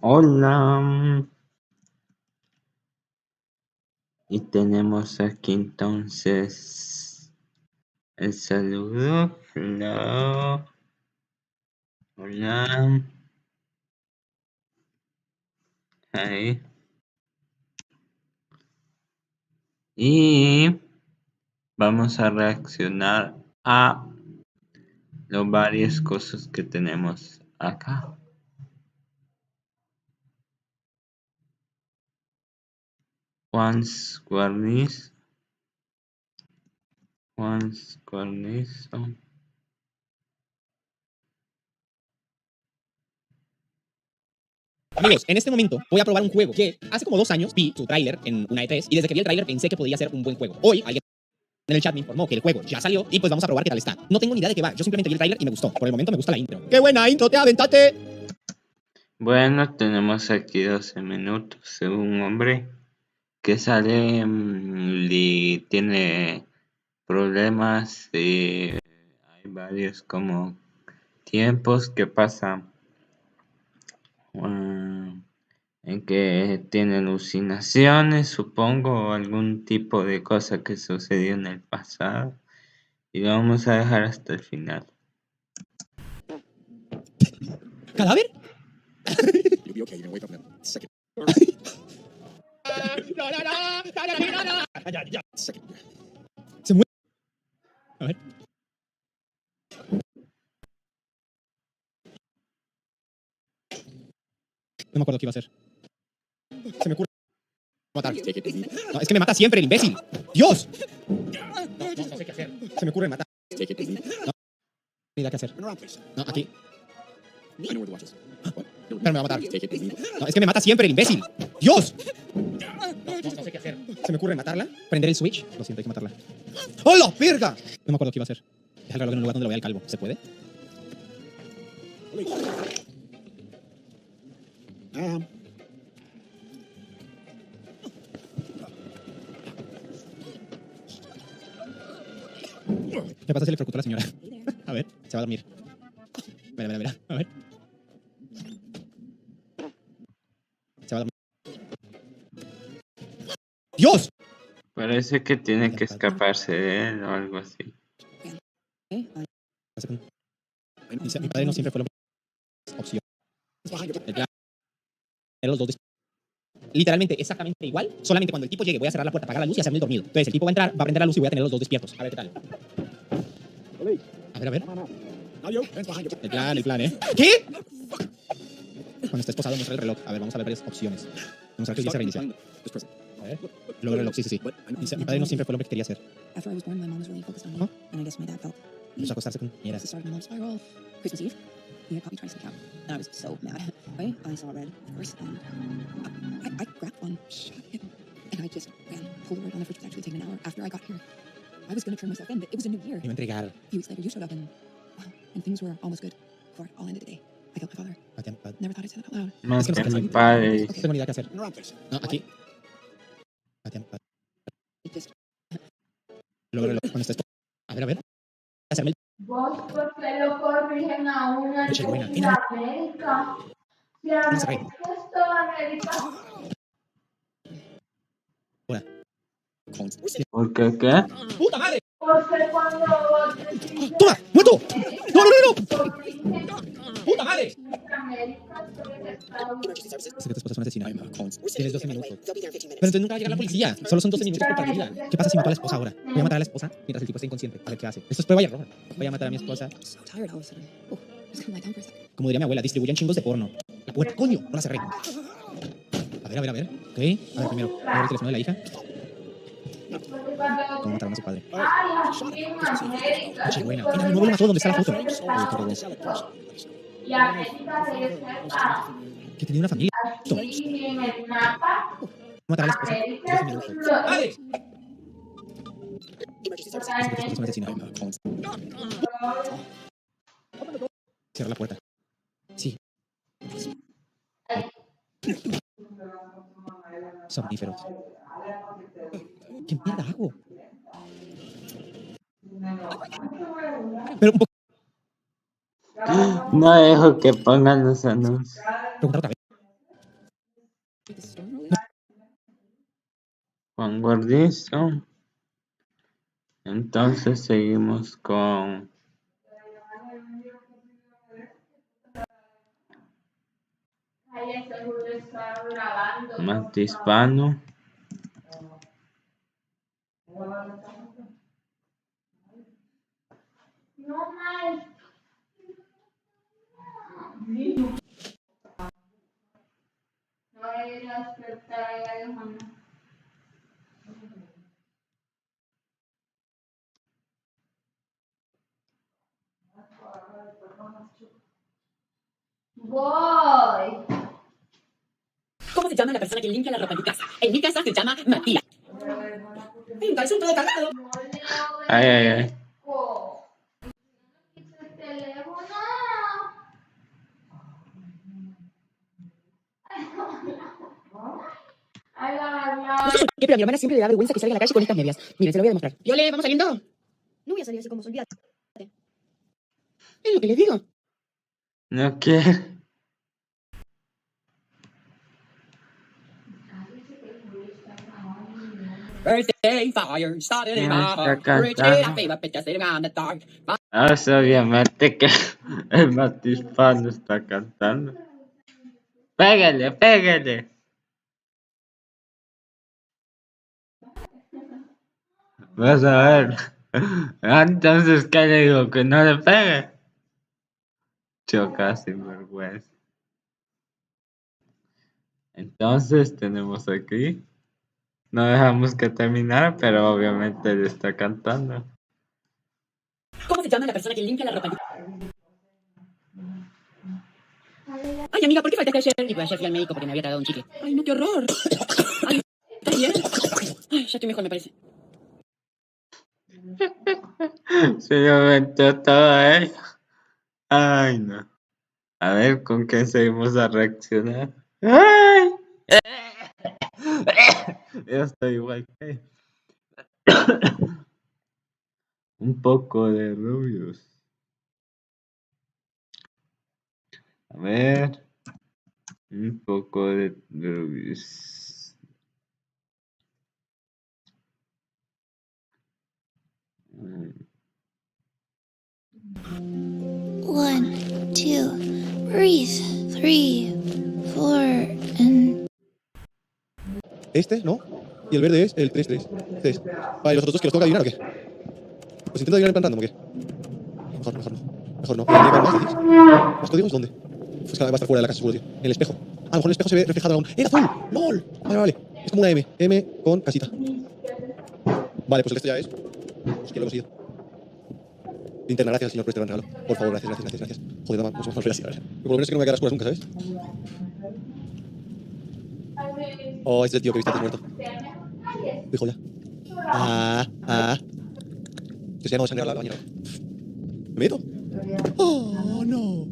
Hola. Y tenemos aquí entonces el saludo. Hola. Hola. Hi. Y vamos a reaccionar a las varias cosas que tenemos acá. Juan's Guarniz. Juan's Guarnizo. Amigos, en este momento voy a probar un juego que hace como 2 años vi su tráiler en una E3 y desde que vi el tráiler pensé que podría ser un buen juego. Hoy alguien en el chat me informó que el juego ya salió y pues vamos a probar qué tal está. No tengo ni idea de qué va, yo simplemente vi el tráiler y me gustó. Por el momento me gusta la intro. ¡Qué buena intro te aventaste! Bueno, tenemos aquí 12 minutos según un hombre que sale y tiene problemas y hay varios como tiempos que pasan en que tiene alucinaciones, supongo, o algún tipo de cosa que sucedió en el pasado y lo vamos a dejar hasta el final. ¿Cadáver? Se muere. A ver. No me acuerdo qué iba a hacer. Se me ocurre matar. No, es que me mata siempre el imbécil. ¡Dios! No sé qué hacer. Se me ocurre matar. No, ni idea qué hacer. No, aquí. Pero me va a matar. No, es que me mata siempre el imbécil. ¡Dios! No sé qué hacer. Se me ocurre matarla, prender el switch. Lo siento, hay que matarla. ¡Hola, verga! No me acuerdo qué iba a hacer. Deja el reloj en un lugar donde lo vea el calvo. ¿Se puede? ¿Qué pasa si electrocutó a la señora? A ver, se va a dormir. Mira. A ver. Se va a dormir. ¡Dios! Parece que tiene que escaparse de él o algo así. Mi padre no siempre fue la opción. El plan era los dos literalmente exactamente igual, solamente cuando el tipo llegue voy a cerrar la puerta, apagar la luz y hacerme el dormido. Entonces el tipo va a entrar, va a prender la luz y voy a tener los dos despiertos. A ver qué tal. A ver. El plan, ¿eh? ¿Qué? Cuando esté esposado muestra el reloj. A ver, vamos a ver varias opciones. Vamos a ver que ya se reinicia. A ver. Luego el reloj, sí. Dice, mi padre no siempre fue lo que quería hacer. ¿No? Empezó a acostarse con niñeras. Christmas Eve, we had poppy try some cow, and I was so mad. Right? I saw red, of course, and I grabbed one, shot it, and I just ran, pulled the red on the fridge. It was actually taking an hour after I got here. I was gonna turn myself in, but it was a new year. Me iba a entregar. A few weeks later, you showed up, and things were almost good before it all ended today. I killed my father. Never thought I'd say that out loud. Maté a mi padre. No tengo ni idea qué hacer. No, aquí. It just Luego el reloj, cuando esté esposado. A ver. Hacerme el... ¿Vos por qué lo corrigen a una Noche buena. de América? Si América es toda América. Hola. ¿Por qué? ¡Puta madre! Porque cuando vos decís ¡Toma! ¡Muerto! ¡No! corrigen ¡Puta madre! América, entonces está bien. Sé que tu esposa es una asesina. Tienes 12 minutos. Pero entonces nunca va a llegar la policía. Solo son 12 minutos por partida. ¿Qué pasa si mato a la esposa ahora? Voy a matar a la esposa mientras el tipo esté inconsciente. A ver qué hace. Esto es prueba y error. Voy a matar a mi esposa. so tired all of a sudden. Oh, just gonna lie down for a second. Como diría mi abuela, distribuyen chingos de porno. La puerta, coño, no la cerré. A ver. Ok. A ver, primero. A ver el teléfono de la hija. ¿Cómo mataron a su padre? Ay, aquí en América. Noche buena. Mira, mi nuevo lo mató. ¿Dónde está la foto? Oye, qué robó. Y América se sepa. Que tenía una familia. Aquí en el mapa, Matar a la esposa. 12 minutos. ¡Madre! Sé que tu esposa es una asesina. Cierra la puerta. Sí. Somníferos. ¿Qué mierda hago? Pero un poco. No dejo que pongan los anuncios. Preguntar otra vez. Did the storm roll in? Juan Gordizo. Entonces seguimos con Ay, seguro está grabando. Mati Hispano. No más. No voy a ir a despertar a Alejandra. Voy. ¿Cómo se llama la persona que limpia la ropa en mi casa? En mi casa se llama Matías. Hay un calzón todo cagado. Ay, ay, ay. El teléfono. Ay, No sé por qué, pero a mi hermana siempre le da vergüenza que salga a la calle con estas medias. Miren, se lo voy a demostrar. Viole, ¿vamos saliendo? No voy a salir así como se olvida. Es lo que les digo. No quiere. Birthday fire started in my Está heart. cantando. Fever pitch sitting on the dark. Obviamente que el Mati Hispano está cantando. Pégale, pégale. Vas a ver. Entonces, ¿qué le digo? Que no le pegue. Choca sin vergüenza. Entonces tenemos aquí. No dejamos que terminara, pero obviamente él está cantando. ¿Cómo se llama la persona que limpia la ropa? Ay, amiga, ¿por qué faltaste ayer? Y pues ayer fui al médico porque me había tragado un chicle. Ay, no, qué horror. Ay, ¿estás bien? Ay, ya estoy mejor, me parece. Se lo aventó todo a él. Ay, no. A ver con qué seguimos a reaccionar. ¡Ay! Yo estoy igual que él. Un poco de rubios. A ver. Un poco de rubios. One, two, breathe. 3, 4, and Este, ¿no? Y el verde es el 3, 3. 3. Vale, ¿y los otros dos que los tengo que adivinar o qué? Pues intento adivinar en plan random o qué. Mejor no. Mejor no. ¿Tiene más, decís? ¿Los códigos dónde? Pues que va a estar fuera de la casa seguro, tío. En el espejo. A lo mejor el espejo se ve reflejado en un... ¡era azul! ¡Lol! Vale. Es como una M. M con casita. Vale, pues el resto ya es... Hostia, lo he conseguido. Linterna, gracias, señor, por este gran regalo. Por favor, gracias. Joder, no vamos a volver así, a ver. Por lo menos es que no me voy a quedar a oscuras nunca, ¿sabes? Oh, este es el tío que viste antes muerto. Dijo ya. Que se llama sangre a la bañera. ¿Me meto? Oh, no.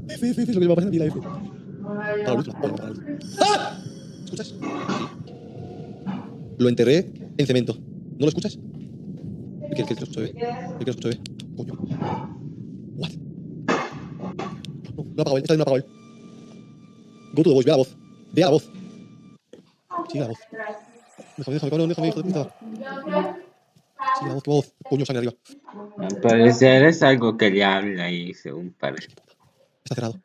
F, es lo que me va a pasar en mi vida, F. Para la luz, apaga la luz. ¡Ah! ¿Escuchas? Sí. Lo enterré en cemento. ¿No lo escuchas? ¿Qué lo escucho, bebé? ¿Qué lo escucho, bebé? Coño. What? No lo ha apagado él. Esta vez no lo ha apagado él. Go to the voice. Ve a la voz. Sigue la voz. Déjame, cabrón, hijo de puta. Sigue la voz, qué voz. Coño, sangre arriba. Al parecer es algo que le habla ahí, según parece. Está cerrado.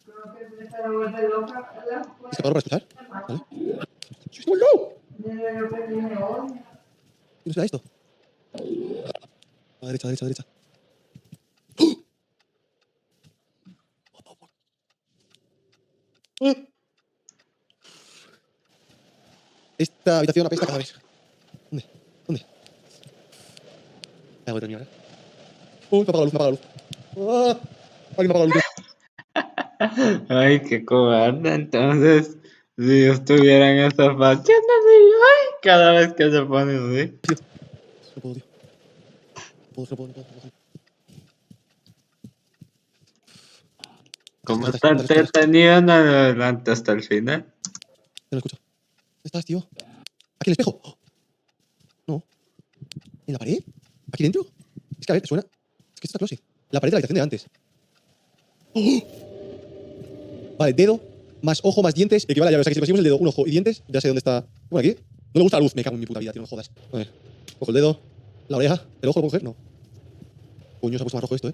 ¿Está claro para escuchar? ¿Vale? ¡Sí, no! ¿Quién será esto? A la derecha. ¡Oh! Esta habitación apesta cada vez. ¿Dónde? Voy a terminar. Me apaga la luz. ¡Ah! Alguien me apaga la luz. Ay, qué cobarde. Entonces, si yo estuviera en esa facción, ay, cada vez que se pone así. No puedo, tío. No puedo. Como está entretenido, no lo adelanta hasta el final. Ya no escucho. ¿Dónde estás, tío? ¿Aquí en el espejo? ¡Oh! No. ¿En la pared? ¿Aquí dentro? Es que a ver, ¿te suena? Es que esto está closet. La pared de la habitación de antes. ¡Oh! Vale, dedo más ojo, más dientes, equivale a llave. O sea que si conseguimos el dedo, un ojo y dientes, ya sé dónde está. Bueno, aquí. No le gusta la luz, me cago en mi puta vida, tío, no me jodas. A ver. Cojo el dedo, la oreja, el ojo lo puedo coger, no. Coño, se ha puesto más rojo esto,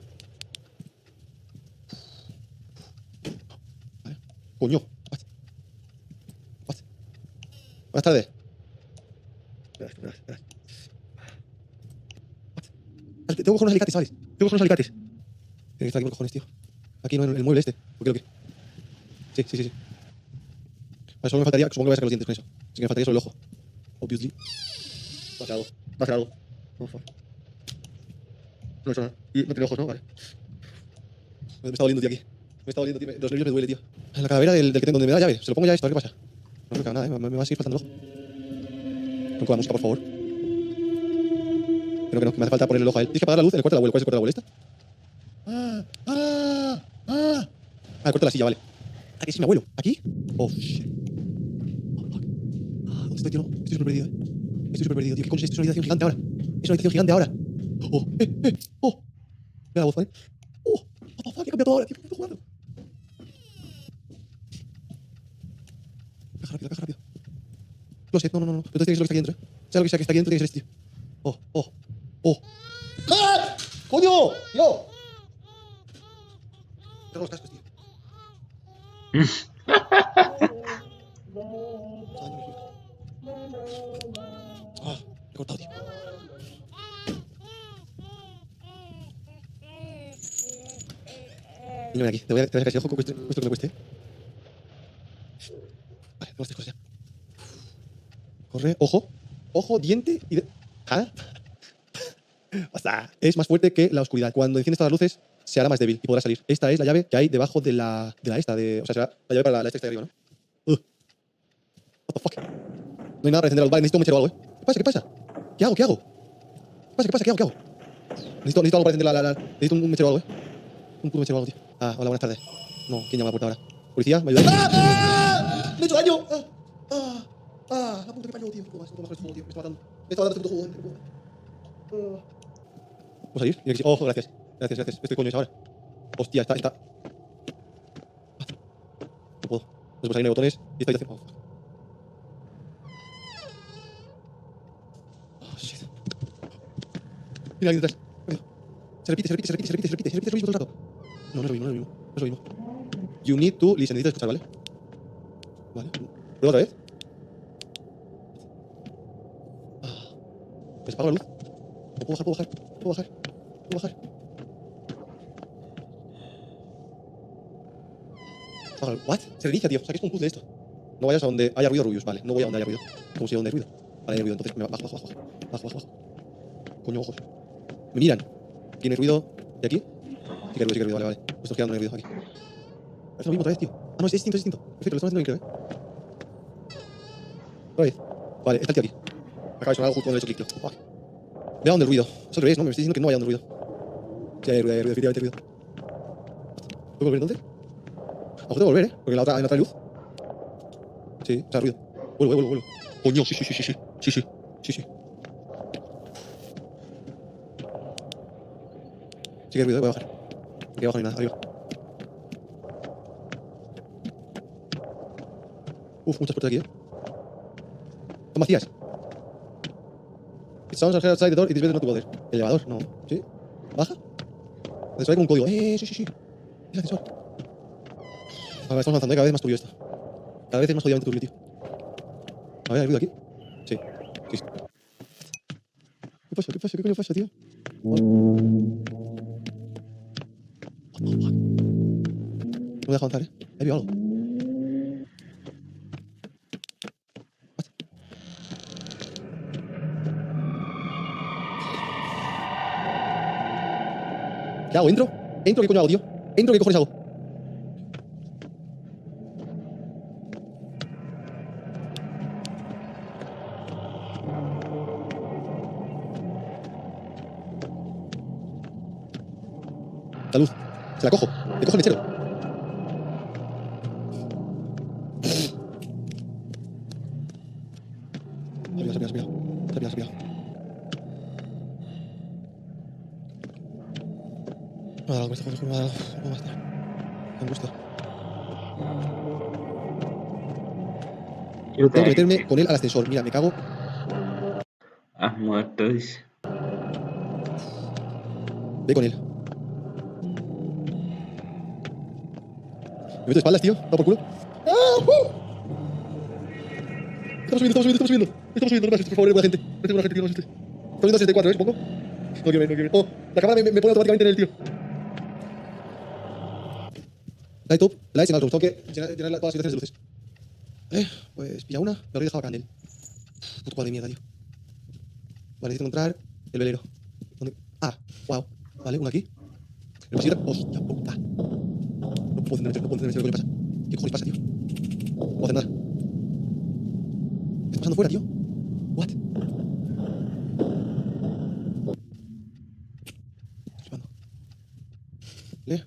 Vale. Coño. What? Buenas tardes. Espera. Tengo que coger unos alicates, ¿sabes? Tengo que coger unos alicates. Tiene que estar aquí, por cojones, tío. Aquí no, en el mueble este. ¿Por qué lo que? Sí. Vale, solo me faltaría, supongo que voy a sacar los dientes con eso. Así que me faltaría solo el ojo. Obviously. Va a hacer algo. Por favor. No he hecho nada. Y no tiene ojos, ¿no? Vale. Me está doliendo, tío, aquí. Me está doliendo, tío. Los nervios me duele, tío. En la calavera del que tengo, donde me da la llave. Se lo pongo ya esto, a ver qué pasa. No creo que haga nada, me va a seguir faltando el ojo. Con la música, por favor. Creo que no, que me hace falta ponerle el ojo a él. Tienes que apagar la luz en el cuarto del abuelo. ¿Cuál es el cuarto del abuelo esta? El cuarto de la silla, vale. ¿Aquí es mi abuelo? ¿Aquí? Oh, shit. ¿Dónde estoy, tío? No, estoy súper perdido, Estoy súper perdido, tío. ¿Qué coño es esto? Es una habitación gigante ahora. Es una habitación gigante ahora. Oh. Mira la voz, ¿vale? What the fuck, he cambiado todo ahora, tío. Estoy jugando. Caja rápido. Lo sé, no. Pero entonces tiene que ser lo que está aquí dentro, Sea lo que sea que está aquí dentro, tiene que ser este, tío. Oh. ¡Ah! ¡Coño! ¡Tío! Tengo los cascos, tío. He cortado, tío. Niño, ven aquí. Te voy a sacar ese ojo, cueste lo que me cueste. Vale, tengo las 3 cosas ya. Corre, ojo, diente y... ¿Ah? Basta. Es más fuerte que la oscuridad. Cuando enciendes todas las luces, se hará más débil y podrá salir. Esta es la llave que hay debajo de la esta. O sea, será la llave para la esta que está arriba, ¿no? What the fuck. No hay nada para encender los bares. Necesito un mechero o algo, ¿Qué pasa? ¿Qué hago? ¿Qué hago? Necesito algo para encender necesito un mechero o algo, Un puto mechero o algo, tío. Hola, buenas tardes. No, ¿quién llama a la puerta ahora? ¿Policía? ¿Me ayudáis? ¡Me he hecho daño! La puta que parió, tío. No puedo bajar este juego, tío. Me está matando este puto juego, ¿Puedo salir? Ojo, gracias. Este coño es ahora. Hostia, está. No puedo. No se puede salir, no hay botones. Y esta habitación. Shit. Mira, alguien detrás. Se repite lo mismo todo el rato. No es lo mismo. You need to listen. Necesitas escuchar, ¿vale? Prueba otra vez. ¿Me apago la luz? No puedo bajar. ¿What? Se reinicia, tío. O sea, que es un puzzle esto. No vayas a donde haya ruido, Rubius. Vale, no voy a donde haya ruido. ¿Cómo sé dónde hay ruido? Vale, hay ruido. Entonces, bajo. Coño, ojos. Me miran. ¿Tiene ruido de aquí? Sí que hay ruido, vale. Me estoy quedando en el ruido aquí. Es lo mismo otra vez, tío. No, es distinto. Perfecto, lo estamos haciendo bien, creo, Otra vez. Vale, está el tío aquí. Acaba de sonar algo justo donde he hecho clic, tío. Ve a donde el ruido. Es al revés, ¿no? Me estoy diciendo que no vaya donde el ruido. Sí, hay ruido, definitivamente hay ruido. ¿Puedo volver entonces? A lo mejor tengo que volver, Porque en la otra hay luz. Sí, o sea, ruido. Vuelvo. Coño, sí. Sí que hay ruido, voy a bajar. Aquí abajo no hay nada, arriba. Muchas puertas aquí, Están vacías. It sounds like outside the door, it is better not to bother. El elevador, no. ¿Sí? ¿Baja? Ascensor hay como un código. Sí. Es el ascensor. A ver, estamos avanzando, cada vez más turbio esto. Cada vez es más jodidamente turbio, tío. A ver, ¿hay ruido aquí? Sí. ¿Qué coño pasa, tío? No me deja avanzar, He visto algo. ¿Qué hago? ¿Entro? ¿Qué coño hago, tío? ¿Qué cojones hago? La luz. Se la cojo. Le cojo el mechero. Se ha pirado. No me ha dado con este juego, no me ha dado. No me gusta. Tengo que meterme con él al ascensor. Mira, me cago. Has muerto, dice. Ve con él. Me meto de espaldas, tío. Va por culo. ¡Ah! Estamos subiendo. Estamos subiendo, no me asustes, por favor, buena gente. No buena gente, tío, no me asustes. Estamos viendo a 64, supongo. No quiero ver, no quiero ver. Oh, la cámara me pone automáticamente en el tío. Light up, lights en alto. Tengo que llenar todas las habitaciones de luces. Pues pilla una. Me habría dejado acá en él. Puto cuadro de mierda, tío. Vale, necesito encontrar el velero. ¿Dónde? Ah, wow. Vale, una aquí. El pasillo. Hostia puta. No puedo encender el coche, ¿qué pasa? ¿Qué cojones pasa, tío? No puedo hacer nada. ¿Qué está pasando fuera, tío? What? Estoy flipando. ¿Le?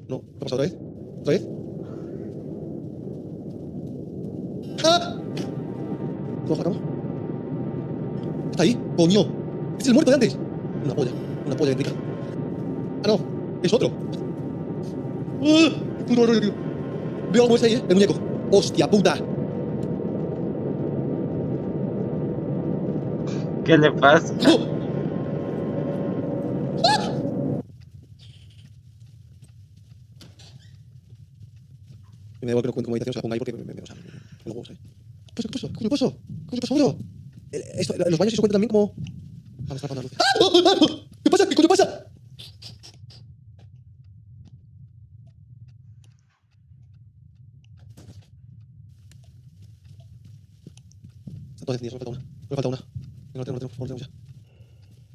No, ¿qué ha pasado otra vez? ¿Otra vez? ¡Ah! ¿Todo bajo la cama? ¿Está ahí? ¡Coño! ¡Este es el muerto de antes! Una polla, Enrica. Ah, no, es otro. ¡Ah! Puto rollo, tío. Veo algo ahí, el muñeco. ¡Hostia puta! ¿Qué le pasa? ¡Oh! Me da igual que no cuente como habitación, se la ponga ahí porque o sea, me lo huevo, ¿sabes? ¿Qué pasó? ¿Qué pasó? ¿Qué pasó, bro? Los baños sí se cuentan también como... Ah, me está apagando las luces. ¡Ah! ¿Qué pasa? ¿Qué coño pasa? Están todas encendidas, solo falta una. Venga, la tengo, por favor, tengo ya.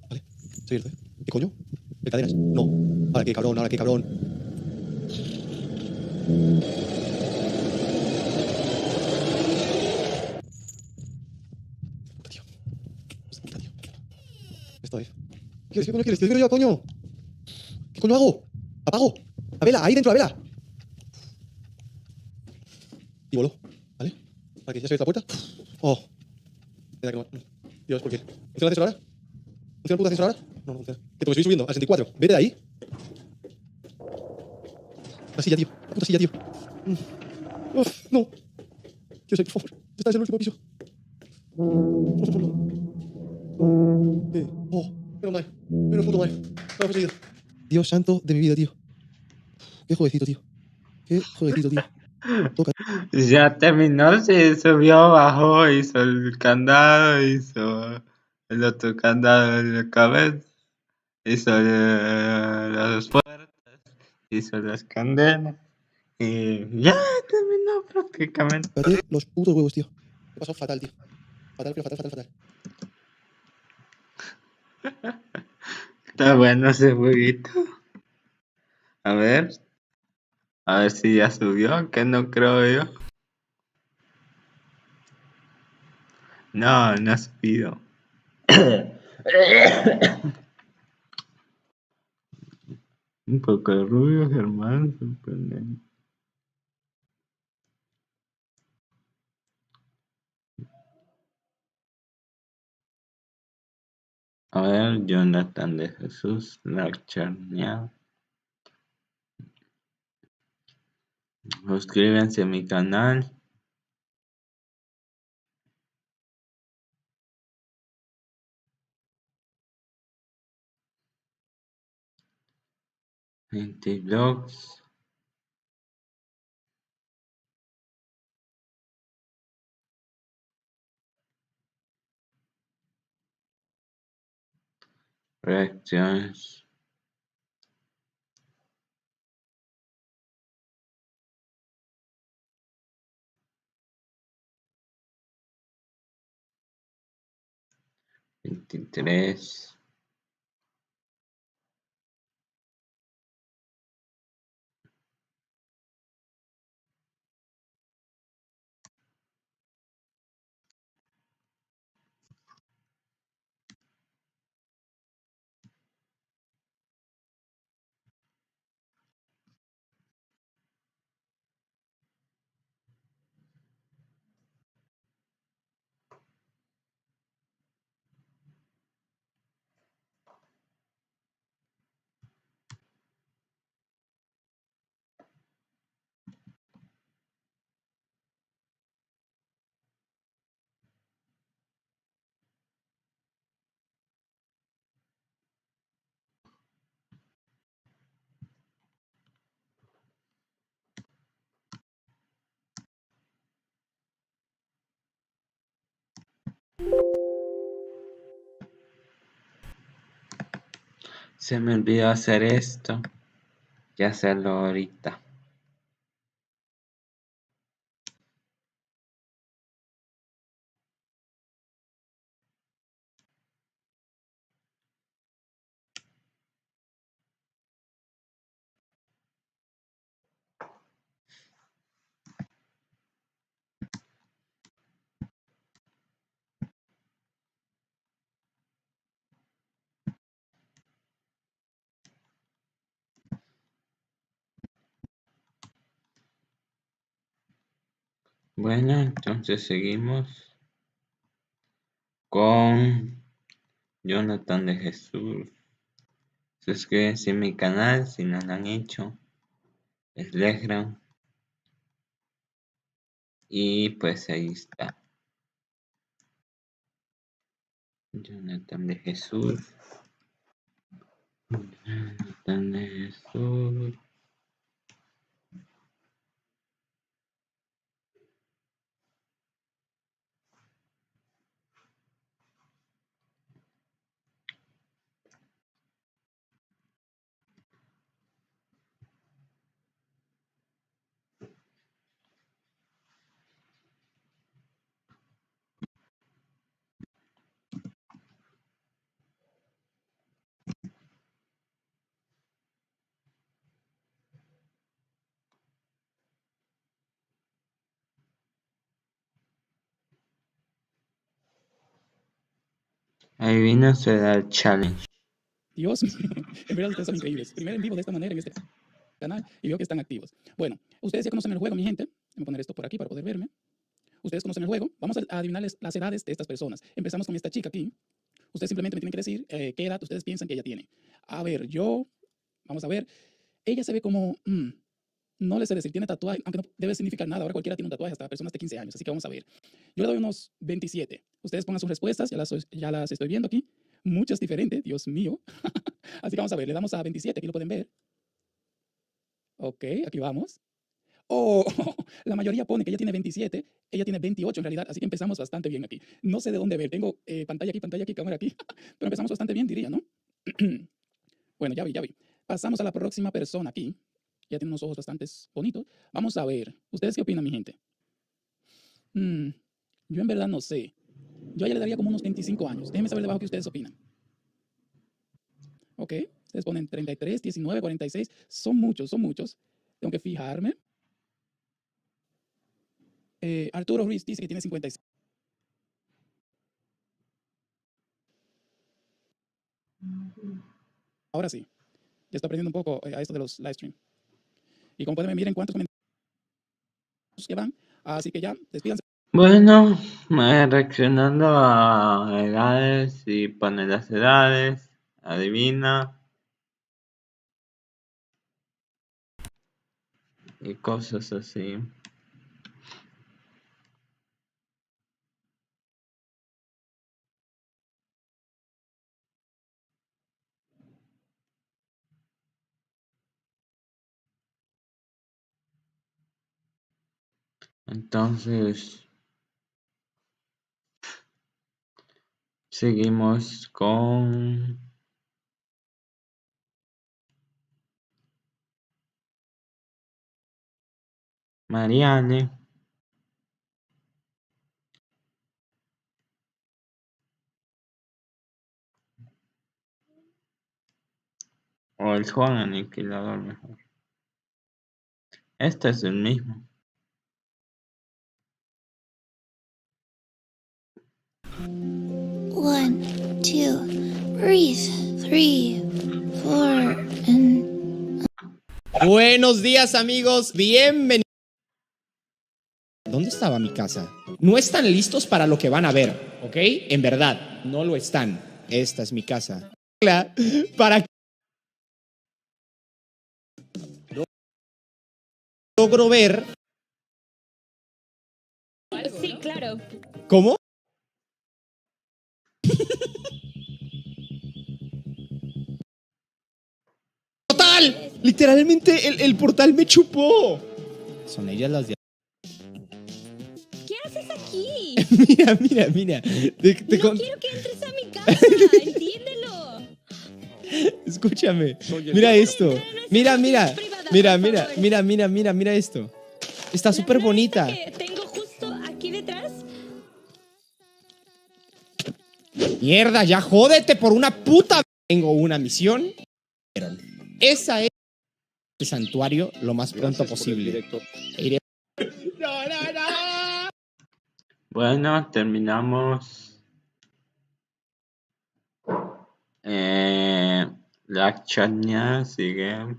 Vale, estoy abierto, ¿eh? ¿Qué coño? ¿De cadenas? No. Ahora qué cabrón, ahora qué cabrón. Puta, tío. Puta, tío. Esto es. ¿Qué coño quieres? ¿Qué quiero yo, coño? ¿Qué coño hago? ¿Apago? La vela, ahí dentro la vela. Y voló, ¿vale? Para que ya se abierta la puerta. Oh. Mira que no. Dios, ¿por qué? ¿Funciona el ascensor ahora? ¿Funciona el puto ascensor ahora? No, no funciona. Que te voy a seguir subiendo al 64. Vete de ahí. La silla, tío. La puta silla, tío. Uf, no. Dios, por favor. Estás en el último piso. Oh, menos mal. Menos puto mal. Estaba poseído. Dios santo de mi vida, tío. Qué jovencito, tío. Qué jovencito, tío. Toca. Ya terminó, se subió, bajó, hizo el candado, hizo el otro candado en la cabeza, hizo las puertas, hizo las candelas y ya terminó prácticamente. Cállate los putos huevos, tío. Me pasó fatal, tío. Fatal, pero fatal. Está bueno ese jueguito. A ver, a ver si ya subió, que no creo yo. No, no ha subido. Un poco de rubio, Germán, sorprendente. A ver, Jonathan de Jesús, Larcharnia. Suscríbanse a mi canal. Vlogs. Reacciones. Veintitrés. Se me olvidó hacer esto y hacerlo ahorita. Bueno, entonces seguimos con Jonathan de Jesús. Suscríbanse a mi canal si no lo han hecho. Es Legram. Y pues ahí está. Jonathan de Jesús. Jonathan de Jesús. Adivina será el challenge. Dios mío, en verdad ustedes son increíbles. Primero en vivo de esta manera en este canal y veo que están activos. Bueno, ustedes ya conocen el juego, mi gente. Voy a poner esto por aquí para poder verme. Ustedes conocen el juego. Vamos a adivinarles las edades de estas personas. Empezamos con esta chica aquí. Ustedes simplemente me tienen que decir qué edad ustedes piensan que ella tiene. A ver, vamos a ver. Ella se ve como, no le sé decir, tiene tatuaje, aunque no debe significar nada. Ahora cualquiera tiene un tatuaje, hasta personas de 15 años. Así que vamos a ver. Yo le doy unos 27. Ustedes pongan sus respuestas, ya las estoy viendo aquí. Muchas diferentes, Dios mío. Así que vamos a ver, le damos a 27, aquí lo pueden ver. Ok, aquí vamos. Oh, la mayoría pone que ella tiene 27, ella tiene 28 en realidad, así que empezamos bastante bien aquí. No sé de dónde ver, tengo pantalla aquí, cámara aquí, pero empezamos bastante bien, diría, ¿no? Bueno, ya vi. Pasamos a la próxima persona aquí. Ya tiene unos ojos bastante bonitos. Vamos a ver, ¿ustedes qué opinan, mi gente? Yo en verdad no sé. Yo a ella le daría como unos 25 años. Déjenme saber debajo qué ustedes opinan. Ok, ustedes ponen 33, 19, 46. Son muchos. Tengo que fijarme. Arturo Ruiz dice que tiene 56. Ahora sí, ya está aprendiendo un poco a esto de los live stream. Y como pueden ver, miren cuántos comentarios que van. Así que ya, despídanse. Bueno, reaccionando a edades y pone las edades, adivina y cosas así. Entonces, seguimos con Mariane. O el Juan Aniquilador mejor. Este es el mismo. One, two, breathe. 3, 4, and... Buenos días, amigos. Bienvenidos. ¿Dónde estaba mi casa? No están listos para lo que van a ver, ¿ok? En verdad, no lo están. Esta es mi casa. Para que logro ver. Sí, claro. ¿Cómo? ¡Total! Literalmente el portal me chupó. Son ellas las de... ¿Qué haces aquí? Mira. No quiero que entres a mi casa, entiéndelo. Escúchame. Mira esto. Mira esto. Está súper bonita. Que tengo justo aquí detrás. Mierda, ya jódete por una puta. Tengo una misión. Esa es el santuario lo más pronto posible. Iré- Bueno, terminamos. La chaña sigue.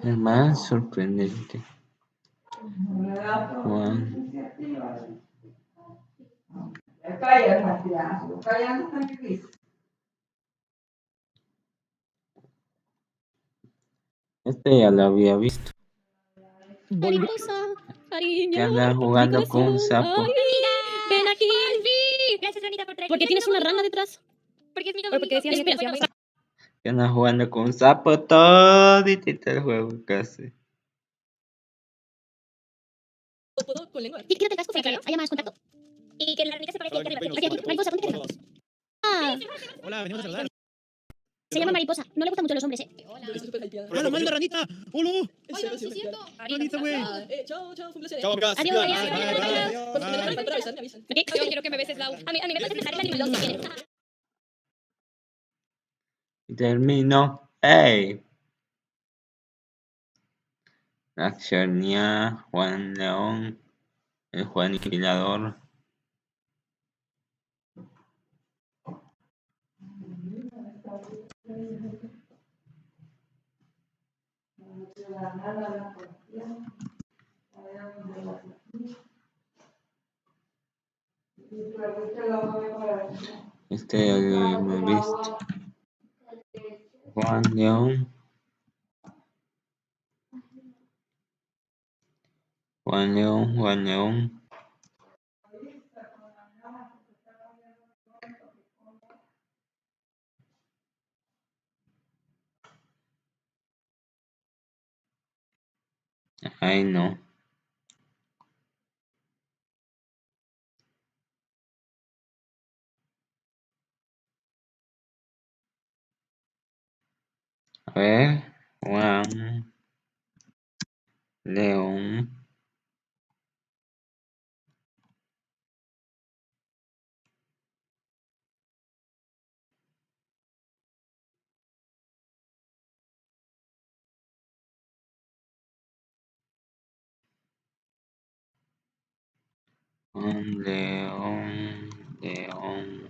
El más sorprendente. Juan. Este ya lo había visto. Mariposa, cariño. Que anda jugando con un sapo. Ay, ven aquí. Gracias, Anita, por traer. ¿Por qué tienes una rana detrás? Porque es mi Porque decía Espera, Que anda jugando con un sapo todo el juego casi. ¿puedo con lengua? Quítate el casco, Franco. ¿Hay más contacto? Y que la ranita se parece aquí arriba. Aquí, mariposa, ¿dónde te quedas? Ah, Hola, venimos a saludar. se llama mariposa. No le gustan mucho los hombres, ¿eh? ¡Hola, maldita ranita! ¡Hola! Oigan, sí, cierto. Ranita, güey. Chao, fue un placer. Chao, amigas. Adiós, Bye, adiós, bye, adiós, bye, adiós. bye. Para avisar, me avisan. Yo quiero que me beses, Lau. A mí me parece que el nivel 2 si quieres. Y termino. ¡Ey! La Xenia, Juan León, el Juan Aniquilador. Este lo hemos visto. Juan León. Juan León. Ay, no. A ver, Juan León. Juan León. León.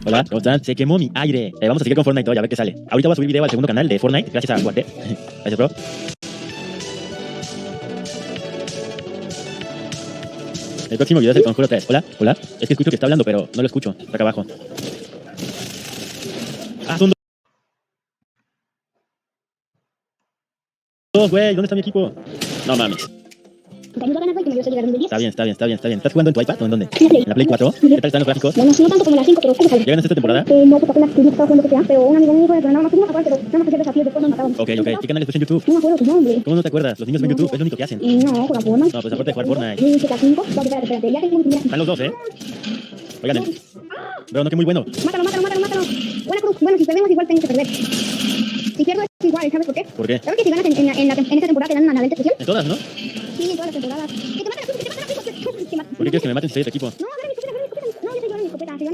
Hola, ¿cómo están? Se quemó mi aire. Vamos a seguir con Fortnite hoy, a ver qué sale. Ahorita voy a subir video al segundo canal de Fortnite, gracias a Guarte. Gracias, bro. El próximo video es el Conjuro 3. Hola, hola. Es que escucho que está hablando, pero no lo escucho. Está acá abajo. Ah, son dos, güey. ¿Dónde está mi equipo? No mames. Te ayudo a ganar, güey, que me dio seguir a 10. Está bien. ¿Estás jugando en tu iPad o en dónde? En la Play. ¿En la Play 4? ¿Qué tal están los gráficos? Bueno, no tanto como en la 5, pero ¿cómo sale? ¿Llegan a esta temporada? No, porque apenas estaba jugando GTA, pero un amigo mío fue a entrenar más uno, aparte, pero nada más hacía desafíos, después nos mataron. Ok. ¿Qué canales ves en YouTube? No me acuerdo su nombre. ¿Cómo no te acuerdas? Los niños ven YouTube, es lo único que hacen. Y no, juega Fortnite. No, pues aparte de jugar Fortnite. Y GTA 5, espérate, ya tengo mi primera. Están los dos, ¿eh? Oigan, bro, no que muy bueno. Mátalo. Buena cruz. Bueno, si perdemos igual tengo que perder. Si pierdo es igual, ¿sabes por qué? ¿Por qué? ¿Sabes que si ganas en esta temporada te dan una lente especial? En todas, ¿no? Sí, en todas las temporadas. Que te maten a tú, ¿Por qué quieres que me maten si soy de tu equipo? No, agarra mi escopeta. No, yo te llevo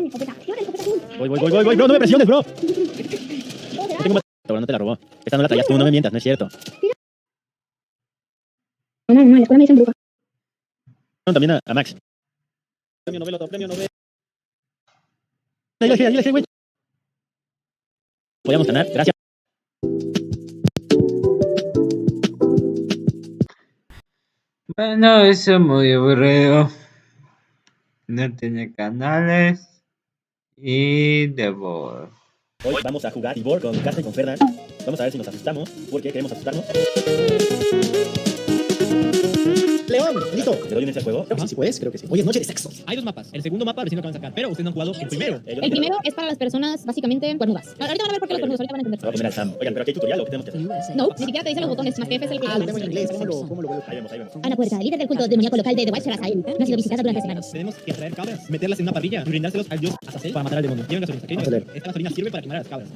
mi escopeta, Yo tengo escopeta azul. Voy, bro, no me presiones, bro. Yo tengo más... No te la robó. Esta no la traías tú, no me mientas, no es cierto. No, en la escuela me dicen bruja. También a Max. Premio Nobel, otro premio Nobel. Ahí, güey. Podíamos ganar, gracias. Bueno, eso es muy aburrido. No tiene canales. Y debo. Hoy vamos a jugar Tibor con Casta y con Fernan. Vamos a ver si nos asustamos, porque queremos asustarnos. León, listo. ¿Te doy un ese juego? Sí, puedes, creo que sí. Hoy es noche de sexo. Hay dos mapas. El segundo mapa recién lo acaban de sacar, pero ustedes no han jugado el primero. El primero es para las personas básicamente cuernudas. Ahorita van a ver por qué los cuernudos, ahorita van a entender. Voy a poner al Sam. Oigan, pero aquí hay tutorial o qué tenemos que hacer. No, ni siquiera te dicen los botones, más que F es el que... Lo tengo en inglés, ¿cómo lo veo? Ahí vemos. Ana Puerta, líder del culto demoníaco local de The White Sherasael, no ha sido visitada durante semanas. Tenemos que traer cabras, meterlas en una parrilla y brindárselos al dios Azazel para matar al demonio. Lleven gasolina. Esta gasolina sirve para quemar a las cabras.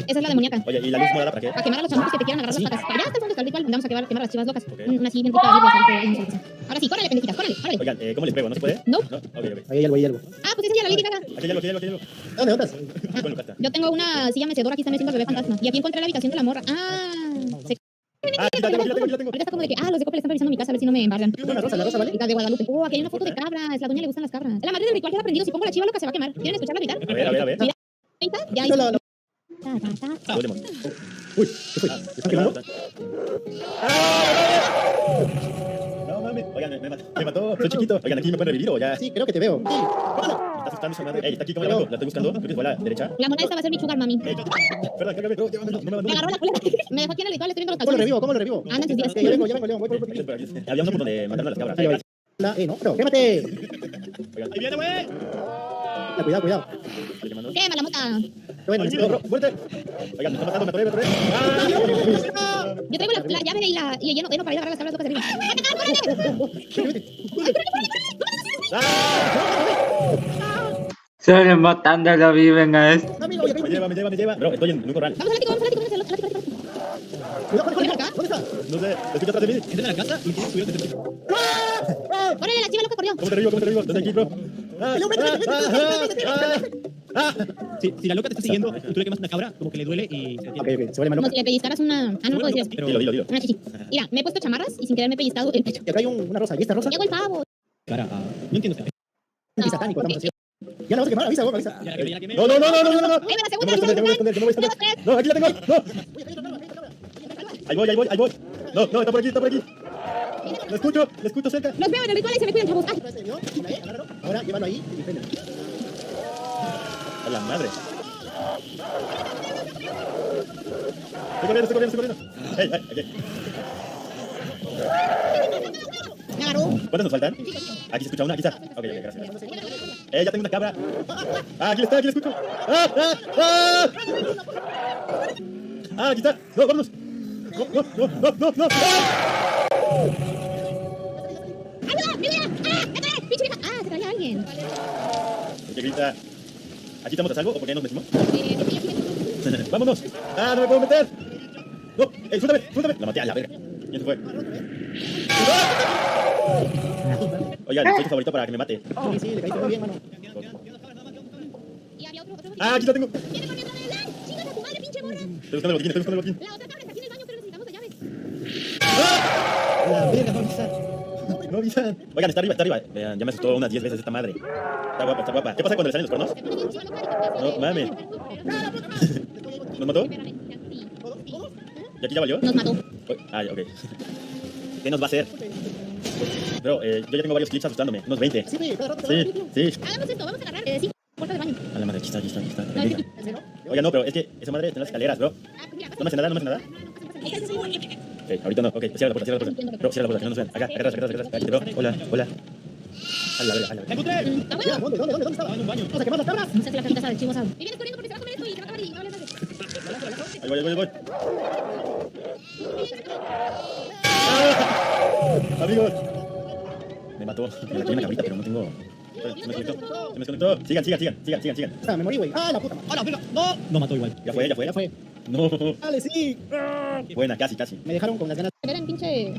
Esa es la demoníaca. Oye, ¿y la luz morada para qué? Para quemar a los chamucos que te quieran agarrar las patas. Para allá está el fondo espiritual, donde vamos a quemar a las chivas locas. Ok. Una así, bien rica, ahora sí, córrele, pendejitas, córrele. Oigan, ¿cómo les pego? ¿No se puede? No. No, ok. Ahí hay algo. Ah, pues esa ya la Lady Gaga. Aquí hay algo. ¿Dónde otras? Bueno, Casta. Yo tengo una silla mecedora, aquí está meciendo al bebé fantasma. Y aquí encontré la habitación de la morra. Aquí la tengo. Ahorita está como de que, los de Coppel están revisando mi casa a ver si no me embargan. La rosa, ¿vale? La de Guadalupe. Aquí hay una foto de cabras. La doña le gustan las cabras. La madre del ritual queda prendido. Si pongo la chiva loca se va a quemar. ¿Quieren escucharla gritar? A ver. Mira. Ahí está. Ya ahí. Volvemos. Uy, ¿qué fue? ¿Están quemando? No mames. Oigan, me mató. Soy chiquito. Oigan, ¿aquí me pueden revivir o ya? Sí, creo que te veo. Me está asustando esa madre. Ey, está aquí, ¿cómo la tengo? La estoy buscando. Creo que fue a la derecha. La mona esta va a ser mi sugar, mami. Perdón, cárgame. No me Me agarró la cola. Me dejó aquí en el ritual. Estoy viendo los ¿Cómo calzones. lo revivo? Anda en sus días. Yo vengo, León. Voy por ti. Había uno por donde mataron a las cabras. No, pero quémate. Oigan. Ahí viene, güey. Cuidado. Quema la mota. Bueno, necesito, muerte. Oigan, me está matando, me atoré. Yo traigo la llave y el lleno para ir a agarrar las cabras locas de arriba. Solo matándolo viven a esto. Me lleva. Bro, estoy en un corral. Vamos al ático. Cuidado. ¿Dónde está? No sé, estoy atrás de mí. Entra en la casa y tienes cuidado que te... ¡Órale, la chiva loca corrió! ¿Cómo te revivo? ¿Dónde aquí, bro? Si la loca te está siguiendo y tú le quemas una cabra, como que le duele y se detiene. Ok, se vuelve Como loca. si le pellizcaras una... no puedo decir eso. Dilo. Una chichi. Mira, me he puesto chamarras y sin querer me he pellizcado el pecho. Y acá hay una rosa. ¿Y esta rosa? Llegó el pavo. Cara, no entiendo. Antisatánico, estamos haciendo. Ya la vas a quemar, avisa. Ya la quemé. No. ¡Ahí va la segunda! Que me voy a esconder. No, aquí la tengo. No. Ahí voy. No, está por aquí. Lo escucho cerca. Los veo en el ritual y se me cuidan, chavos. ¡Ay! Ahora llévalo ahí y prende. A la madre. Estoy corriendo. Hey, aquí. Me agarró. ¿Cuántas nos faltan? Aquí se escucha una, aquí está. Ok, gracias. Ya tengo una cabra. Aquí la escucho. Aquí está. No, vámonos. No. ¡Ayuda! ¡Pinche vieja! Se traía a alguien. ¿Qué grita? ¿Aquí estamos a salvo o por qué nos metimos? ¡Vámonos! ¡No me puedo meter! ¡No! ¡Suéltame! La maté a la verga. ¿Quién se fue? Oigan, soy tu favorito para que me mate. Sí, le caíste muy bien, mano. Y había otro. Aquí la tengo. ¡Viene por detrás de él! ¡Chinga a tu madre, pinche morra! Estoy buscando el botín. La otra cabra está aquí en el baño, pero necesitamos la llave. La verga, no avisan. Oigan, está arriba. Vean, ya me asustó unas 10 veces esta madre. Está guapa. ¿Qué pasa cuando le salen los cuernos? Se pone bien chiva loca y te hace- No mames. ¿Nos mató? ¿Y aquí ya valió? Nos mató. Ok. ¿Qué nos va a hacer? Bro, yo ya tengo varios clips asustándome. Unos 20. Sí. Hagamos esto, vamos a agarrar 5 puertas de baño. A la madre, aquí está. No, Venga. Oiga, no, pero es que esa madre está en las escaleras, bro. pues mira, No me hace nada. Ok, ahorita no. Ok, cierra la puerta. Bro, cierra la puerta, que no nos vean. Acá atrás. Aquí, bro. Hola. A la verga. ¡La huevo! ¿Dónde estaba? En un baño. Vamos a quemar las cabras. No sé si la gente sabe, chivo sabe. Y vienes corriendo porque se va a comer esto y se va a acabar y no hables de... Ahí voy. Amigos. Me mató. Me la quería una cabrita, pero no tengo... Se me desconectó. Sigan. Me morí, güey. La puta madre. ¡Ah, la verga! ¡No! No mató igual. Ya fue. No. Dale, sí. Buena, casi. Me dejaron con las ganas. Ver en pinche...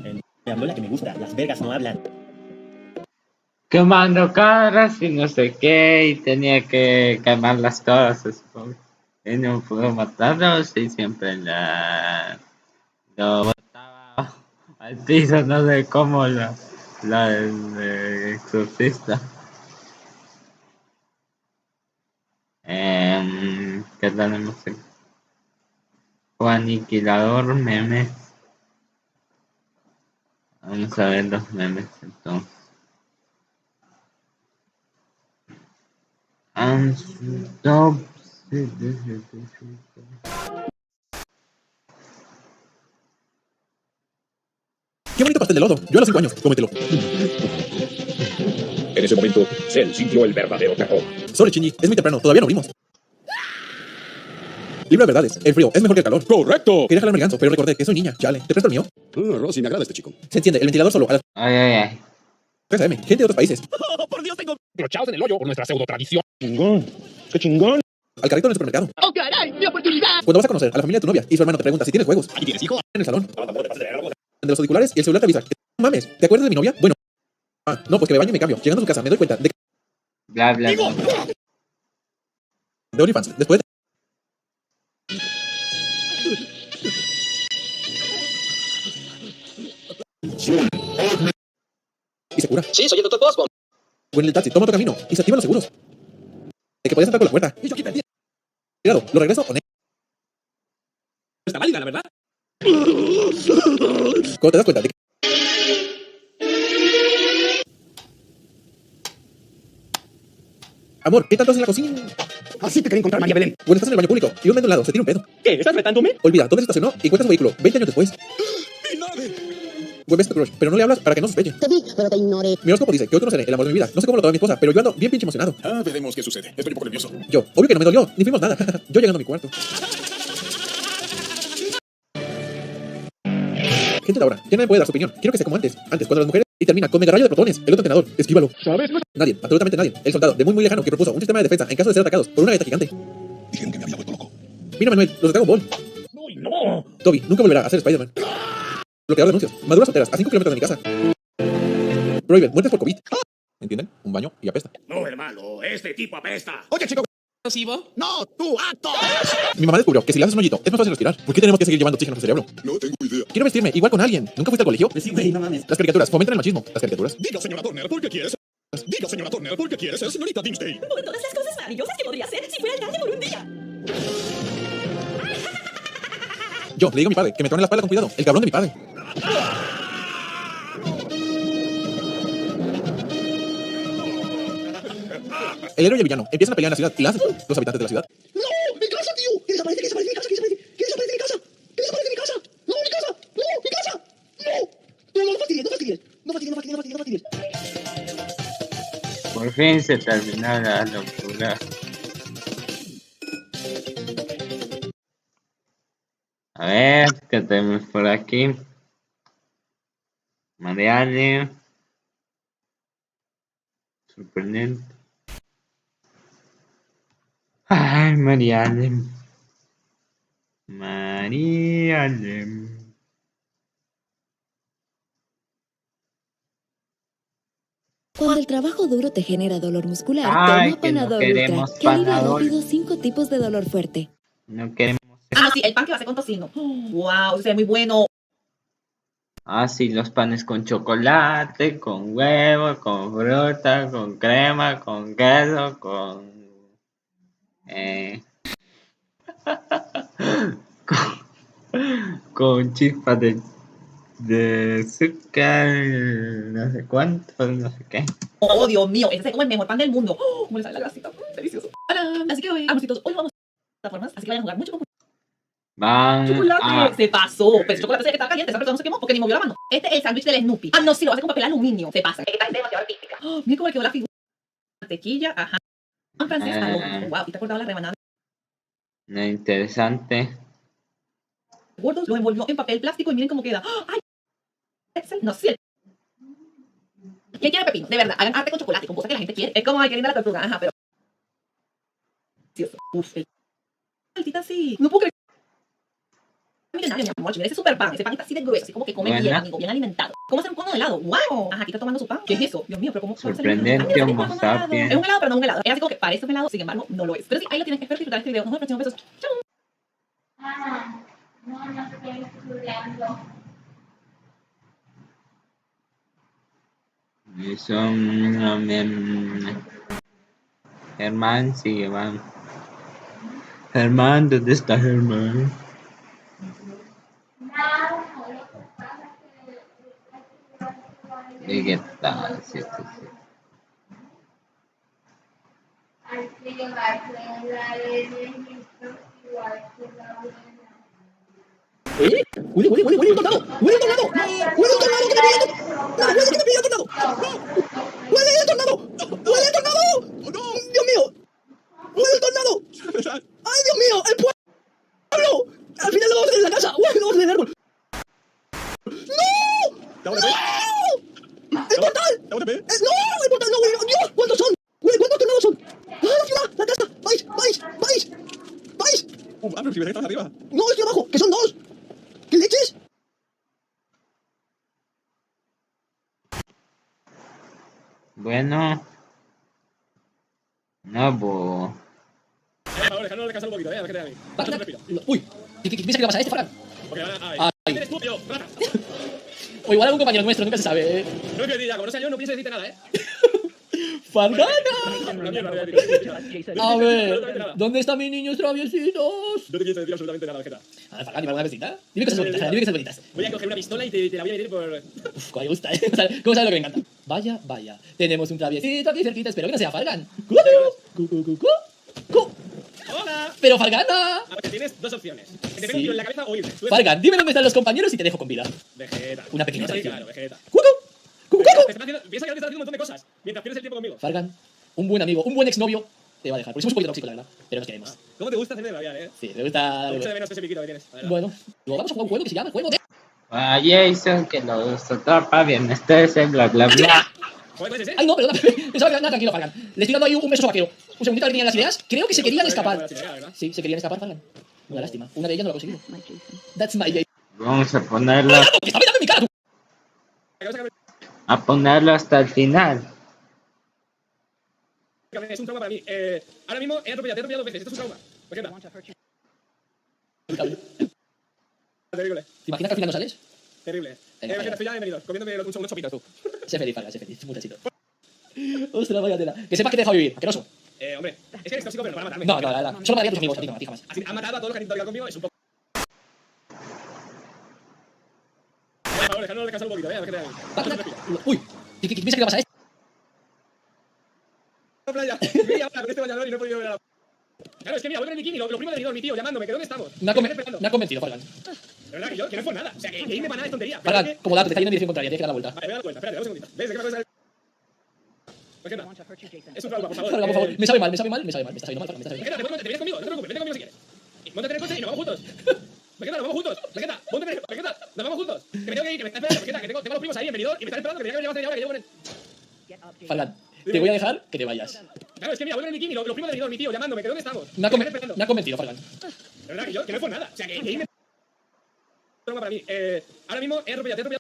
Me habló la que me gusta. Las vergas no hablan. quemando cabras y no sé qué, y tenía que quemar las cabras, supongo. Y no pudo matarlos y siempre lo botaba al piso, no sé cómo el exorcista. ¿Qué tenemos aquí? O aniquilador, memes. Vamos a ver los memes entonces. Stop. ¡Qué bonito pastel de lodo! Yo a los 5 años, cómetelo. En ese momento, Cell sintió el verdadero terror. Sorry, Shinji, es muy temprano, todavía no abrimos. Libro de verdades, el frío es mejor que el calor. ¡Correcto! Quería jalarme el ganso, pero recordé que soy niña. Chale, ¿te presto el mío? Rosy, me agrada este chico. Se enciende el ventilador solo a las Ay. 3 AM. Gente de otros países. ¡Oh, por Dios, tengo clochados en el hoyo por nuestra pseudo tradición! ¡Chingón! ¡Qué chingón! Al carrito en el supermercado. ¡Oh, caray! ¡Mi oportunidad! Cuando vas a conocer a la familia de tu novia y su hermano te pregunta si tienes juegos. ¿Aquí tienes hijo? En el salón. De los auriculares y el celular te avisa. No mames, ¿te acuerdas de mi novia? Bueno. No, pues que me baño y me cambio. Llegando a su casa me doy cuenta de que... Bla, bla, ¡Digo! bla. De OnlyFans. Después de... Y se cura. Sí, soy el Dr. Boswell. O en el taxi, toma otro camino y se activan los seguros. De que podías entrar por la puerta. Y yo aquí perdí. Cuidado, ¿lo regreso o no? Está válida, la verdad. Cuando te das cuenta de que... Amor, ¿qué tanto haces en la cocina? Así te quería encontrar, María Belén. Bueno, estás en el baño público y un men de un lado se tira un pedo. ¿Qué? ¿Estás retándome? Olvida, ¿dónde se estacionó? Y cuenta su vehículo 20 años después. ¡Vinagre! Vuelves a tu crush, pero no le hablas para que no sospeche. Te vi, pero te ignoré. Mi horóscopo dice que hoy conoceré el amor de mi vida. No sé cómo lo toma mi esposa, pero yo ando bien pinche emocionado. Veremos qué sucede. Estoy un poco nervioso. Yo, obvio que no me dolió, ni fuimos nada. Yo llegando a mi cuarto. Gente de ahora, ya nadie puede dar su opinión. Quiero que sea como antes. Antes, cuando las mujeres... Y termina con mega rayo de protones. El otro entrenador, esquívalo. ¿Sabes? Nadie, absolutamente nadie. El soldado de muy lejano que propuso un sistema de defensa en caso de ser atacados por una galleta gigante. Dijeron que me había vuelto loco. Mira, Manuel, los de Dragon Ball. ¡Uy, no! Toby nunca volverá a ser Spider-Man. Bloqueador de anuncios. Maduras solteras a 5 kilómetros de mi casa. Prohíben muertes por COVID. ¿Entienden? Un baño y apesta. No, hermano, este tipo apesta. Oye, chico. ¿Nocivo? ¡No, tú, acto! Mi mamá descubrió que si le haces un hoyito es más fácil respirar. ¿Por qué tenemos que seguir llevando oxígeno a su cerebro? No tengo idea. Quiero vestirme igual con alguien. ¿Nunca fuiste al colegio? Sí, güey, no mames. Las caricaturas fomentan el machismo. Las caricaturas. Diga, señora Turner, ¿por qué quieres? Diga, señora Turner, ¿por qué quieres ser señorita Dimsdale? Por todas las cosas maravillosas que podría hacer si fuera alcalde por un día. Yo le digo a mi padre que me tome la espalda con cuidado. El cabrón de mi padre. El héroe y el villano empiezan a pelear en la ciudad y la hacen los habitantes de la ciudad. ¡No! ¡Mi casa, tío! ¡Que desaparece, que desaparece mi casa, que desaparece! ¡Que desaparece mi casa! ¡Que desaparece mi casa! ¡No, mi casa! ¡No, mi casa! ¡No! ¡No, no, no fastidies, no fastidies! ¡No fastidies, no fastidies, no fastidies, no fastidies! Por fin se terminó la locura. A ver, ¿qué tenemos por aquí? Mariale. Sorprendente. Ay, Mariale. Mariale. Cuando el trabajo duro te genera dolor muscular, Ay, toma que no Panadol queremos Ultra, que alivia Panadol. rápido 5 tipos de dolor fuerte. No queremos. Ah, sí, el pan que va a ser con tocino. Wow, eso se ve muy bueno. Ah, sí, los panes con chocolate, con huevo, con fruta, con crema, con queso, con con chispas de azúcar, no sé cuánto, no sé qué. Oh, Dios mío, ese es como el mejor pan del mundo. Oh, ¿cómo le sale la grasita? Delicioso. ¡Tarán! Así que hoy, amorcitos, hoy vamos a plataformas, así que vayan a jugar mucho con Van chocolate. a... Se pasó. Pero ese chocolate se ve que estaba caliente, esa persona no se quemó porque ni movió la mano. Este es el sándwich del Snoopy. Ah, no, sí, lo hace con papel aluminio. Se pasa. Esta es demasiado artística. Oh, mira cómo le quedó la figura. Mantequilla, ajá. En francés, algo. Wow, ¿y te acordabas la rebanada? No, interesante. Gordos, lo envolvió en papel plástico y miren cómo queda. ¡Ay! No sé. ¿Quién quiere pepino? De verdad, hagan arte con chocolate, con cosas que la gente quiere. Es como, ay, qué linda la tortuga, ajá, pero... Uf, el... Altita, sí. No puedo creer. millonario, mi amor. Mira ese super pan. Ese pan está así de grueso, así como que come bien, Bueno. amigo, bien alimentado. ¿Cómo hacer un cono de helado? ¡Wow! Ajá, aquí está tomando su pan. ¿Qué es eso? Dios mío, pero ¿cómo va a ser un Sorprendente helado? Homo Mira, es un helado. sapiens. Es un helado, pero no un helado. Es así como que parece un helado, sin embargo, no lo es. Pero sí, ahí lo tienen. Espero disfrutar este video. Nos vemos en el próximo besos. ¡Chao! Ah, no sé qué estudiando. Germán, sí, Germán. Germán, ¿dónde está Germán? ¿Y qué tal? Sí, sí, sí. ¡Huele, huele un tornado! ¡Huele un tornado! ¡Huele un tornado! ¡Que me pilla el tornado! ¡Huele que me pilla el tornado! ¡Huele el tornado! ¡Huele el tornado! ¡Dios mío! ¡Huele el tornado! ¡Ay, Dios mío! ¡El pueblo! ¡Al final lo vamos a tener en la casa! ¡Uy, lo vamos a tener en el árbol! ¡No! ¡No! ¡El portal! ¡No! ¡El portal no! ¡Dios! ¿Cuántos son? ¿Cuántos tornados son? ¡Ah, la ciudad! ¡La casa! ¡Vais! Pero si me estás arriba. ¡No, estoy abajo! ¡Que son dos! ¿Qué leches? Bueno. No, bo. Por favor, déjanos descansar un poquito, a ver qué te da a mí. Vale, Respira. uy, ¿qué piensas que le pasa a este, Fargan? Porque ahora. Ay. Eres tú, yo, rata. O igual algún compañero nuestro, nunca se sabe. No es que diga, como no sea yo, no pienso decirte nada, ¡Fargana! Una mierda, A ver, ¿dónde están mis niños traviesitos? No te quiero decir absolutamente nada, Vegeta. A ver, Fargan, dime alguna cosita. Dime cosas bonitas, Fargan, dime cosas bonitas. Voy a coger una pistola y te la voy a meter por. Uf, cómo me gusta, ¿eh? ¿Cómo sabes lo que me encanta? Vaya, vaya, tenemos un traviesito aquí cerquita, espero que no sea Fargan. ¡Cu! ¡Hola! ¡Pero Fargana! A ver, tienes dos opciones. Que te pegue Sí. un tiro en la cabeza o irme. Fargan, dime dónde están los compañeros y te dejo con vida. Vegeta. Una pequeña Sí, traición. claro, Vegeta. ¡Cucu! ¡Cucu! Piensa que ahora te estás haciendo un montón de cosas mientras pierdes el tiempo conmigo. Fargan, un buen amigo, un buen exnovio te va a dejar, porque somos un poquito tóxicos, la verdad, pero nos queremos. ¿Cómo te gusta hacerme rabiar, Sí, me gusta... Me gusta de menos ese piquito que tienes. la verdad. Bueno, luego vamos a jugar un juego que se llama Juego de... A Jason que los atrapa bien, bla bla bla. ¿Cuál es ese? Ay, no, perdona, pensaba que... Nada, tranquilo, Fargan. Le estoy dando ahí un beso vaquero. Un segundito que tenían las ideas. Creo que se querían escapar. Sí, se querían escapar, Fargan. Una lástima. Una de ellas no lo ha conseguido. That's my Jason. Vamos a ponerlo, ¡Que está mirando en mi cara, tú! hasta el final. Es un trauma para mí. Ahora mismo he atropellado dos veces. Esto es un trauma. Vegeta. Terrible. ¿Te imaginas que al final no sales? Terrible. Venga, Vegeta, venga. estoy ya bienvenido. Comiéndome unos chopitos, tú. Sé feliz, Fargan, sé feliz. Muchachito. Ostras, vaya tela. Que sepas que te he dejado vivir, asqueroso. Hombre, es que eres tóxico, pero no para matarme. No, la verdad. Solo mataría a tus amigos, a ti no, a ti jamás. Así, ha matado a todos los que han intentado conmigo, es un poco. Por favor, dejadnos descansar un poquito, a ver qué te da a mí. Uy, ¿qué piensas que le pasa a este? La playa, media hora con este bañador y no he podido ver a la. Claro, es que mira, voy con el bikini, lo primero de mi tío llamándome, ¿que dónde estamos? Me ha convencido, Fargan. De verdad que no fue nada. O sea, que irme para nada es tontería. Pero Fargan, es que- como dato, te está yendo en dirección contraria, tienes que dar la vuelta. Vale, voy a dar cuenta, espérate, un segundito. ¿Ves de qué me acuerdas? Vegeta, es un trauma, por favor. Fargan, por favor, me sabe mal, me está sabiendo mal, Fargan, me está sabiendo mal. Vegeta, te vienes conmigo, no te preocupes, vete conmigo si quieres. Móntate en el coche y nos vamos juntos. Vegeta, nos vamos juntos. Vegeta, móntate, Vegeta, nos vamos juntos. Que me tengo que ir, que me está esperando, Vegeta, que tengo los primos ahí en Benidorm y me están esperando que tenía que llevar media hora que llevo con él. Fargan, te voy a dejar que te vayas. Claro, es que mira, voy con el bikini, lo primero de Benidorm, mi tío llamándome, ¿que dónde estamos? Me ha Que me están esperando. convencido, Fargan. De verdad que no fue nada. O sea, que irme. Trauma para mí. Ahora mismo he atropellado.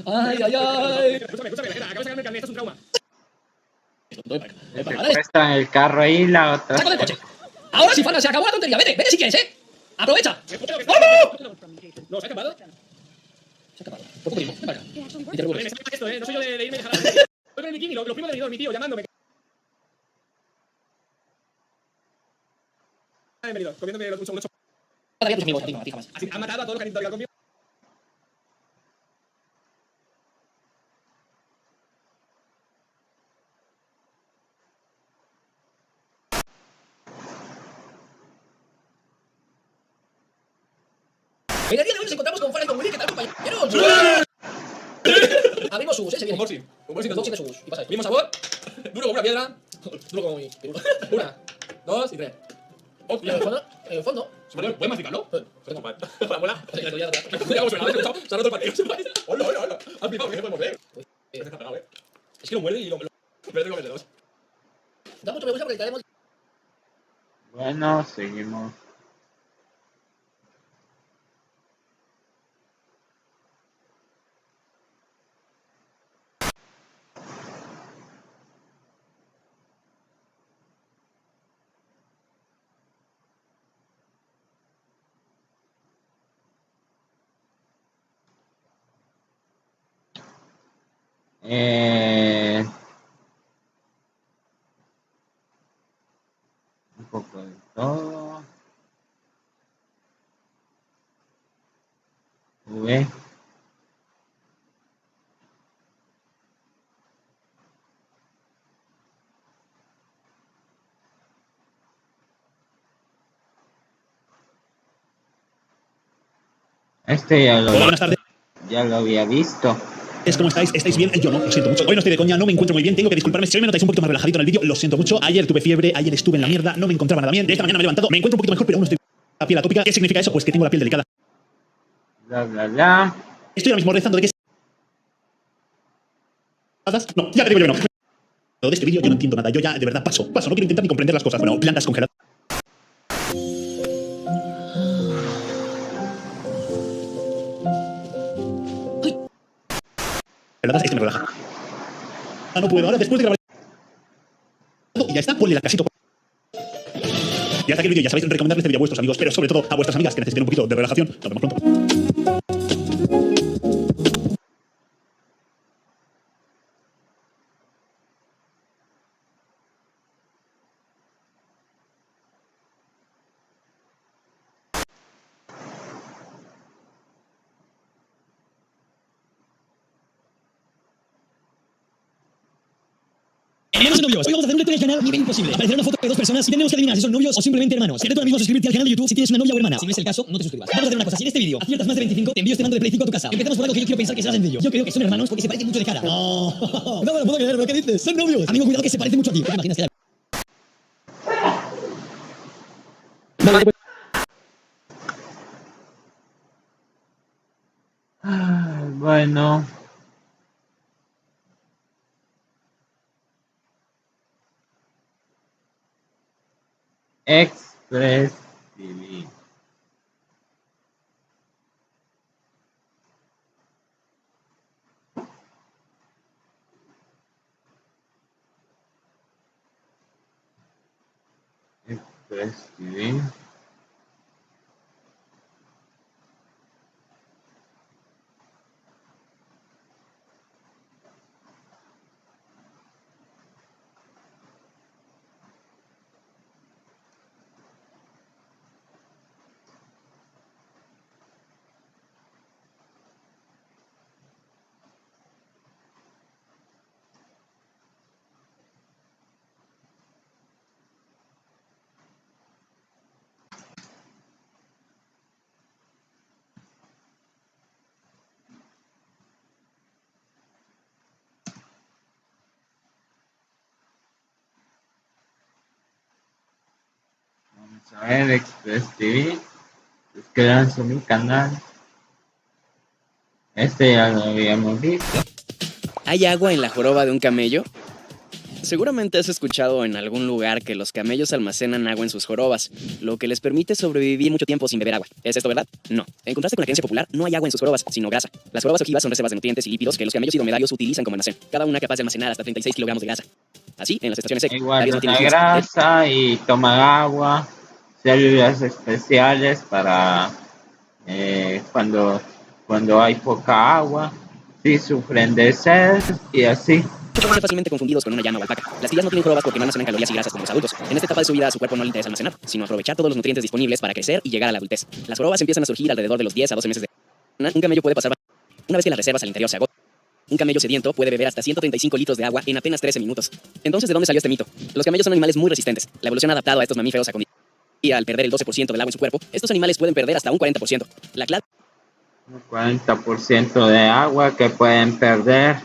Ay, ay, ay. Escúchame, Vegeta, acabas de sacarme el carnet, esto es un trauma. Está en el carro ahí, la otra. ¡Saco del coche! Ahora sí, Fargan, se acabó la tontería. Vete si quieres, ¿eh? ¡Aprovecha! No, ¿se ha acabado? Se ha acabado. Poco primo, ven para acá. Y te Vale, me preocupes. saca esto, no soy yo de irme y dejar a la. Voy con el bikini, lo primero de Benidorm, mi tío llamándome. En Benidorm, comiéndome unos Mataría a tus amigos, a ti no, a ti jamás. Así, ha matado a todos los que han intentado conmigo. En el día de hoy nos encontramos con Fargan y con Willy, ¿qué tal, compañeros? Abrimos sus, se viene. Un bolsito. Unboxing de sus. ¿Qué pasa ahí? Mismo sabor, duro como una piedra, duro como mi. Una, dos y tres. Y en el fondo, ¿Puedes masticarlo? Para mola. la teoría de atrás. Ya hemos hablado, se ha roto el partido. Hola. Has flipado, que no podemos ver. Está pegado, Es que lo muerde y lo. Pero tengo que comerle dos. Da mucho me gusta porque traemos. Bueno, seguimos. Eh, un poco de todo. V. Este Hola, buenas tardes. ya lo había visto. ¿Cómo estáis? ¿Estáis bien? Yo no, lo siento mucho. Hoy no estoy de coña, no me encuentro muy bien. Tengo que disculparme si hoy me notáis un poquito más relajadito en el vídeo. Lo siento mucho. Ayer tuve fiebre, ayer estuve en la mierda, no me encontraba nada bien. De esta mañana me he levantado, me encuentro un poquito mejor, pero aún no estoy con la piel atópica. ¿Qué significa eso? Pues que tengo la piel delicada. Bla, bla, bla. Estoy ahora mismo rezando de que... No, ya te digo yo que no. De este vídeo yo no entiendo nada. Yo ya, de verdad, paso. No quiero intentar ni comprender las cosas. Bueno, plantas congeladas. Esto me relaja. No puedo. Ahora, después de grabar... Y ya está, ponle la casito. Y hasta aquí el vídeo. Ya sabéis recomendarle este vídeo a vuestros amigos, pero sobre todo a vuestras amigas que necesiten un poquito de relajación. Nos vemos pronto. Hermanos de novios, hoy vamos a hacer un reto en el canal nivel imposible. Aparecerá una foto de dos personas y tendremos que adivinar si son novios o simplemente hermanos. El reto ahora mismo es suscribirte al canal de YouTube si tienes una novia o hermana. Si no es el caso, no te suscribas. Vamos a hacer una cosa, si en este vídeo aciertas más de 25, te envío este mando de Play 5 a tu casa. Empezamos por algo que yo quiero pensar que será sencillo. Yo creo que son hermanos porque se parecen mucho de cara. No, no me lo puedo creer, ¿pero qué dices? Son novios. Amigo, cuidado que se parece mucho a ti. ¿Qué te imaginas que haya? Vale, pues... Bueno. Express TV. Express TV. Vamos a ver Express TV. Suscríbanse a mi canal. Este ya lo habíamos visto. ¿Hay agua en la joroba de un camello? Seguramente has escuchado en algún lugar que los camellos almacenan agua en sus jorobas, lo que les permite sobrevivir mucho tiempo sin beber agua. ¿Es esto verdad? No. En contraste con la creencia popular, no hay agua en sus jorobas, sino grasa. Las jorobas ojivas son reservas de nutrientes y lípidos que los camellos y dromedarios utilizan como almacén, cada una capaz de almacenar hasta 36 kilogramos de grasa. Así, en las estaciones secas, Igual no una tienen grasa y toman agua, células especiales para cuando hay poca agua, si sufren de sed y así. pueden ser fácilmente confundidos con una llama o alpaca. Las crías no tienen jorobas porque no almacenan calorías y grasas como los adultos. En esta etapa de su vida, a su cuerpo no le interesa almacenar, sino aprovechar todos los nutrientes disponibles para crecer y llegar a la adultez. Las jorobas empiezan a surgir alrededor de los 10 a 12 meses de edad. Un camello puede pasar una vez que las reservas al interior se agotan. Un camello sediento puede beber hasta 135 litros de agua en apenas 13 minutos. Entonces, ¿de dónde salió este mito? Los camellos son animales muy resistentes. La evolución ha adaptado a estos mamíferos a condiciones. Y al perder el 12% del agua en su cuerpo, estos animales pueden perder hasta un 40%. La clave Un 40% de agua que pueden perder.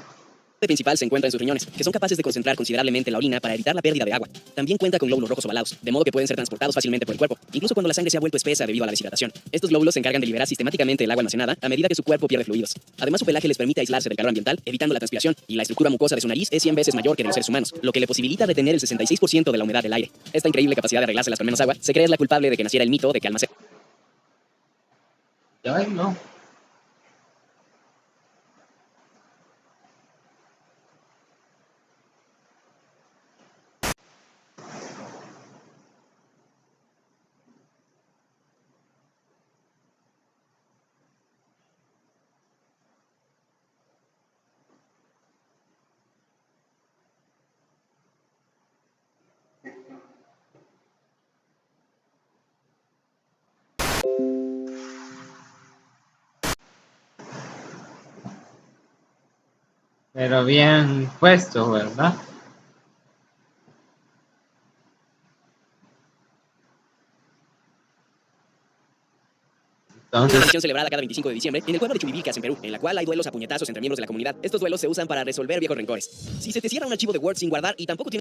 principal se encuentra en sus riñones, que son capaces de concentrar considerablemente la orina para evitar la pérdida de agua. También cuenta con glóbulos rojos ovalados, de modo que pueden ser transportados fácilmente por el cuerpo, incluso cuando la sangre se ha vuelto espesa debido a la deshidratación. Estos glóbulos se encargan de liberar sistemáticamente el agua almacenada a medida que su cuerpo pierde fluidos. Además, su pelaje les permite aislarse del calor ambiental, evitando la transpiración, y la estructura mucosa de su nariz es 100 veces mayor que de los seres humanos, lo que le posibilita retener el 66% de la humedad del aire. Esta increíble capacidad de arreglárselas con menos agua se cree es la culpable de que naciera el mito de que almacena. Ay, no. Pero bien puesto, ¿verdad? Una Entonces, tradición celebrada cada 25 de diciembre en el pueblo de Chubivilcas, en Perú, en la cual hay duelos a puñetazos entre miembros de la comunidad. Estos duelos se usan para resolver viejos rencores. Si se te cierra un archivo de Word sin guardar y tampoco tiene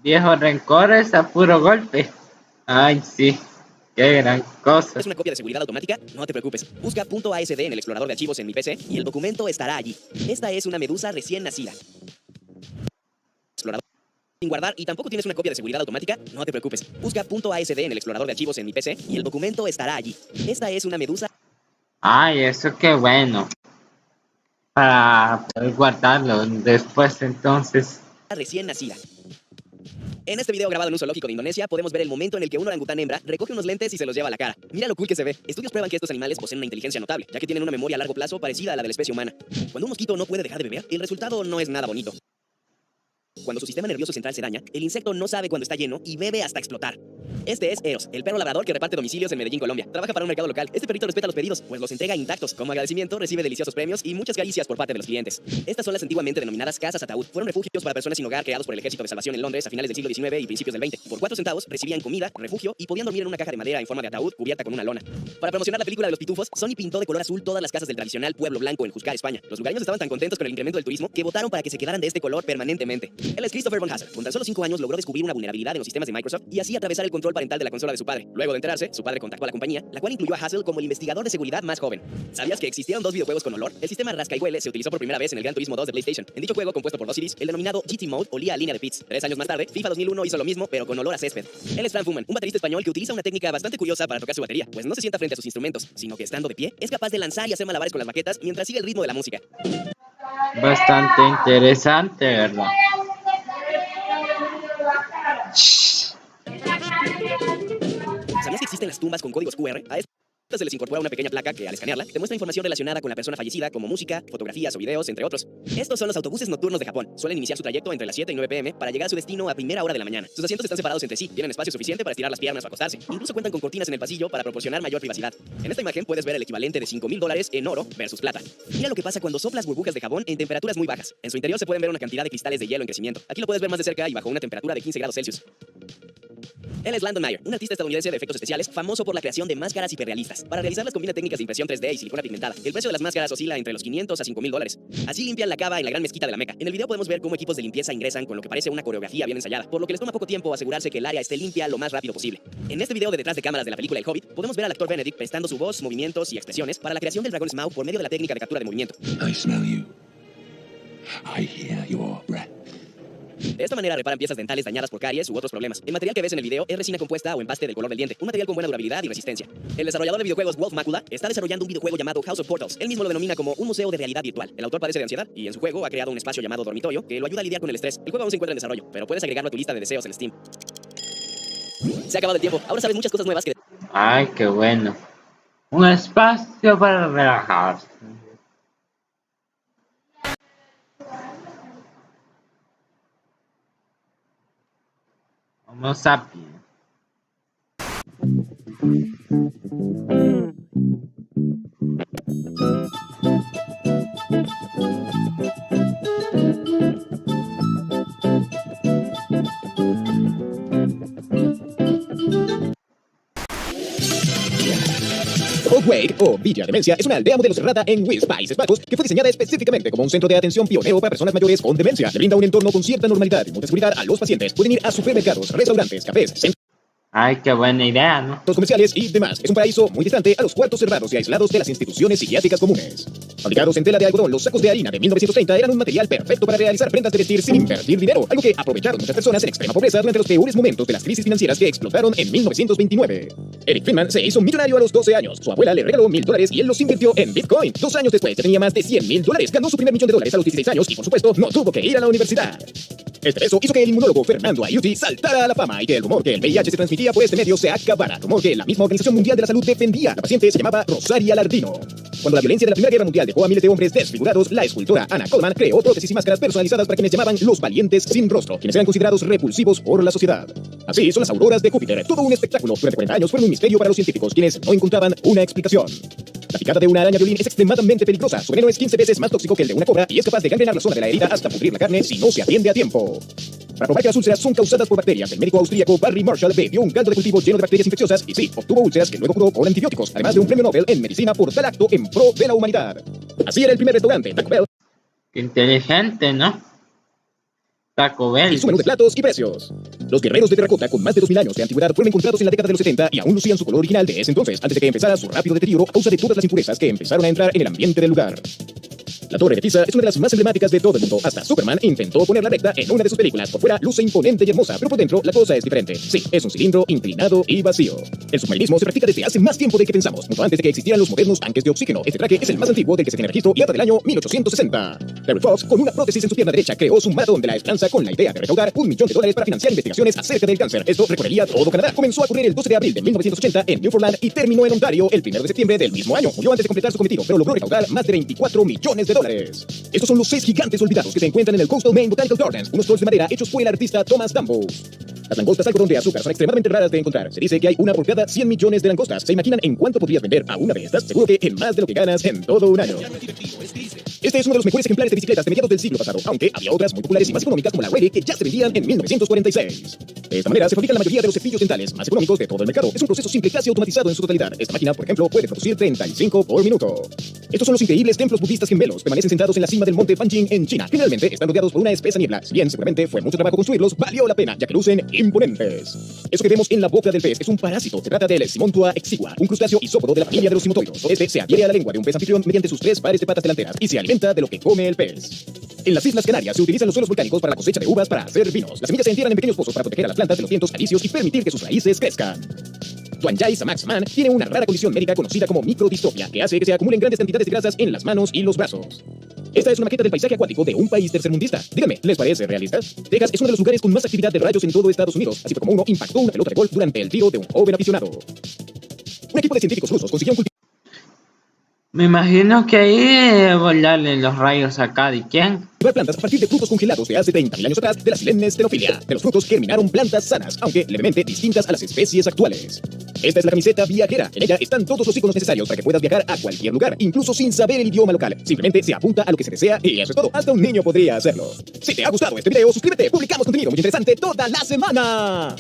viejos rencores a puro golpe. Ay, sí, qué gran cosa. una copia de seguridad automática, no te preocupes. Busca .asd en el explorador de archivos en mi PC y el documento estará allí. Esta es una medusa recién nacida. Explorador sin guardar y tampoco tienes una copia de seguridad automática, no te preocupes. Busca .asd en el explorador de archivos en mi PC y el documento estará allí. Esta es una medusa Ay, eso qué bueno. Para poder guardarlo después, entonces. recién nacida. En este video grabado en un zoológico de Indonesia podemos ver el momento en el que un orangután hembra recoge unos lentes y se los lleva a la cara. Mira lo cool que se ve. Estudios prueban que estos animales poseen una inteligencia notable, ya que tienen una memoria a largo plazo parecida a la de la especie humana. Cuando un mosquito no puede dejar de beber, el resultado no es nada bonito. Cuando su sistema nervioso central se daña, el insecto no sabe cuándo está lleno y bebe hasta explotar. Este es Eros, el perro labrador que reparte domicilios en Medellín, Colombia. Trabaja para un mercado local. Este perrito respeta los pedidos, pues los entrega intactos. Como agradecimiento, recibe deliciosos premios y muchas caricias por parte de los clientes. Estas son las antiguamente denominadas casas ataúd. Fueron refugios para personas sin hogar creados por el Ejército de Salvación en Londres a finales del siglo XIX y principios del XX. Por 4 centavos recibían comida, refugio y podían dormir en una caja de madera en forma de ataúd cubierta con una lona. Para promocionar la película de los pitufos, Sony pintó de color azul todas las casas del tradicional pueblo blanco en Juzgar, España. Los lugareños estaban tan contentos con el incremento del turismo que votaron para que se quedaran de este color permanentemente. Él es Christopher von Hassel. Con tan solo 5 años logró descubrir una vulnerabilidad en los sistemas de Microsoft y así atravesar el control parental de la consola de su padre. Luego de enterarse, su padre contactó a la compañía, la cual incluyó a Hassel como el investigador de seguridad más joven. ¿Sabías que existieron 2 videojuegos con olor? El sistema Rasca y Huele se utilizó por primera vez en el Gran Turismo 2 de PlayStation. En dicho juego, compuesto por 2 CDs, el denominado GT Mode olía a línea de pits. 3 años más tarde, FIFA 2001 hizo lo mismo, pero con olor a césped. Él es Frank Fuman, un baterista español que utiliza una técnica bastante curiosa para tocar su batería, pues no se sienta frente a sus instrumentos, sino que estando de pie, es capaz de lanzar y hacer malabares con las baquetas mientras sigue el ritmo de la música. Bastante interesante, ¿verdad? ¿Sabías que existen las tumbas con códigos QR? A estas se les incorpora una pequeña placa que, al escanearla, te muestra información relacionada con la persona fallecida, como música, fotografías o videos, entre otros. Estos son los autobuses nocturnos de Japón. Suelen iniciar su trayecto entre las 7 y 9 p.m. para llegar a su destino a primera hora de la mañana. Sus asientos están separados entre sí, tienen espacio suficiente para estirar las piernas o acostarse. Incluso cuentan con cortinas en el pasillo para proporcionar mayor privacidad. En esta imagen puedes ver el equivalente de $5,000 en oro versus plata. Mira lo que pasa cuando soplas burbujas de jabón en temperaturas muy bajas. En su interior se pueden ver una cantidad de cristales de hielo en crecimiento. Aquí lo puedes ver más de cerca y bajo una temperatura de 15 grados Celsius. Él es Landon Meyer, un artista estadounidense de efectos especiales famoso por la creación de máscaras hiperrealistas. Para realizarlas combina técnicas de impresión 3D y silicona pigmentada. El precio de las máscaras oscila entre los $500 a $5,000. Así limpian la cava en la gran mezquita de la Meca. En el video podemos ver cómo equipos de limpieza ingresan con lo que parece una coreografía bien ensayada, por lo que les toma poco tiempo asegurarse que el área esté limpia lo más rápido posible. En este video de detrás de cámaras de la película El Hobbit, podemos ver al actor Benedict prestando su voz, movimientos y expresiones para la creación del dragón Smaug por medio de la técnica de captura de movimiento. I smell you. I hear your breath. De esta manera reparan piezas dentales dañadas por caries u otros problemas. El material que ves en el video es resina compuesta o empaste del color del diente, un material con buena durabilidad y resistencia. El desarrollador de videojuegos Wolf Macula está desarrollando un videojuego llamado House of Portals. Él mismo lo denomina como un museo de realidad virtual. El autor padece de ansiedad y en su juego ha creado un espacio llamado dormitorio que lo ayuda a lidiar con el estrés. El juego aún se encuentra en desarrollo, pero puedes agregarlo a tu lista de deseos en Steam. Se ha acabado el tiempo. Ahora sabes muchas cosas nuevas que... Ay, qué bueno. Un espacio para relajarse. Homo sapiens. Oakwake, o Villa Demencia, es una aldea modelo cerrada en West Países Bajos que fue diseñada específicamente como un centro de atención pionero para personas mayores con demencia. Le brinda un entorno con cierta normalidad y mucha seguridad a los pacientes. Pueden ir a supermercados, restaurantes, cafés, centros Ay, qué buena idea, ¿no? comerciales y demás. Es un paraíso muy distante a los cuartos cerrados y aislados de las instituciones psiquiátricas comunes. Fabricados en tela de algodón, los sacos de harina de 1930 eran un material perfecto para realizar prendas de vestir sin invertir dinero, algo que aprovecharon muchas personas en extrema pobreza durante los peores momentos de las crisis financieras que explotaron en 1929. Eric Friedman se hizo millonario a los 12 años. Su abuela le regaló $1,000 y él los invirtió en Bitcoin. 2 años después ya tenía más de $100,000. Ganó su primer $1,000,000 a los 16 años y, por supuesto, no tuvo que ir a la universidad. Este beso hizo que el inmunólogo Fernando Ayuti saltara a la fama y que el rumor que el VIH se transmitía por este medio se acabara. Rumor que la misma Organización Mundial de la Salud defendía. La paciente se llamaba Rosaria Lardino. Cuando la violencia de la Primera Guerra Mundial dejó a miles de hombres desfigurados, la escultora Anna Coleman creó prótesis y máscaras personalizadas para quienes llamaban los valientes sin rostro, quienes eran considerados repulsivos por la sociedad. Así son las auroras de Júpiter, todo un espectáculo. Durante 40 años fueron un misterio para los científicos, quienes no encontraban una explicación. La picada de una araña violín es extremadamente peligrosa. Su veneno es 15 veces más tóxico que el de una cobra y es capaz de gangrenar la zona de la herida hasta pudrir la carne si no se atiende a tiempo. Para probar que las úlceras son causadas por bacterias, el médico austríaco Barry Marshall bebió un caldo de cultivo lleno de bacterias infecciosas y sí, obtuvo úlceras que luego curó con antibióticos, además de un premio Nobel en medicina por tal acto en pro de la humanidad. Así era el primer restaurante, Taco Bell. Qué inteligente, ¿no? Taco Bell. Y su menú de platos y precios. Los guerreros de terracota con más de 2000 años de antigüedad fueron encontrados en la década de los 70 y aún lucían su color original de ese entonces, antes de que empezara su rápido deterioro a causa de todas las impurezas que empezaron a entrar en el ambiente del lugar. La Torre de Pisa es una de las más emblemáticas de todo el mundo. Hasta Superman intentó ponerla recta en una de sus películas. Por fuera luce imponente y hermosa, pero por dentro la cosa es diferente. Sí, es un cilindro inclinado y vacío. El submarinismo se practica desde hace más tiempo del que pensamos, mucho antes de que existieran los modernos tanques de oxígeno. Este traje es el más antiguo del que se tiene registro y data del año 1860. Terry Fox, con una prótesis en su pierna derecha, creó su maratón de la esperanza con la idea de recaudar $1 millón para financiar investigaciones acerca del cáncer. Esto recorrería todo Canadá. Comenzó a correr el 12 de abril de 1980 en Newfoundland y terminó en Ontario el 1 de septiembre del mismo año. Murió antes de completar su cometido, pero logró recaudar más de $24 millones. Estos son los 6 gigantes olvidados que se encuentran en el Coastal Maine Botanical Gardens, unos trolls de madera hechos por el artista Thomas Dumbo. Las langostas algodón de azúcar son extremadamente raras de encontrar. Se dice que hay una por cada 100 millones de langostas. ¿Se imaginan en cuánto podrías vender a una de estas? Seguro que en más de lo que ganas en todo un año. Este es uno de los mejores ejemplares de bicicletas de mediados del siglo pasado, aunque había otras muy populares y más económicas como la Raleigh que ya se vendían en 1946. De esta manera se fabrican la mayoría de los cepillos dentales más económicos de todo el mercado. Es un proceso simple casi automatizado en su totalidad. Esta máquina, por ejemplo, puede producir 35 por minuto. Estos son los increíbles templos budistas gemelos. Permanecen sentados en la cima del monte Fanjing en China. Generalmente están rodeados por una espesa niebla. Si bien seguramente fue mucho trabajo construirlos, valió la pena, ya que lucen imponentes. Eso que vemos en la boca del pez es un parásito. Se trata del Simontua exigua, un crustáceo isópodo de la familia de los simotoidos. Este se adhiere a la lengua de un pez anfitrión mediante sus 3 pares de patas delanteras y se alimenta de lo que come el pez. En las Islas Canarias se utilizan los suelos volcánicos para la cosecha de uvas para hacer vinos. Las semillas se entierran en pequeños pozos para proteger a las plantas de los vientos alisios y permitir que sus raíces crezcan. Tuanjay Samaxman tiene una rara condición médica conocida como microdistopia, que hace que se acumulen grandes cantidades de grasas en las manos y los brazos. Esta es una maqueta del paisaje acuático de un país tercermundista. Díganme, ¿les parece realista? Texas es uno de los lugares con más actividad de rayos en todo Estados Unidos, así fue como uno impactó una pelota de golf durante el tiro de un joven aficionado. Un equipo de científicos rusos consiguió un cultivo. Me imagino que ahí volarle los rayos a cada quien. Plantas a partir de frutos congelados de hace 30.000 años atrás de la Silene stenophylla. De los frutos germinaron plantas sanas, aunque levemente distintas a las especies actuales. Esta es la camiseta viajera. En ella están todos los iconos necesarios para que puedas viajar a cualquier lugar, incluso sin saber el idioma local. Simplemente se apunta a lo que se desea y eso es todo. Hasta un niño podría hacerlo. Si te ha gustado este video, suscríbete. Publicamos contenido muy interesante toda la semana.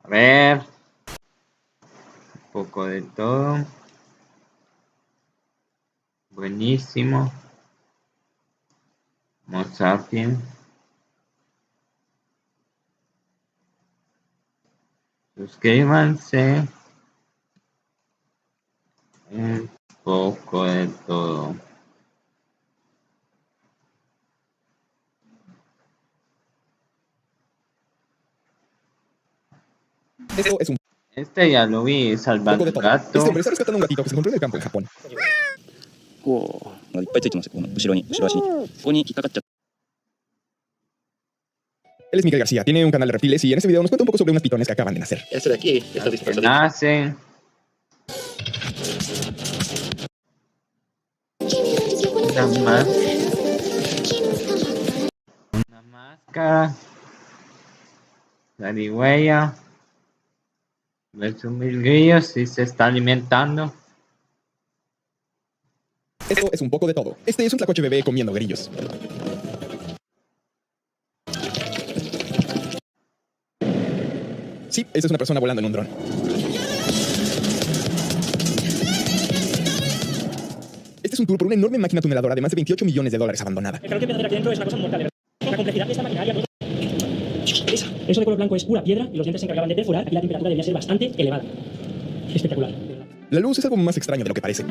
A ver. Un poco de todo. Buenísimo. Homo sapiens. Suscríbanse. Un poco de todo. Esto es un Este ya lo vi salvando un gato. Este hombre está rescatando un gatito que se encontró en el campo en Japón. こう、いっぱいついてますよ、この後ろ足に。ここに引っかかっちゃって。 Él es Miguel García, tiene un canal de reptiles y en este video nos cuenta un poco sobre unos pitones que acaban de nacer. Este de aquí está Que nacen. Una máscara. Zarigüeya. Ves un mil grillos y se está alimentando. Esto es un poco de todo. Este es un tlacuache bebé comiendo grillos. Sí, esta es una persona volando en un dron. Este es un tour por una enorme máquina tuneladora de más de $28 millones abandonada. El calor que puede haber aquí dentro es una cosa mortal. La complejidad de esta maquinaria... Eso de color blanco es pura piedra y los dientes se encargaban de perforar. Aquí la temperatura debía ser bastante elevada. Espectacular. La luz es algo más extraño de lo que parece.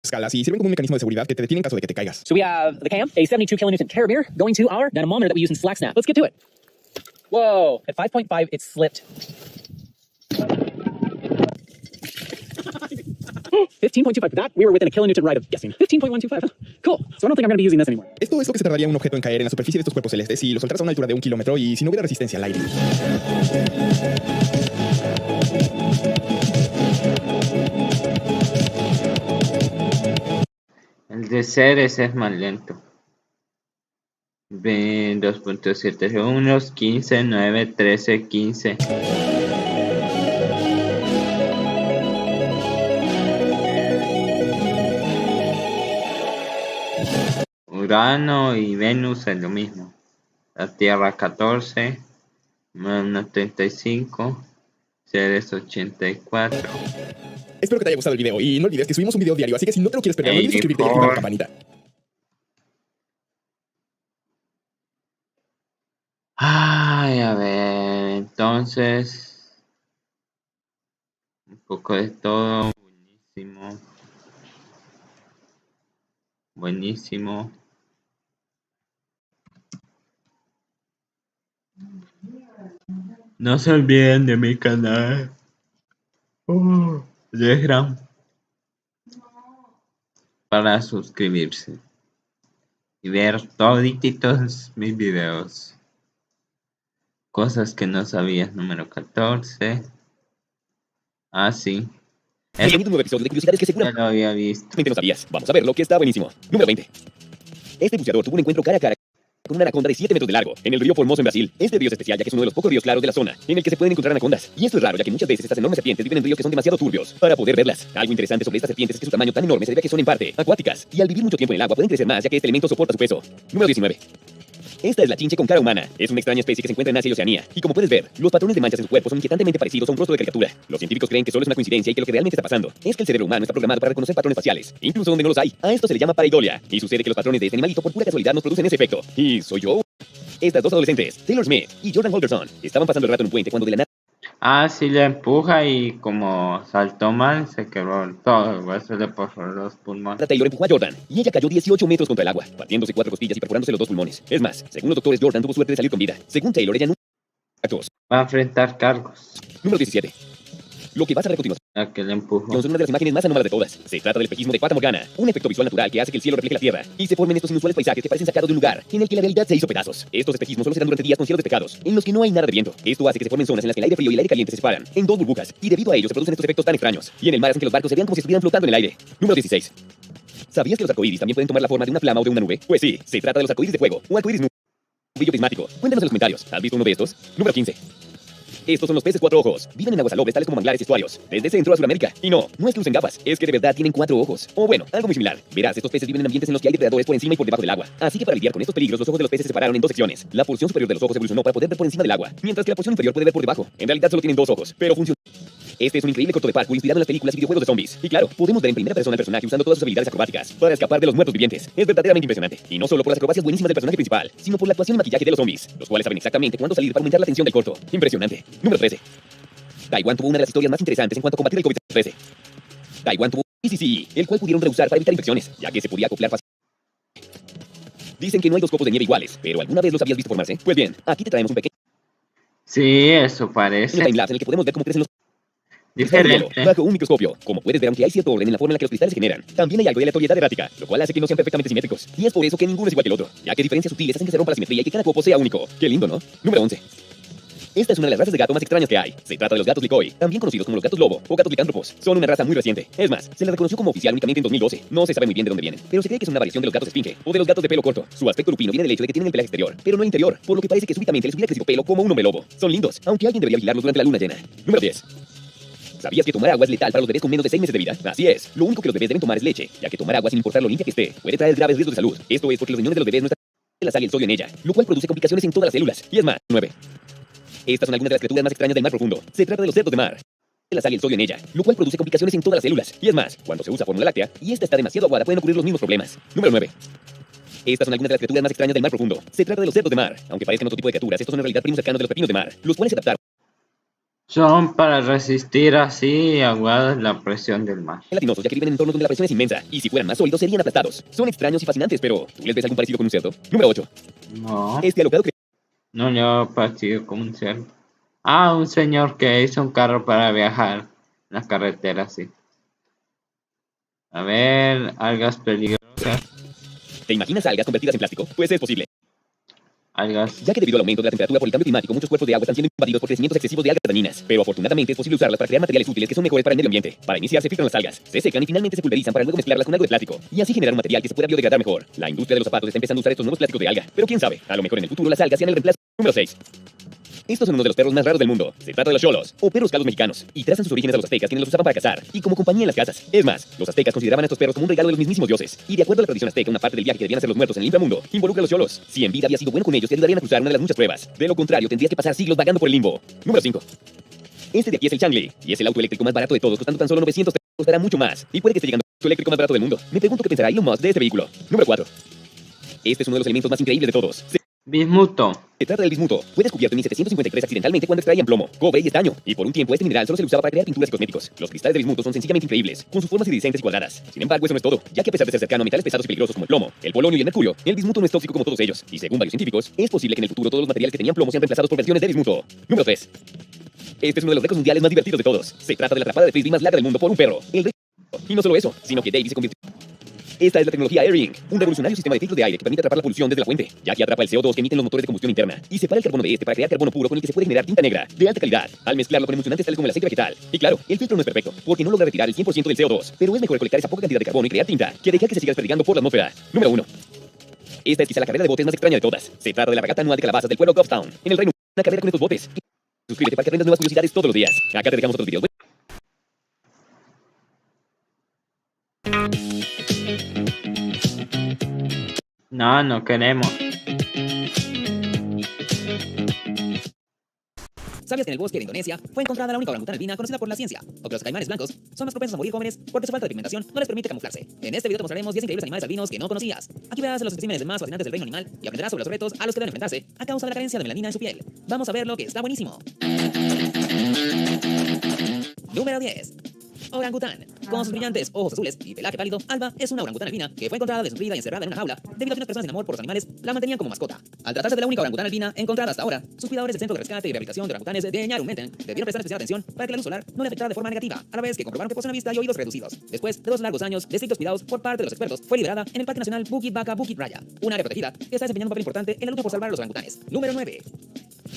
Escalas y sirven como un mecanismo de seguridad que te detiene en caso de que te caigas. So we have the cam, a 72 kilonewton carabiner going to our dynamometer that we use in Slack Snap. Let's get to it. Whoa, at 5.5, it slipped. 15.25 for that. We were within a kilonewton right of guessing. 15.125. Cool. So I don't think I'm going to be using this anymore. Esto es lo que se tardaría un objeto en caer en la superficie de estos cuerpos celestes si lo soltaras a una altura de 1 kilómetro y si no hubiera resistencia al aire. El de Ceres es más lento. 2.7 segundos, 15, 9, 13, 15. Urano y Venus es lo mismo. La Tierra 14, Marte 35, Ceres 84. Espero que te haya gustado el video y no olvides que subimos un video diario, así que si no te lo quieres perder, no olvides suscribirte y activar la campanita. Ay, a ver, entonces un poco de todo, buenísimo, buenísimo. No se olviden de mi canal, Telegram, para suscribirse y ver toditos mis videos. Cosas que no sabías, número 14. Ah, sí. Bienvenido a un nuevo episodio de Curiosidades que Ya seguramente lo había visto. no sabías. Vamos a ver lo que está buenísimo. Número 20. Este buceador tuvo un encuentro cara a cara con una anaconda de 7 metros de largo en el río Formoso en Brasil. Este río es especial ya que es uno de los pocos ríos claros de la zona en el que se pueden encontrar anacondas. Y esto es raro ya que muchas veces estas enormes serpientes viven en ríos que son demasiado turbios para poder verlas. Algo interesante sobre estas serpientes es que su tamaño tan enorme se debe a que son en parte acuáticas y al vivir mucho tiempo en el agua pueden crecer más ya que este elemento soporta su peso. Número 19. Esta es la chinche con cara humana. Es una extraña especie que se encuentra en Asia y Oceanía. Y como puedes ver, los patrones de manchas en su cuerpo son inquietantemente parecidos a un rostro de caricatura. Los científicos creen que solo es una coincidencia y que lo que realmente está pasando es que el cerebro humano está programado para reconocer patrones faciales, incluso donde no los hay. A esto se le llama pareidolia. Y sucede que los patrones de este animalito por pura casualidad nos producen ese efecto. Y soy yo. Estas dos adolescentes, Taylor Smith y Jordan Holgerson, estaban pasando el rato en un puente cuando de la nada... Ah, sí, le empuja y como saltó mal, se quebró todo. El hueso le porró los pulmones. Taylor empujó a Jordan y ella cayó 18 metros contra el agua, partiéndose 4 costillas y perforándose los 2 pulmones. Es más, según los doctores, Jordan tuvo suerte de salir con vida. Según Taylor, ella no... Va a enfrentar cargos. Número 17. Lo que vas a ver a continuación A que le empujó. son una de las imágenes más anómalas de todas. Se trata del espejismo de Fata Morgana, un efecto visual natural que hace que el cielo refleje la tierra y se formen estos inusuales paisajes que parecen sacados de un lugar en el que la realidad se hizo pedazos. Estos espejismos solo se dan durante días con cielos despejados, en los que no hay nada de viento. Esto hace que se formen zonas en las que el aire frío y el aire caliente se separan en 2 burbujas y debido a ello se producen estos efectos tan extraños. Y en el mar hacen que los barcos se vean como si estuvieran flotando en el aire. Número 16. ¿Sabías que los arcoíris también pueden tomar la forma de una flama o de una nube? Pues sí, se trata de los arcoíris de fuego o arcoíris brillo prismático. Cuéntanos en los comentarios. ¿Has visto uno de estos? Número 15. Estos son los peces 4 ojos. Viven en aguas salobres tales como manglares y estuarios, desde Centro a Sudamérica. Y no es que usen gafas, es que de verdad tienen 4 ojos. O bueno, algo muy similar. Verás, estos peces viven en ambientes en los que hay depredadores por encima y por debajo del agua. Así que para lidiar con estos peligros, los ojos de los peces se separaron en 2 secciones. La porción superior de los ojos evolucionó para poder ver por encima del agua, mientras que la porción inferior puede ver por debajo. En realidad solo tienen 2 ojos, pero funciona. Este es un increíble corto de parkour inspirado en las películas y videojuegos de zombies. Y claro, podemos ver en primera persona al personaje usando todas sus habilidades acrobáticas para escapar de los muertos vivientes. Es verdaderamente impresionante. Y no solo por las acrobacias buenísimas del personaje principal, sino por la actuación y maquillaje de los zombies, los cuales saben exactamente cuándo salir para aumentar la tensión del corto. Impresionante. Número 13. Taiwán tuvo una de las historias más interesantes en cuanto a combatir el COVID-13. Taiwán tuvo un PCCE, el cual pudieron rehusar para evitar infecciones, ya que se podía acoplar fácilmente. Dicen que no hay 2 copos de nieve iguales, pero ¿alguna vez los habías visto formarse? Pues bien, aquí te traemos un pequeño Sí, eso parece. timelapse en el que podemos ver cómo crecen los diferente. bajo un microscopio. Como puedes ver, aunque hay cierto orden en la forma en la que los cristales se generan, también hay algo de aleatoriedad errática, lo cual hace que no sean perfectamente simétricos. Y es por eso que ninguno es igual que el otro, ya que diferencias sutiles hacen que se rompa la simetría y que cada copo sea único. Qué lindo, ¿no? Número 11. Esta es una de las razas de gato más extrañas que hay. Se trata de los gatos licoi, también conocidos como los gatos lobo o gatos licántropos. Son una raza muy reciente. Es más, se les reconoció como oficial únicamente en 2012. No se sabe muy bien de dónde vienen, pero se cree que es una variación de los gatos esfinge o de los gatos de pelo corto. Su aspecto lupino viene del hecho de que tienen el pelaje exterior, pero no el interior, por lo que parece que súbitamente les hubiera crecido pelo como un hombre lobo. Son lindos, aunque alguien debería vigilarlos durante la luna llena. Número 10. ¿Sabías que tomar agua es letal para los bebés con menos de 6 meses de vida? Así es. Lo único que los bebés deben tomar es leche, ya que tomar agua sin importar lo limpia que esté puede traer graves riesgos de salud. Esto es porque los riñones de los bebés no están la sal y el sodio en ella, lo cual produce complicaciones en todas las células. Y es más. 9. Estas son algunas de las criaturas más extrañas del mar profundo. Se trata de los cerdos de mar. La sal y el sodio en ella, lo cual produce complicaciones en todas las células. Y es más, cuando se usa fórmula láctea y esta está demasiado aguada, pueden ocurrir los mismos problemas. Número 9. Estas son algunas de las criaturas más extrañas del mar profundo. Se trata de los cerdos de mar. Aunque parezcan otro tipo de criaturas, estos son en realidad primos cercanos de los pepinos de mar, los cuales se adaptaron Son para resistir así aguadas la presión del mar. gelatinosos, ya que viven en entornos donde la presión es inmensa. Y si fueran más sólidos, serían aplastados. Son extraños y fascinantes, pero ¿tú les ves algún parecido con un cerdo? Número 8. No. Este alocado No le ha parecido como un cerdo. Ah, un señor que hizo un carro para viajar en la carretera, sí. A ver, algas peligrosas. ¿Te imaginas algas convertidas en plástico? Pues es posible. Algas. Ya que debido al aumento de la temperatura por el cambio climático, muchos cuerpos de agua están siendo invadidos por crecimientos excesivos de algas dañinas. Pero afortunadamente es posible usarlas para crear materiales útiles que son mejores para el medio ambiente. Para iniciar se filtran las algas, se secan y finalmente se pulverizan para luego mezclarlas con algo de plástico y así generar un material que se pueda biodegradar mejor. La industria de los zapatos está empezando a usar estos nuevos plásticos de alga, pero quién sabe, a lo mejor en el futuro las algas sean el reemplazo. Número 6. Estos son uno de los perros más raros del mundo. Se trata de los cholos, o perros calvos mexicanos, y trazan sus orígenes a los aztecas, quienes los usaban para cazar, y como compañía en las casas. Es más, los aztecas consideraban a estos perros como un regalo de los mismísimos dioses, y de acuerdo a la tradición azteca, una parte del viaje que debían hacer los muertos en el inframundo involucra a los cholos. Si en vida había sido bueno con ellos, te ayudarían a cruzar una de las muchas pruebas. De lo contrario, tendrías que pasar siglos vagando por el limbo. Número 5. Este de aquí es el Changli, y es el auto eléctrico más barato de todos, costando tan solo 900 pesos. Costará mucho más, y puede que esté llegando el auto eléctrico más barato del mundo. Me pregunto qué pensará Elon Musk de este vehículo. Número 4. Este es uno de los elementos más increíbles de todos. Bismuto. Se trata del bismuto. Fue descubierto en 1753 accidentalmente cuando extraían plomo, cobre y estaño, y por un tiempo este mineral solo se le usaba para crear pinturas y cosméticos. Los cristales de bismuto son sencillamente increíbles, con sus formas iridiscentes y cuadradas. Sin embargo, eso no es todo, ya que a pesar de ser cercano a metales pesados y peligrosos como el plomo, el polonio y el mercurio, el bismuto no es tóxico como todos ellos, y según varios científicos, es posible que en el futuro todos los materiales que tenían plomo sean reemplazados por versiones de bismuto. Número 3. Este es uno de los récords mundiales más divertidos de todos. Se trata de la atrapada de frisbee más larga del mundo por un perro. El récord. Y no solo eso, sino que Davey se convirtió. Esta es la tecnología Air Ring, un revolucionario sistema de filtro de aire que permite atrapar la polución desde la fuente, ya que atrapa el CO2 que emiten los motores de combustión interna y separa el carbono de este para crear carbono puro con el que se puede generar tinta negra de alta calidad al mezclarlo con emulsionantes tales como el aceite vegetal. Y claro, el filtro no es perfecto porque no logra retirar el 100% del CO2, pero es mejor recolectar esa poca cantidad de carbono y crear tinta que dejar que se siga desperdigando por la atmósfera. Número 1. Esta es quizá la carrera de botes más extraña de todas. Se trata de la regata anual de calabazas del pueblo Goffstown, en el Reino Unido. Una carrera con estos botes. Suscríbete para que aprendas nuevas curiosidades todos los días. Acá te dejamos otros videos. No, no queremos. ¿Sabías que en el bosque de Indonesia fue encontrada la única orangutana albina conocida por la ciencia? O que los caimanes blancos son más propensos a morir jóvenes porque su falta de pigmentación no les permite camuflarse. En este video te mostraremos 10 increíbles animales albinos que no conocías. Aquí verás los especímenes más fascinantes del reino animal y aprenderás sobre los retos a los que deben enfrentarse a causa de la carencia de melanina en su piel. Vamos a ver lo que está buenísimo. Número 10. Orangután. Con sus brillantes ojos azules y pelaje pálido, Alba es una orangutana albina que fue encontrada desnutrida y encerrada en una jaula debido a que unas personas en amor por los animales la mantenían como mascota. Al tratarse de la única orangutana albina encontrada hasta ahora, sus cuidadores del Centro de Rescate y Rehabilitación de Orangutanes de Ñarumenten debieron prestar especial atención para que la luz solar no le afectara de forma negativa, a la vez que comprobaron que posee una vista y oídos reducidos. Después de 2 largos años de estrictos cuidados por parte de los expertos, fue liberada en el Parque Nacional Bukit Baka Bukit Raya, un área protegida que está desempeñando un papel importante en la lucha por salvar a los orangutanes. Número 9.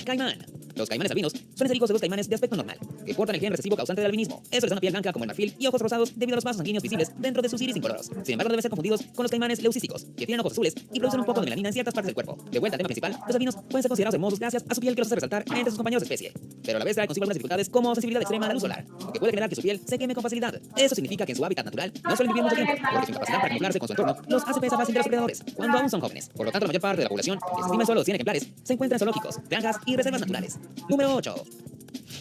Caimán. Los caimanes albinos son hijos de los caimanes de aspecto normal, que portan el gen recesivo causante del albinismo. Eso les da una piel blanca como el marfil y ojos rosados debido a los vasos sanguíneos visibles dentro de sus iris incoloros. Sin embargo, no deben ser confundidos con los caimanes leucísticos, que tienen ojos azules y producen un poco de melanina en ciertas partes del cuerpo. De vuelta al tema principal, los albinos pueden ser considerados hermosos gracias a su piel que los hace resaltar entre sus compañeros de especie, pero a la vez trae consigo algunas dificultades como sensibilidad extrema a la luz solar, que puede generar que su piel se queme con facilidad. Eso significa que en su hábitat natural no suelen vivir mucho tiempo, porque su incapacidad para acoplarse con su entorno los hace presa fácil de los depredadores cuando aún son jóvenes. Por lo tanto, la mayor parte de la población, que se estima en solo 100 ejemplares, se encuentra en zoológicos, granjas y reservas naturales. Número 8.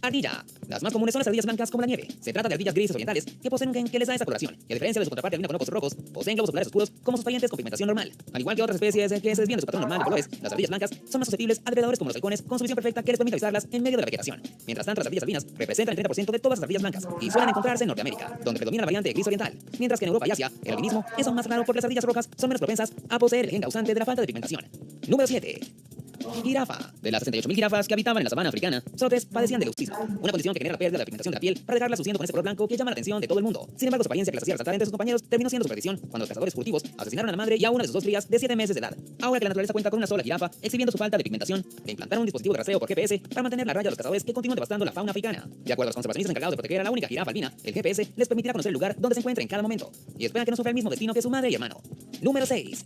Ardilla. Las más comunes son las ardillas blancas como la nieve. Se trata de ardillas grises orientales que poseen un gen que les da esa coloración. Y a diferencia de su contraparte albina con ojos rojos, poseen globos oculares oscuros como sus parientes con pigmentación normal. Al igual que otras especies que se desvían de su patrón normal de colores, las ardillas blancas son más susceptibles a depredadores como los halcones con su visión perfecta que les permite avisarlas en medio de la vegetación. Mientras tanto, las ardillas albinas representan el 30% de todas las ardillas blancas y suelen encontrarse en Norteamérica, donde predomina la variante gris oriental. Mientras que en Europa y Asia, el albinismo es aún más raro porque las ardillas rojas son menos propensas a poseer el gen causante de la falta de pigmentación. Número 7. Jirafa. De las 68.000 jirafas que habitaban en la sabana africana, solo 3 padecían de leucismo, una condición que genera la pérdida de la pigmentación de la piel para dejarlas luciendo con ese color blanco que llama la atención de todo el mundo. Sin embargo, su apariencia que las hacía resaltar entre sus compañeros terminó siendo su perdición cuando los cazadores furtivos asesinaron a la madre y a una de sus 2 crías de 7 meses de edad. Ahora que la naturaleza cuenta con una sola jirafa, exhibiendo su falta de pigmentación, le implantaron un dispositivo de rastreo por GPS para mantener la raya a los cazadores que continúan devastando la fauna africana. De acuerdo a los conservacionistas encargados de proteger a la única jirafa albina, el GPS les permitirá conocer el lugar donde se encuentra en cada momento y espera que no sufra el mismo destino que su madre y hermano. Número 6.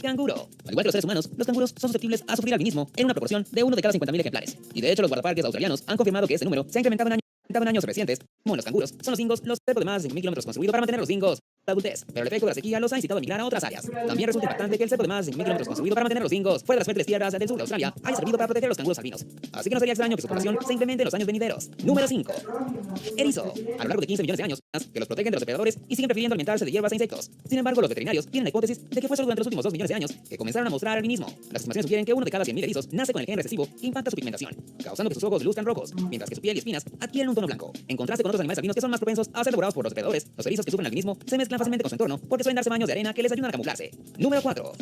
Canguro. Al igual que los seres humanos, los canguros son susceptibles a sufrir albinismo en una proporción de 1 de cada 50.000 ejemplares. Y de hecho, los guardaparques australianos han confirmado que este número se ha incrementado en años recientes. Como los canguros, son los dingos los cercos de más de 5.000 kilómetros construidos para mantener los dingos la adultez, pero el efecto de la sequía los ha incitado a emigrar a otras áreas. También resulta impactante que el cerco de más de 1.000 kilómetros construido para mantener los dingos fuera de las fértiles tierras del sur de Australia haya servido para proteger a los canguros albinos. Así que no sería extraño que su población se incremente en los años venideros. Número 5. Erizo. A lo largo de 15 millones de años, que los protegen de los depredadores y siguen prefiriendo alimentarse de hierbas e insectos. Sin embargo, los veterinarios tienen la hipótesis de que fue solo durante los últimos 2 millones de años que comenzaron a mostrar albinismo. Las estimaciones sugieren que 1 de cada 100.000 erizos nace con el gen recesivo que impacta su pigmentación, causando que sus ojos luzcan rojos, mientras que su piel y espinas adquieren un tono blanco. En contraste con otros animales albinos que son más propensos a ser devorados por los depredadores, los erizos que sufren albinismo se mezclan fácilmente con su entorno porque suelen darse baños de arena que les ayudan a camuflarse. Número 4.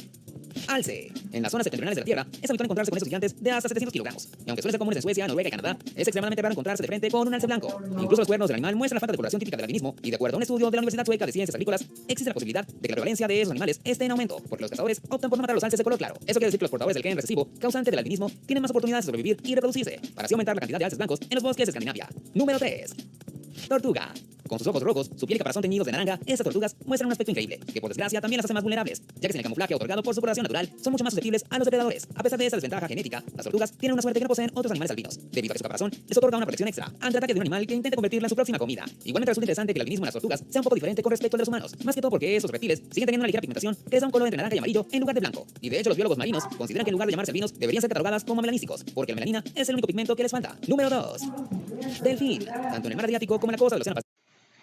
Alce. En las zonas septentrionales de la Tierra es habitual encontrarse con estos gigantes de hasta 700 kilogramos. Y aunque suelen ser comunes en Suecia, Noruega y Canadá, es extremadamente raro encontrarse de frente con un alce blanco. Incluso los cuernos del animal muestran la falta de coloración típica del albinismo, y de acuerdo a un estudio de la Universidad Sueca de Ciencias Agrícolas, existe la posibilidad de que la prevalencia de esos animales esté en aumento, porque los cazadores optan por no matar a los alces de color claro. Eso quiere decir que los portadores del gen recesivo, causante del albinismo, tienen más oportunidades de sobrevivir y reproducirse, para así aumentar la cantidad de alces blancos en los bosques de Escandinavia. Número 3. Tortuga. Con sus ojos rojos, su piel y caparazón teñidos de naranja, estas tortugas muestran un aspecto increíble, que por desgracia también las hace más vulnerables, ya que sin el camuflaje otorgado por su coloración natural, son mucho más susceptibles a los depredadores. A pesar de esa desventaja genética, las tortugas tienen una suerte que no poseen otros animales albinos, debido a que su caparazón les otorga una protección extra ante el ataque de un animal que intente convertirla en su próxima comida. Igualmente resulta interesante que el albinismo en las tortugas sea un poco diferente con respecto al de los humanos, más que todo porque esos reptiles siguen teniendo una ligera pigmentación que les da un color entre naranja y amarillo en lugar de blanco. Y de hecho los biólogos marinos consideran que en lugar de llamarse albinos deberían ser catalogadas como melanísticos, porque la melanina es el único pigmento que les falta. Número 2. Delfín. Tanto en el mar Adriático como en la costa del océano Pacífico,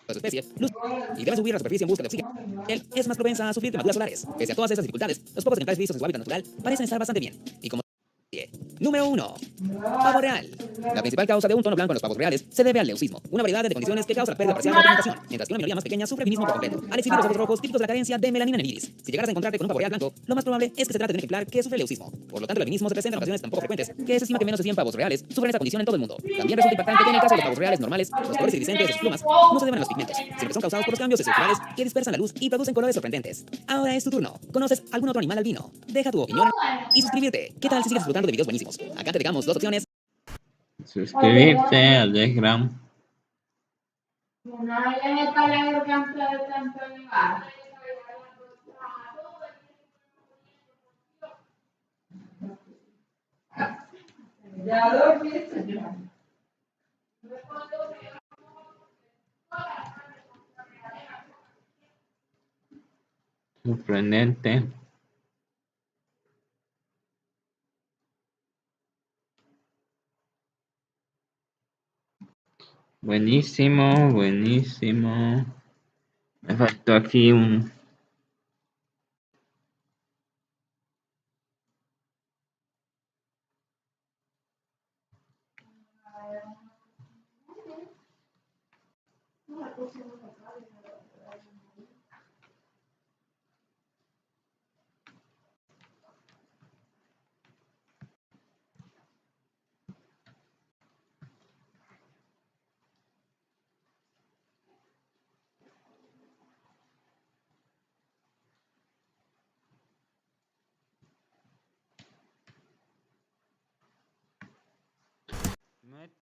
su especie, luz, y debe subir a la superficie en busca de oxígeno. Él es más propensa a sufrir quemaduras solares. Pese a todas esas dificultades, los pocos ejemplares vistos en su hábitat natural parecen estar bastante bien. Y como número 1. Pavo real. La principal causa de un tono blanco en los pavos reales se debe al leucismo, una variedad de condiciones que causa la pérdida parcial de la pigmentación, mientras que una minoría más pequeña sufre albinismo por completo, al exhibir los ojos rojos típicos de la carencia de melanina en el iris. Si llegaras a encontrarte con un pavo real blanco, lo más probable es que se trate de un ejemplar que sufre leucismo. Por lo tanto, el albinismo se presenta en ocasiones tan poco frecuentes que se estima que menos de 100 pavos reales sufren esta condición en todo el mundo. También resulta impactante que en el caso de los pavos reales normales, los colores iridiscentes de sus plumas no se deban a los pigmentos, sino que son causados por los cambios estructurales que dispersan la luz y producen colores sorprendentes. Ahora es tu turno. ¿Conoces algún otro animal albino? Deja tu opinión y suscribirte. ¿Qué tal si sigues disfrutando de videos buenísimos? Acá te dejamos 2 opciones. Suscribirte al Telegram. Sorprendente. Buenísimo, buenísimo. Me faltó aquí un...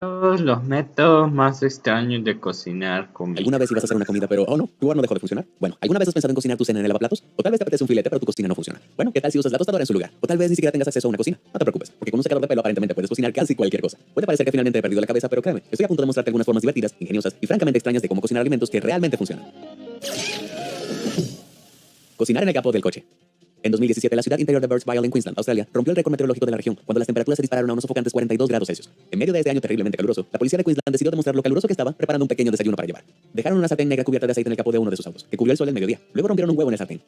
Los métodos más extraños de cocinar comida. ¿Alguna vez ibas a hacer una comida pero, oh no, tu horno dejó de funcionar? Bueno, ¿alguna vez has pensado en cocinar tu cena en el lavaplatos? O tal vez te apetece un filete pero tu cocina no funciona. Bueno, ¿qué tal si usas la tostadora en su lugar? O tal vez ni siquiera tengas acceso a una cocina. No te preocupes, porque con un secador de pelo aparentemente puedes cocinar casi cualquier cosa. Puede parecer que finalmente he perdido la cabeza, pero créeme, estoy a punto de mostrarte algunas formas divertidas, ingeniosas y francamente extrañas de cómo cocinar alimentos que realmente funcionan. Cocinar en el capó del coche. En 2017, la ciudad interior de Birdsville, en Queensland, Australia, rompió el récord meteorológico de la región cuando las temperaturas se dispararon a unos sofocantes 42 grados Celsius. En medio de este año terriblemente caluroso, la policía de Queensland decidió demostrar lo caluroso que estaba preparando un pequeño desayuno para llevar. Dejaron una sartén negra cubierta de aceite en el capó de uno de sus autos, que cubrió el sol al mediodía. Luego rompieron un huevo en el sartén.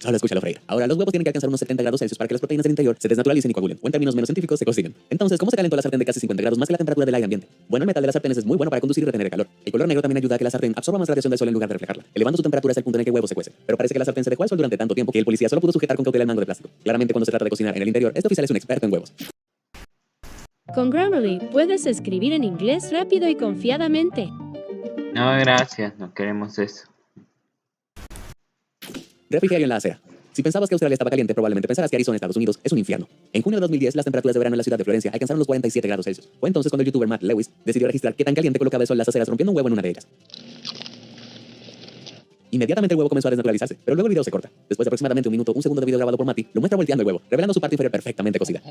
Solo escúchalo freír. Ahora, los huevos tienen que alcanzar unos 70 grados Celsius para que las proteínas del interior se desnaturalicen y coagulen, o en términos menos científicos, se cocinen. Entonces, ¿cómo se calentó la sartén de casi 50 grados más que la temperatura del aire ambiente? Bueno, el metal de las sartenes es muy bueno para conducir y retener el calor. El color negro también ayuda a que la sartén absorba más radiación del sol en lugar de reflejarla, elevando su temperatura hasta el punto en el que el huevo se cuece. Pero parece que la sartén se dejó al sol durante tanto tiempo que el policía solo pudo sujetar con cautela el mango de plástico. Claramente, cuando se trata de cocinar en el interior, este oficial es un experto en huevos. Con Grammarly puedes escribir en inglés rápido y confiadamente. No, gracias, no queremos eso. Refrigerio en la acera. Si pensabas que Australia estaba caliente, probablemente pensarás que Arizona, Estados Unidos, es un infierno. En junio de 2010, las temperaturas de verano en la ciudad de Florencia alcanzaron los 47 grados Celsius. Fue entonces cuando el youtuber Matt Lewis decidió registrar qué tan caliente colocaba el sol en las aceras rompiendo un huevo en una de ellas. Inmediatamente el huevo comenzó a desnaturalizarse, pero luego el video se corta. Después de aproximadamente un minuto, un segundo de video grabado por Matty lo muestra volteando el huevo, revelando su parte inferior perfectamente cocida.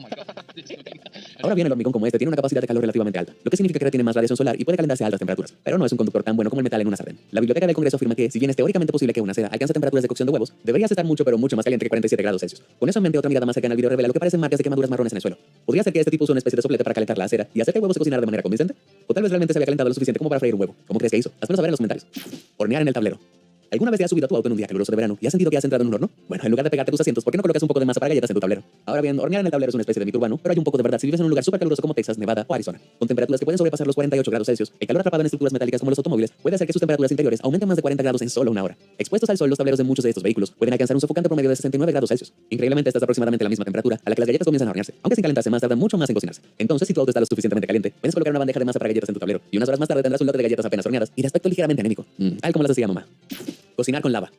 Ahora bien, el hormigón como este tiene una capacidad de calor relativamente alta, lo que significa que retiene más radiación solar y puede calentarse a altas temperaturas, pero no es un conductor tan bueno como el metal en una sartén. La Biblioteca del Congreso afirma que, si bien es teóricamente posible que una cera alcance temperaturas de cocción de huevos, deberías estar mucho pero mucho más caliente que 47 grados Celsius. Con eso en mente, otra mirada más cercana al video revela lo que parecen marcas de quemaduras marrones en el suelo. ¿Podría ser que este tipo usó una especie de soplete para calentar la acera y hacer que el huevo se cocinara de manera convincente? ¿O tal vez realmente se había calentado lo suficiente como para freír un huevo? ¿Cómo crees que hizo? Hazmelo saber en los comentarios. Hornear en el tablero. ¿Alguna vez te has subido a tu auto en un día caluroso de verano y has sentido que has entrado en un horno? Bueno, en lugar de pegarte tus asientos, ¿por qué no colocas un poco de masa para galletas en tu tablero? Ahora bien, hornear en el tablero es una especie de mito urbano, pero hay un poco de verdad si vives en un lugar súper caluroso como Texas, Nevada o Arizona. Con temperaturas que pueden sobrepasar los 48 grados Celsius, el calor atrapado en estructuras metálicas como los automóviles puede hacer que sus temperaturas interiores aumenten más de 40 grados en solo una hora. Expuestos al sol, los tableros de muchos de estos vehículos pueden alcanzar un sofocante promedio de 69 grados Celsius. Increíblemente, esta es aproximadamente la misma temperatura a la que las galletas comienzan a hornearse, aunque sin calentarse más tardan mucho más en cocinarse. Entonces, si tu auto está lo suficientemente caliente, puedes colocar una bandeja de masa para galletas en tu tablero y unas horas más tarde tendrás un lote de galletas apenas horneadas y de aspecto ligeramente anémico. Tal como las hacía mamá. Cocinar con lava.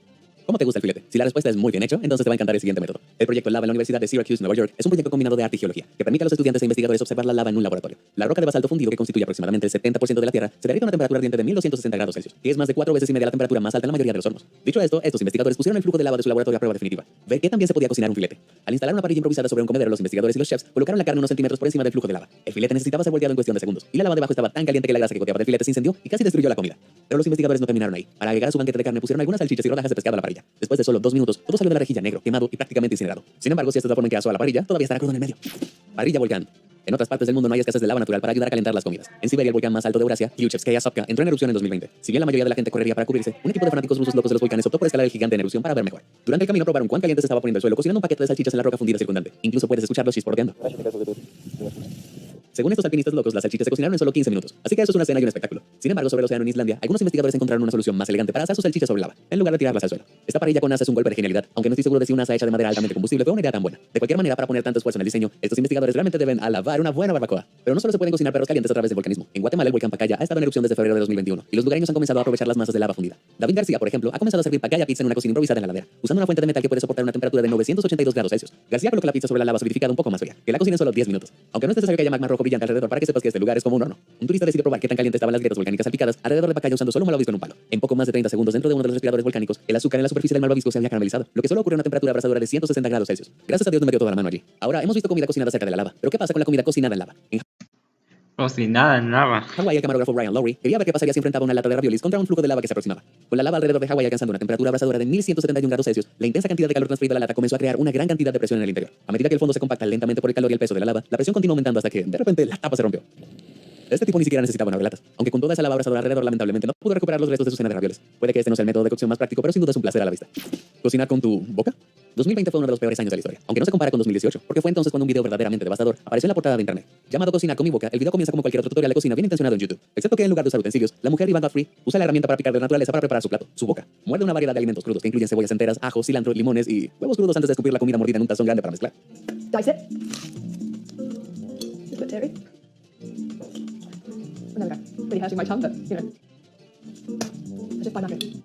¿Cómo te gusta el filete? Si la respuesta es muy bien hecho, entonces te va a encantar el siguiente método. El proyecto Lava en la Universidad de Syracuse, Nueva York, es un proyecto combinado de arte y geología que permite a los estudiantes e investigadores observar la lava en un laboratorio. La roca de basalto fundido, que constituye aproximadamente el 70% de la Tierra, se derrite a una temperatura ardiente de 1260 grados Celsius, que es más de 4 veces y media la temperatura más alta en la mayoría de los hornos. Dicho esto, estos investigadores pusieron el flujo de lava de su laboratorio a prueba definitiva. Ver que también se podía cocinar un filete. Al instalar una parrilla improvisada sobre un comedero, los investigadores y los chefs colocaron la carne unos centímetros por encima del flujo de lava. El filete necesitaba ser volteado en cuestión de segundos, y la lava debajo estaba tan caliente que la grasa que goteaba del filete se incendió y casi destruyó la comida. Pero los investigadores no terminaron ahí. Para agregar a su banquete de carne pusieron algunas salchichas y rodajas de pescado a la parrilla. Después de solo 2 minutos, todo salió de la rejilla negro, quemado y prácticamente incinerado. Sin embargo, si esta es la forma en que asó a la parrilla, todavía estará crudo en el medio. Parrilla volcán. En otras partes del mundo no hay escasez de lava natural para ayudar a calentar las comidas. En Siberia, el volcán más alto de Eurasia, Klyuchevskaya Sopka, entró en erupción en 2020. Si bien la mayoría de la gente correría para cubrirse, un equipo de fanáticos rusos locos de los volcanes optó por escalar el gigante en erupción para ver mejor. Durante el camino probaron cuán caliente se estaba poniendo el suelo, cocinando un paquete de salchichas en la roca fundida circundante. Incluso puedes escucharlos chisporroteando. Según estos alpinistas locos, las salchichas se cocinaron en solo 15 minutos, así que eso es una escena y un espectáculo. Sin embargo, sobre el océano en Islandia, algunos investigadores encontraron una solución más elegante para asar sus salchichas sobre lava, en lugar de tirarlas al suelo. Esta parrilla con asa es un golpe de genialidad, aunque no estoy seguro de si una asa hecha de madera altamente combustible fue una idea tan buena. De cualquier manera, para poner tanto esfuerzo en el diseño, estos investigadores realmente deben alabar una buena barbacoa. Pero no solo se pueden cocinar perros calientes a través del volcanismo. En Guatemala, el volcán Pacaya ha estado en erupción desde febrero de 2021, y los lugareños han comenzado a aprovechar las masas de lava fundida. David García, por ejemplo, ha comenzado a servir Pacaya pizza en una cocina improvisada en la ladera, usando una fuente de metal que puede soportar una temperatura de 982 grados Celsius. García coloca la pizza sobre la lava solidificada un poco más fría, que la cocina en solo 10 minutos. Aunque no es necesario que haya magma rojo brillante alrededor para que sepas que este lugar es como un horno. Un turista decidió probar qué tan caliente estaban las grietas volcánicas salpicadas alrededor de Pacaya usando solo malvavisco en un palo. En poco más de 30 segundos dentro de uno de los respiradores volcánicos, el azúcar en la superficie del malvavisco se había caramelizado, lo que solo ocurrió a una temperatura abrasadora de 160 grados Celsius. Gracias a Dios no me dio toda la mano allí. Ahora hemos visto comida cocinada cerca de la lava, pero ¿qué pasa con la comida cocinada en lava? Cocinada en lava. Hawái, el camarógrafo Ryan Lowry quería ver qué pasaría si enfrentaba una lata de raviolis contra un flujo de lava que se aproximaba. Con la lava alrededor de Hawái alcanzando una temperatura abrasadora de 1171 grados Celsius, la intensa cantidad de calor transferido a la lata comenzó a crear una gran cantidad de presión en el interior. A medida que el fondo se compacta lentamente por el calor y el peso de la lava, la presión continúa aumentando hasta que, de repente, la tapa se rompió. Este tipo ni siquiera necesitaba una latas, aunque con toda esa lava abrasadora alrededor lamentablemente no pudo recuperar los restos de su cena de ravioles. Puede que este no sea el método de cocción más práctico, pero sin duda es un placer a la vista. ¿Cocinar con tu boca? 2020 fue uno de los peores años de la historia, aunque no se compara con 2018, porque fue entonces cuando un video verdaderamente devastador apareció en la portada de internet. Llamado Cocinar con mi boca, el video comienza como cualquier otro tutorial de cocina bien intencionado en YouTube, excepto que en lugar de usar utensilios, la mujer Iván Godfrey usa la herramienta para picar de la naturaleza para preparar su plato, su boca. Muerde una variedad de alimentos crudos que incluyen cebollas enteras, ajo, cilantro, limones y huevos crudos antes de escupir la comida mordida en un tazón grande para mezclar. Dice it. Just a bit dairy. And there we go. Really hurting my tongue, but you know. I just find that good.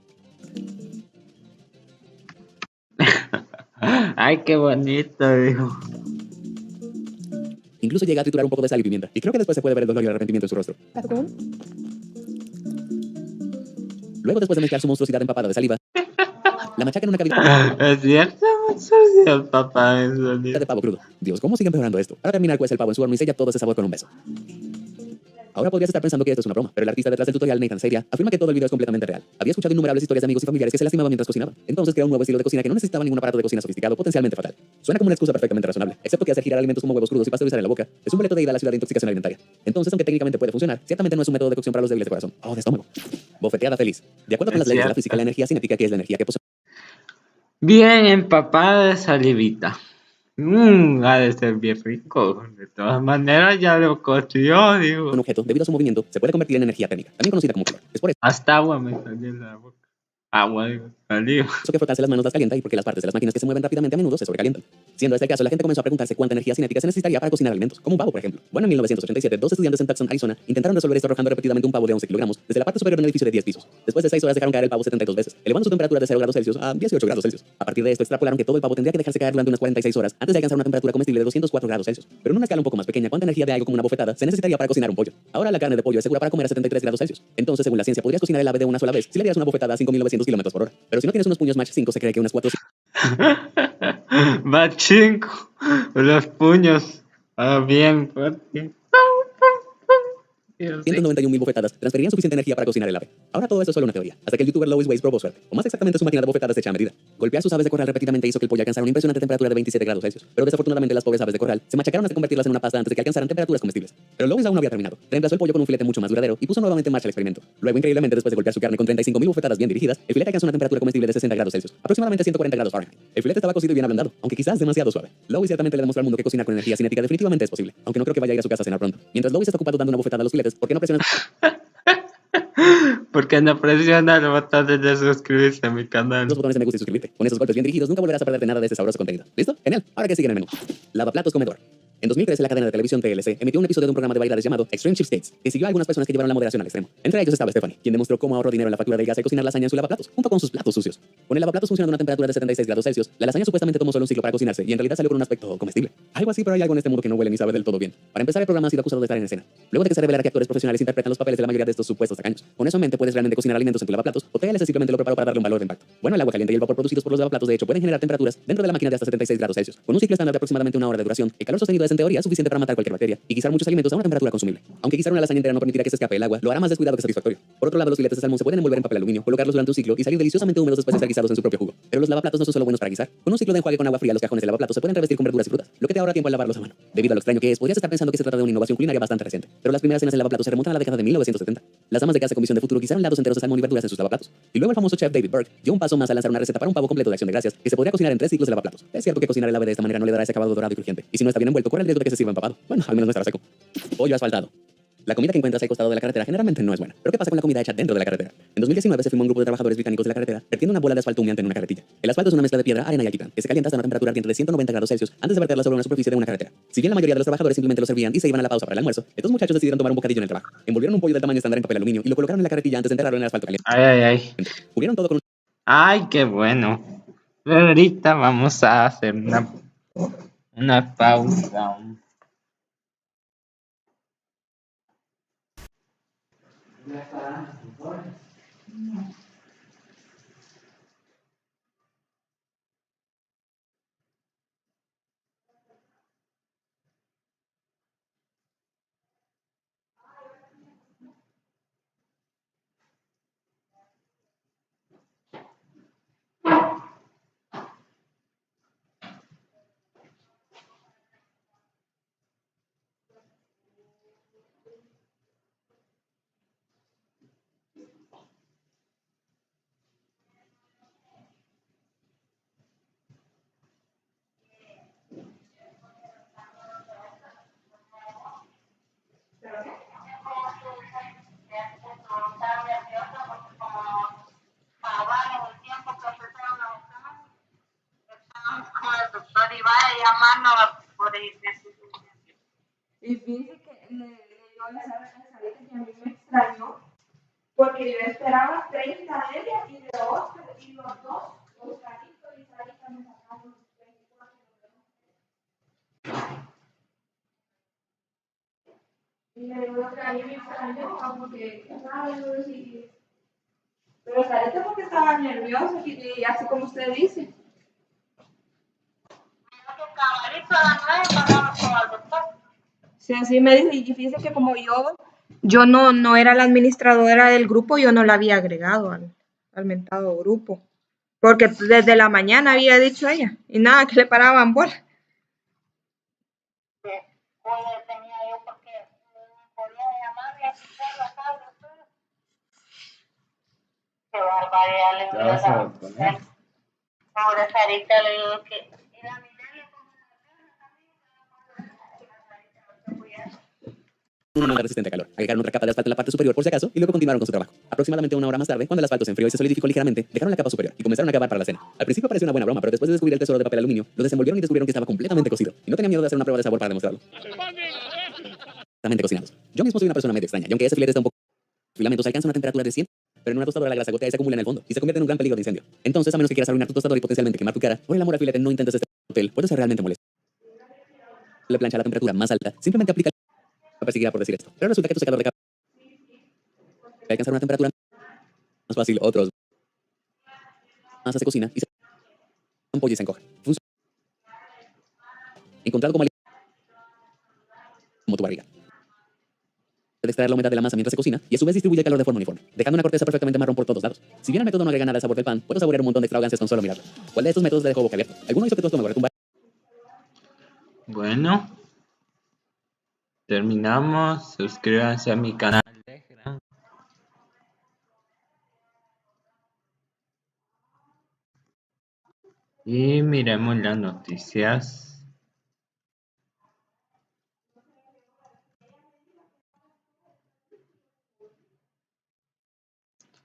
Ay, qué bonito, dijo. Incluso llega a triturar un poco de sal y pimienta, y creo que después se puede ver el dolor y el arrepentimiento en su rostro. Peppercorn. Luego, después de mezclar su monstruosidad empapada de saliva, la machaca en una cavidad. Es cierto, sucio, papá, es bonito. De pavo crudo. Dios, ¿cómo sigue empeorando esto? Para terminar, cuece el pavo en su horno y sella todo ese sabor con un beso. Ahora podrías estar pensando que esto es una broma, pero el artista detrás del tutorial, Nathan Seria, afirma que todo el video es completamente real. Había escuchado innumerables historias de amigos y familiares que se lastimaban mientras cocinaban. Entonces creó un nuevo estilo de cocina que no necesitaba ningún aparato de cocina sofisticado, potencialmente fatal. Suena como una excusa perfectamente razonable, excepto que hacer girar alimentos como huevos crudos y pasteurizar en la boca es un boleto de ida a la ciudad de intoxicación alimentaria. Entonces, aunque técnicamente puede funcionar, ciertamente no es un método de cocción para los débiles de corazón o de estómago. Bofeteada feliz. De acuerdo con las leyes de la física, la energía cinética, que es la energía que posee Bien empapada de salivita. Ha de ser bien rico. De todas maneras, ya lo coció, digo. un objeto, debido a su movimiento, se puede convertir en energía térmica, también conocida como calor. Es por eso Hasta agua me salió en la boca. Agua, digo, salió. que frotarse las manos las calienta y porque las partes de las máquinas que se mueven rápidamente a menudo se sobrecalientan. Siendo este el caso, la gente comenzó a preguntarse cuánta energía cinética se necesitaría para cocinar alimentos, como un pavo, por ejemplo. Bueno, en 1987, dos estudiantes en Tucson, Arizona, intentaron resolver esto arrojando repetidamente un pavo de 11 kilogramos desde la parte superior de un edificio de 10 pisos. Después de 6 horas dejaron caer el pavo 72 veces, elevando su temperatura de 0 grados Celsius a 18 grados Celsius. A partir de esto, extrapolaron que todo el pavo tendría que dejarse caer durante unas 46 horas antes de alcanzar una temperatura comestible de 204 grados Celsius. Pero en una escala un poco más pequeña, ¿cuánta energía de algo como una bofetada se necesitaría para cocinar un pollo? Ahora la carne de pollo es segura para comer a 73 grados Celsius. Entonces, según la ciencia, podrías cocinar el ave de una sola vez si le dieras una bofetada a 5.900 kilómetros por hora. Pero si no tienes unos puños Mach 5, se cree que unas 4 Mach 5. Los puños. Bien fuerte. 191.000 bofetadas transferirían suficiente energía para cocinar el ave. Ahora todo esto es solo una teoría, hasta que el youtuber Lois Waze probó suerte, o más exactamente su máquina de bofetadas hecha a medida. Golpear sus aves de corral repetidamente hizo que el pollo alcanzara una impresionante temperatura de 27 grados Celsius, pero desafortunadamente las pobres aves de corral se machacaron hasta convertirlas en una pasta antes de que alcanzaran temperaturas comestibles. Pero Lois aún no había terminado. Reemplazó el pollo con un filete mucho más duradero y puso nuevamente en marcha el experimento. Luego, increíblemente, después de golpear su carne con 35.000 bofetadas bien dirigidas, el filete alcanzó una temperatura comestible de 60 grados Celsius, aproximadamente 140 grados Fahrenheit. El filete estaba cocido y bien ablandado, aunque quizás demasiado suave. Lois ciertamente le demostró al mundo que cocinar con energía cinética definitivamente es posible, aunque no creo que vaya a ir a su casa a cenar pronto. Mientras Lois está ocupado dando una bofetada a los filetes, ¿por qué no presionas? Porque no presiona el botón de suscribirse a mi canal. Los botones de me gusta y suscribirte. Con esos golpes bien dirigidos nunca volverás a perderte nada de este sabroso contenido. ¿Listo? Genial. Ahora que sigue en el menú. Lavaplatos comedor. En 2013, la cadena de televisión TLC emitió un episodio de un programa de variedades llamado Extreme Cheapskates, que siguió a algunas personas que llevaron la moderación al extremo. Entre ellos estaba Stephanie, quien demostró cómo ahorró dinero en la factura del gas al cocinar lasaña en su lavaplatos, junto con sus platos sucios. Con el lavaplatos funcionando a una temperatura de 76 grados Celsius, la lasaña supuestamente tomó solo un ciclo para cocinarse y en realidad salió con un aspecto comestible. Algo así, pero hay algo en este mundo que no huele ni sabe del todo bien. Para empezar, el programa ha sido acusado de estar en escena. Luego de que se revelara que actores profesionales interpretan los papeles de la mayoría de estos supuestos tacaños. Con eso en mente, puedes realmente cocinar alimentos en tu lavaplatos, o TLC simplemente lo preparó para darle un valor de impacto. Bueno, el agua caliente y el vapor producidos por los lavaplatos de hecho pueden generar temperaturas dentro de la máquina de hasta 76 grados Celsius. Con un ciclo estándar de aproximadamente una hora de duración, el calor sostenido es en teoría suficiente para matar cualquier bacteria y guisar muchos alimentos a una temperatura consumible. Aunque guisar una lasaña entera no permitirá que se escape el agua, lo hará más descuidado que satisfactorio. Por otro lado, los filetes de salmón se pueden envolver en papel aluminio, colocarlos durante un ciclo y salir deliciosamente húmedos después de ser guisados en su propio jugo. Pero los lavaplatos no son solo buenos para guisar. Con un ciclo de enjuague con agua fría, los cajones de lavaplatos se pueden revestir con verduras y frutas, lo que te ahorra tiempo al lavarlos a mano. Debido a lo extraño que es, podrías estar pensando que se trata de una innovación culinaria bastante reciente, pero las primeras cenas de lavaplatos se remontan a la década de 1970. Las amas de casa con visión de futuro guisaron lados enteros de salmón y verduras en sus lavaplatos. Y luego el famoso chef David Burke dio un paso más a lanzar una receta para un pavo completo de acción de gracias que se podría cocinar en 3 ciclos de lavaplatos. Es cierto que cocinar el ave de esta manera no le dará ese acabado dorado y crujiente, y si no está bien envuelto, corre el riesgo de que se sirva empapado. Bueno, al menos no estará seco. Pollo asfaltado. La comida que encuentras al costado de la carretera generalmente no es buena. Pero ¿qué pasa con la comida hecha dentro de la carretera? En 2019 se filmó un grupo de trabajadores británicos de la carretera vertiendo una bola de asfalto humeante en una carretilla. El asfalto es una mezcla de piedra, arena y alquitrán, que se calienta hasta una temperatura ardiente de 190 grados Celsius antes de verterla sobre una superficie de una carretera. Si bien la mayoría de los trabajadores simplemente lo servían y se iban a la pausa para el almuerzo, estos muchachos decidieron tomar un bocadillo en el trabajo. Envolvieron un pollo del tamaño estándar en papel aluminio y lo colocaron en la carretilla antes de enterrarlo en el asfalto caliente. Ay. Cubrieron todo con un... Ay, qué bueno. Pero ahorita vamos a hacer una pausa. Y fíjense que le dio esa represalia que a mí me extrañó, porque yo esperaba 30 de ella y de Oscar, y los dos, Oscarito y Sarita, me sacaron 24. Y le digo que a mí me extrañó, porque, ¿sabes? Pero Sarita porque estaba nerviosa, y así como usted dice. Sí, así me dice, y fíjese que como yo no era la administradora del grupo, yo no la había agregado al mentado grupo, porque desde la mañana había dicho ella, y nada, que le paraban bola. Qué barbaridad, le voy a dar. Pobre Sarita, le digo que... una manga resistente a calor. Agregaron otra capa de asfalto en la parte superior por si acaso y luego continuaron con su trabajo. Aproximadamente una hora más tarde, cuando el asfalto se enfrió y se solidificó ligeramente, dejaron la capa superior y comenzaron a cavar para la cena. Al principio pareció una buena broma, pero después de descubrir el tesoro de papel aluminio, lo desenvolvieron y descubrieron que estaba completamente cocido. Y no tenían miedo de hacer una prueba de sabor para demostrarlo. Completamente cocinados. Yo mismo soy una persona medio extraña, y aunque ese filete está un poco... filamentos alcanza una temperatura de 100, pero en una tostadora la grasa gotea y se acumula en el fondo y se convierte en un gran peligro de incendio. Entonces, a menos que quieras arruinar tu tostador y potencialmente quemar tu cara, por el amor al filete no intentes este hotel, puede ser realmente molesto. Le plancha a la temperatura más alta, simplemente aplica... me perseguirá por decir esto, pero resulta que tu secador de capa alcanzar una temperatura más fácil, otros masa se cocina y se ampolla y se encoge. Funciona. Encontrado como tu barriga. Puede extraer la humedad de la masa mientras se cocina y a su vez distribuye el calor de forma uniforme, dejando una corteza perfectamente marrón por todos lados. Si bien el método no agrega nada al sabor del pan, puedo saborear un montón de extravagancias con solo mirarlo. ¿Cuál de estos métodos le dejó boca abierta? ¿Alguno hizo que tu estómago retumbara? Bueno, terminamos. Suscríbanse a mi canal. Y miremos las noticias.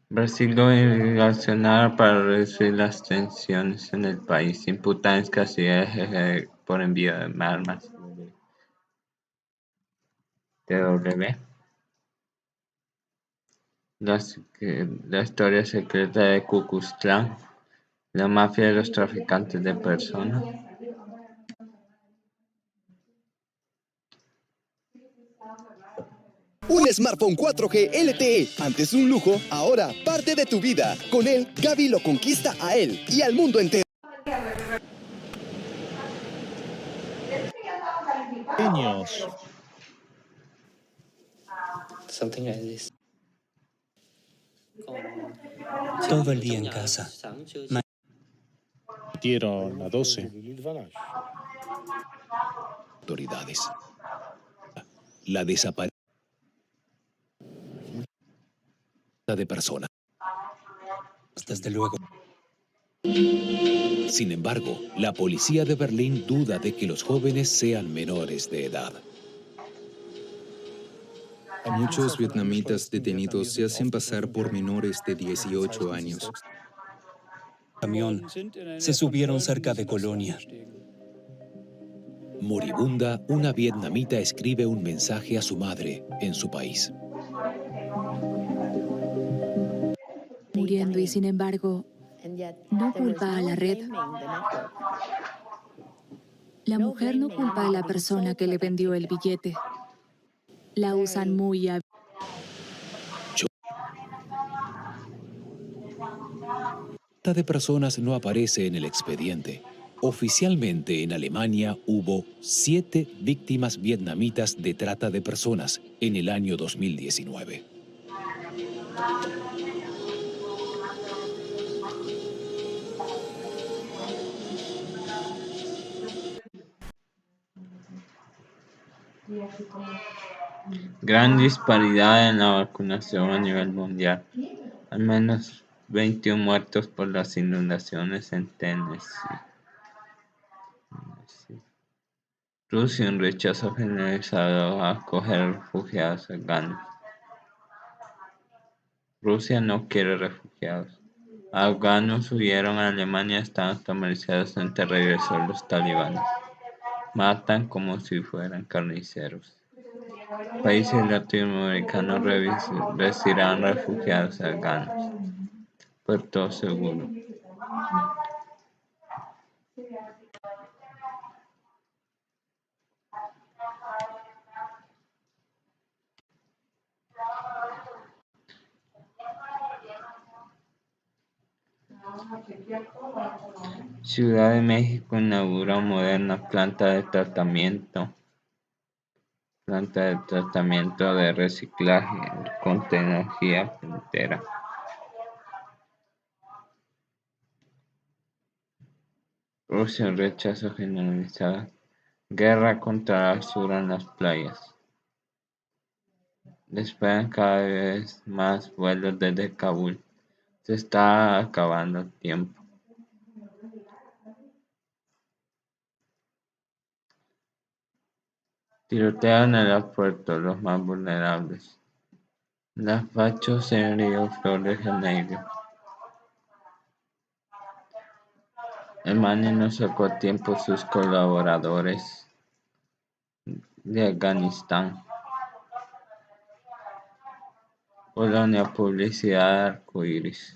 Brasil reaccionará para reducir las tensiones en el país. Imputan escasez por envío de armas. TW. La historia secreta de Ku Klux Klan. La mafia de los traficantes de personas. Un smartphone 4G LTE, antes un lujo, ahora parte de tu vida. Con él, Gaby lo conquista a él y al mundo entero. Niños. Something like this. Todo el día en casa. Dieron a 12. Autoridades. La desaparición de personas. Desde luego. Sin embargo, la policía de Berlín duda de que los jóvenes sean menores de edad. Muchos vietnamitas detenidos se hacen pasar por menores de 18 años. Camión. Se subieron cerca de Colonia. Moribunda, una vietnamita escribe un mensaje a su madre en su país. Muriendo y sin embargo, no culpa a la red. La mujer no culpa a la persona que le vendió el billete. La usan muy hábil. Trata de personas no aparece en el expediente. Oficialmente en Alemania hubo 7 víctimas vietnamitas de trata de personas en el año 2019. Gran disparidad en la vacunación a nivel mundial. Al menos 21 muertos por las inundaciones en Tennessee. Rusia un rechazo generalizado a acoger refugiados afganos. Rusia no quiere refugiados. Afganos huyeron a Alemania, estaban atemorizados ante el regreso de los talibanes. Matan como si fueran carniceros. Países latinoamericanos recibirán refugiados afganos. Puerto seguro. Ciudad de México inaugura moderna planta de tratamiento de reciclaje con tecnología puntera. Rusia un rechazo generalizado. Guerra contra la basura en las playas. Esperan cada vez más vuelos desde Kabul. Se está acabando el tiempo. Tiroteo en el aeropuerto, los más vulnerables. Las fachos en Río Flor de Janeiro. Alemania no sacó a tiempo sus colaboradores de Afganistán. Polonia, publicidad de arcoíris.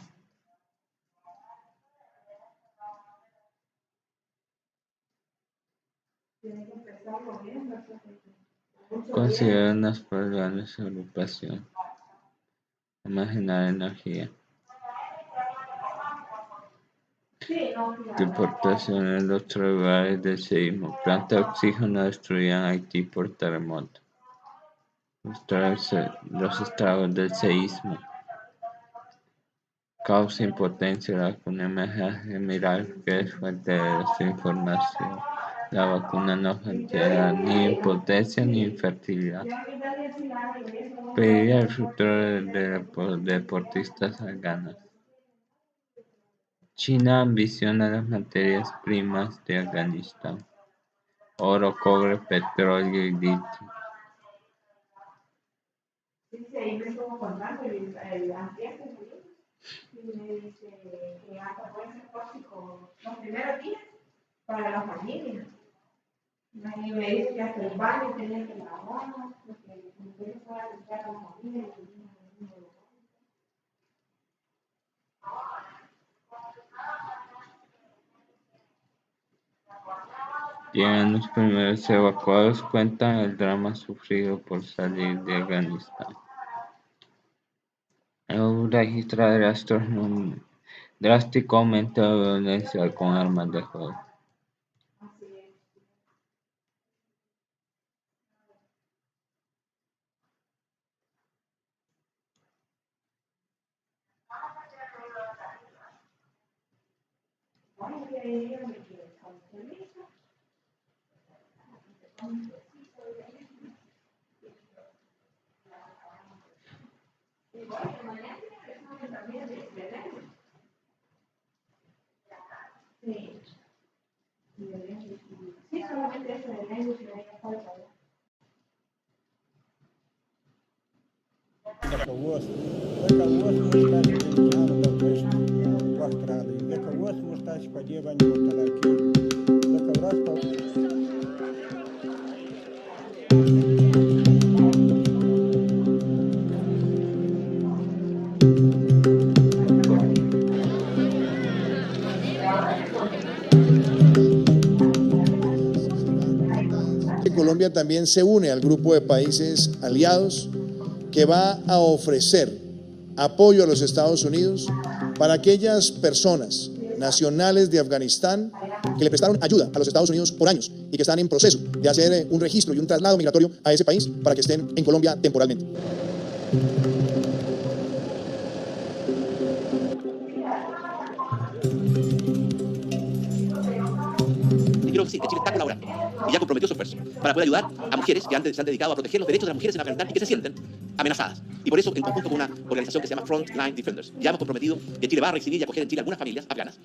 Considera unas problemas de agrupación. Almacenar energía. Deportación en los lugares del seísmo. Planta de oxígeno destruida en Haití por terremoto. Los estragos del seísmo. Causa impotencia. La vacuna general que es fuente de su información. La vacuna no genera ni impotencia ni infertilidad. Pediría el futuro de deportistas afganos. China ambiciona las materias primas de Afganistán. Oro, cobre, petróleo y litio. Sí, ahí me estuvo contando el antier y me dice que hasta puede ser tóxico los primeros días para la familia. Y me dice que hasta el baño tenía que lavar, porque como que fuera a limpiar a la familia. Llegan los primeros evacuados, cuentan el drama sufrido por salir de Afganistán. El registro de drástico aumento de violencia con armas de fuego. Sí, solamente eso de lengua y de falta. Colombia también se une al grupo de países aliados que va a ofrecer apoyo a los Estados Unidos para aquellas personas nacionales de Afganistán que le prestaron ayuda a los Estados Unidos por años y que están en proceso de hacer un registro y un traslado migratorio a ese país para que estén en Colombia temporalmente. Creo que sí, que Chile está colaborando y ya comprometió su esfuerzo para poder ayudar a mujeres que antes se han dedicado a proteger los derechos de las mujeres en Afganistán y que se sienten amenazadas. Y por eso, en conjunto con una organización que se llama Frontline Defenders, ya hemos comprometido que Chile va a recibir y acoger en Chile algunas familias afganas.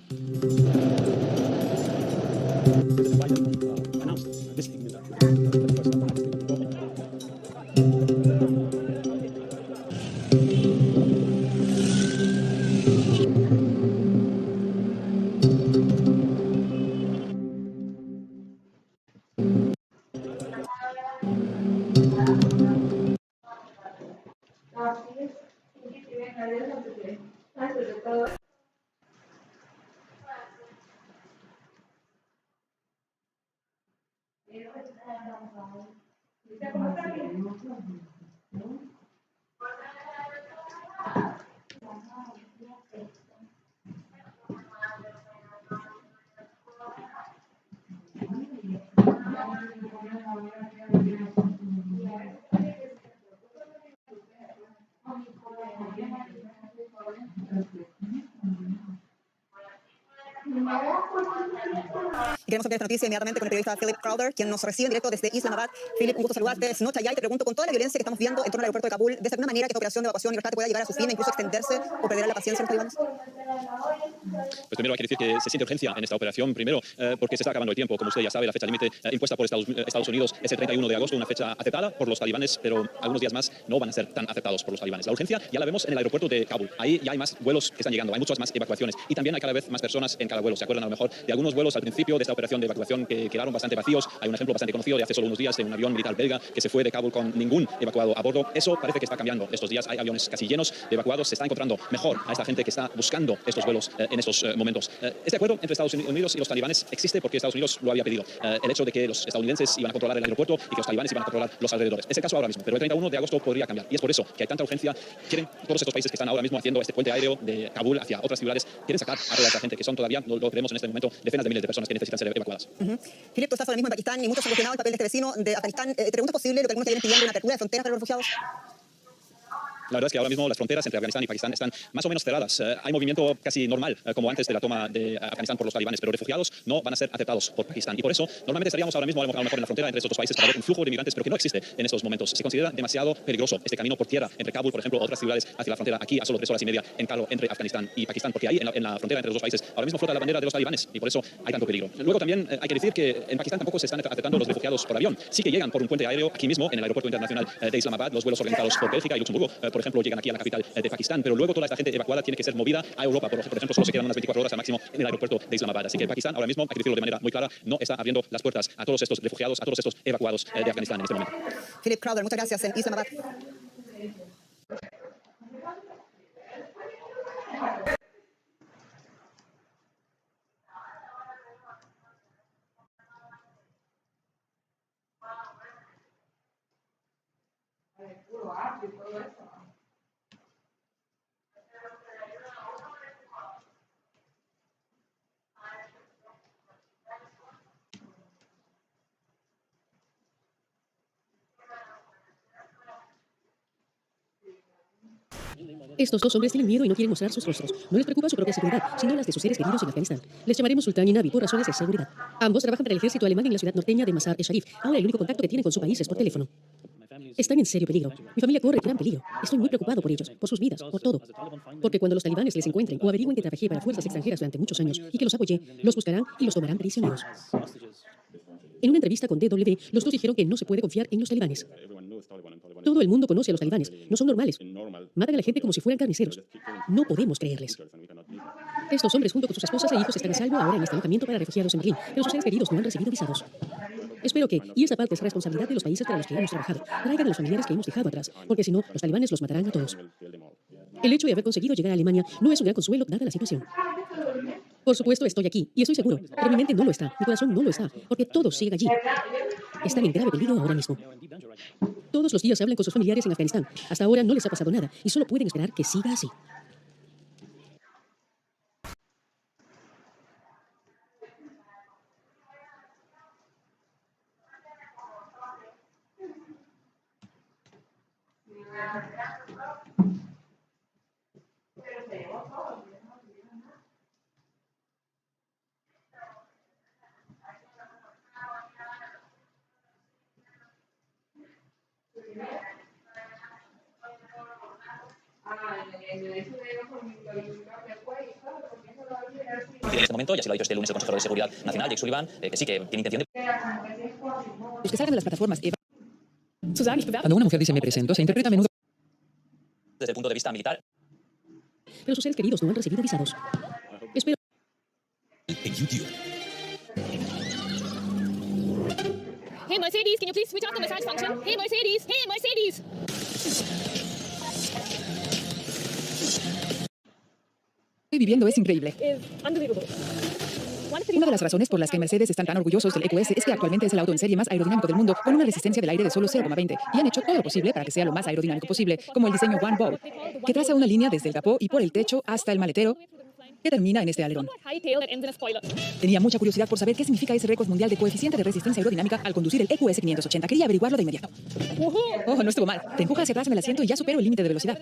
Queremos ampliar esta noticia inmediatamente con el periodista Philip Crowder, quien nos recibe en directo desde Islamabad. Philip, un gusto saludarte. Es noche allá y te pregunto, con toda la violencia que estamos viendo en torno al aeropuerto de Kabul, ¿ves alguna manera que esta operación de evacuación y rescate pueda llegar a su fin e incluso extenderse o perderá la paciencia de los talibanes? Pues primero hay que decir que se siente urgencia en esta operación, primero porque se está acabando el tiempo. Como usted ya sabe, la fecha límite impuesta por Estados Unidos es el 31 de agosto, una fecha aceptada por los talibanes, pero algunos días más no van a ser tan aceptados por los talibanes. La urgencia ya la vemos en el aeropuerto de Kabul. Ahí ya hay más vuelos que están llegando, hay muchas más evacuaciones y también hay cada vez más personas en cada vuelo. ¿Se acuerdan a lo mejor de algunos vuelos al principio de esta operación de evacuación que quedaron bastante vacíos? Hay un ejemplo bastante conocido de hace solo unos días de un avión militar belga que se fue de Kabul con ningún evacuado a bordo. Eso parece que está cambiando estos días. Hay aviones casi llenos de evacuados. Se está encontrando mejor a esta gente que está buscando estos vuelos en estos momentos. Este acuerdo entre Estados Unidos y los talibanes existe porque Estados Unidos lo había pedido. El hecho de que los estadounidenses iban a controlar el aeropuerto y que los talibanes iban a controlar los alrededores. Es el caso ahora mismo, pero el 31 de agosto podría cambiar. Y es por eso que hay tanta urgencia. Quieren todos estos países que están ahora mismo haciendo este puente aéreo de Kabul hacia otras ciudades, quieren sacar a toda esta gente que son todavía todavía no lo creemos en este momento decenas de miles de personas que necesitan ser evacuadas. Philip, tú estás ahora mismo en Pakistán y muchos han cuestionado el papel de este vecino de Afganistán. ¿Te pregunta posible lo que algunos te vienen pidiendo, una apertura de fronteras para los refugiados? La verdad es que ahora mismo las fronteras entre Afganistán y Pakistán están más o menos cerradas. Hay movimiento casi normal, como antes de la toma de Afganistán por los talibanes, pero refugiados no van a ser aceptados por Pakistán. Y por eso, normalmente estaríamos ahora mismo a lo mejor en la frontera entre estos dos países para ver un flujo de migrantes, pero que no existe en estos momentos. Se considera demasiado peligroso este camino por tierra entre Kabul, por ejemplo, otras ciudades hacia la frontera, aquí a solo 3 horas y media en carro entre Afganistán y Pakistán, porque ahí en la frontera entre los dos países ahora mismo flota la bandera de los talibanes y por eso hay tanto peligro. Luego también hay que decir que en Pakistán tampoco se están aceptando los refugiados por avión. Sí que llegan por un puente aéreo aquí mismo en el aeropuerto internacional de Islamabad. Los vuelos organizados por Bélgica y Luxemburgo, por ejemplo, llegan aquí a la capital de Pakistán, pero luego toda esta gente evacuada tiene que ser movida a Europa. Por ejemplo, solo se quedan unas 24 horas al máximo en el aeropuerto de Islamabad. Así que Pakistán ahora mismo, hay que decirlo de manera muy clara, no está abriendo las puertas a todos estos refugiados, a todos estos evacuados de Afganistán en este momento. Philip Crowder, muchas gracias en Islamabad. Estos dos hombres tienen miedo y no quieren mostrar sus rostros. No les preocupa su propia seguridad, sino las de sus seres queridos en Afganistán. Les llamaremos Sultán y Nabi por razones de seguridad. Ambos trabajan para el ejército alemán en la ciudad norteña de Mazar-e-Sharif. Ahora el único contacto que tienen con su país es por teléfono. Están en serio peligro. Mi familia corre gran peligro. Estoy muy preocupado por ellos, por sus vidas, por todo. Porque cuando los talibanes les encuentren o averigüen que trabajé para fuerzas extranjeras durante muchos años y que los apoyé, los buscarán y los tomarán prisioneros. En una entrevista con DW, los dos dijeron que no se puede confiar en los talibanes. Todo el mundo conoce a los talibanes. No son normales. Matan a la gente como si fueran carniceros. No podemos creerles. Estos hombres junto con sus esposas e hijos están a salvo ahora en este alojamiento para refugiados en Berlín, pero sus seres queridos no han recibido visados. Espero que, y esa parte es responsabilidad de los países para los que hemos trabajado, traigan a los familiares que hemos dejado atrás, porque si no, los talibanes los matarán a todos. El hecho de haber conseguido llegar a Alemania no es un gran consuelo dada la situación. Por supuesto estoy aquí, y estoy seguro, pero mi mente no lo está, mi corazón no lo está, porque todos siguen allí. Están en grave peligro ahora mismo. Todos los días hablan con sus familiares en Afganistán. Hasta ahora no les ha pasado nada, y solo pueden esperar que siga así. En este momento, ya se lo ha dicho este lunes el consejero de Seguridad Nacional, Jake Sullivan, que sí que tiene intención de... Los que salgan de las plataformas... Cuando una mujer dice me presento, se interpreta a menudo desde el punto de vista militar. Pero sus seres queridos no han recibido visados. Espero... En YouTube. Hey Mercedes, can you please switch off the massage function? Hey Mercedes, hey Mercedes. estoy viviendo es increíble. Una de las razones por las que Mercedes están tan orgullosos del EQS es que actualmente es el auto en serie más aerodinámico del mundo, con una resistencia del aire de solo 0,20, y han hecho todo lo posible para que sea lo más aerodinámico posible, como el diseño One Bow, que traza una línea desde el capó y por el techo hasta el maletero, que termina en este alerón. Tenía mucha curiosidad por saber qué significa ese récord mundial de coeficiente de resistencia aerodinámica al conducir el EQS 580. Quería averiguarlo de inmediato. Oh, no estuvo mal. Te empuja hacia atrás en el asiento y ya supero el límite de velocidad.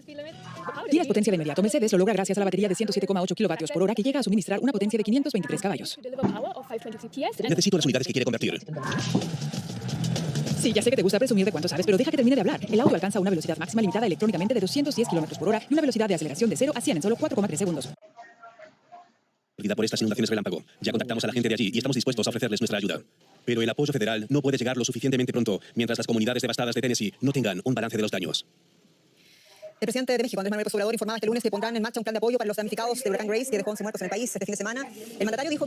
Tienes potencia de inmediato. Mercedes lo logra gracias a la batería de 107,8 kilovatios por hora que llega a suministrar una potencia de 523 caballos. Necesito las unidades que quiere convertir. Sí, ya sé que te gusta presumir de cuánto sabes, pero deja que termine de hablar. El auto alcanza una velocidad máxima limitada electrónicamente de 210 kilómetros por hora y una velocidad de aceleración de 0 a 100 en solo 4,3 segundos. Por estas inundaciones relámpago. Ya contactamos a la gente de allí y estamos dispuestos a ofrecerles nuestra ayuda. Pero el apoyo federal no puede llegar lo suficientemente pronto mientras las comunidades devastadas de Tennessee no tengan un balance de los daños. El presidente de México, Andrés Manuel López Obrador, informaba este lunes que pondrán en marcha un plan de apoyo para los damnificados del huracán Grace, que dejó 11 muertos en el país este fin de semana. El mandatario dijo...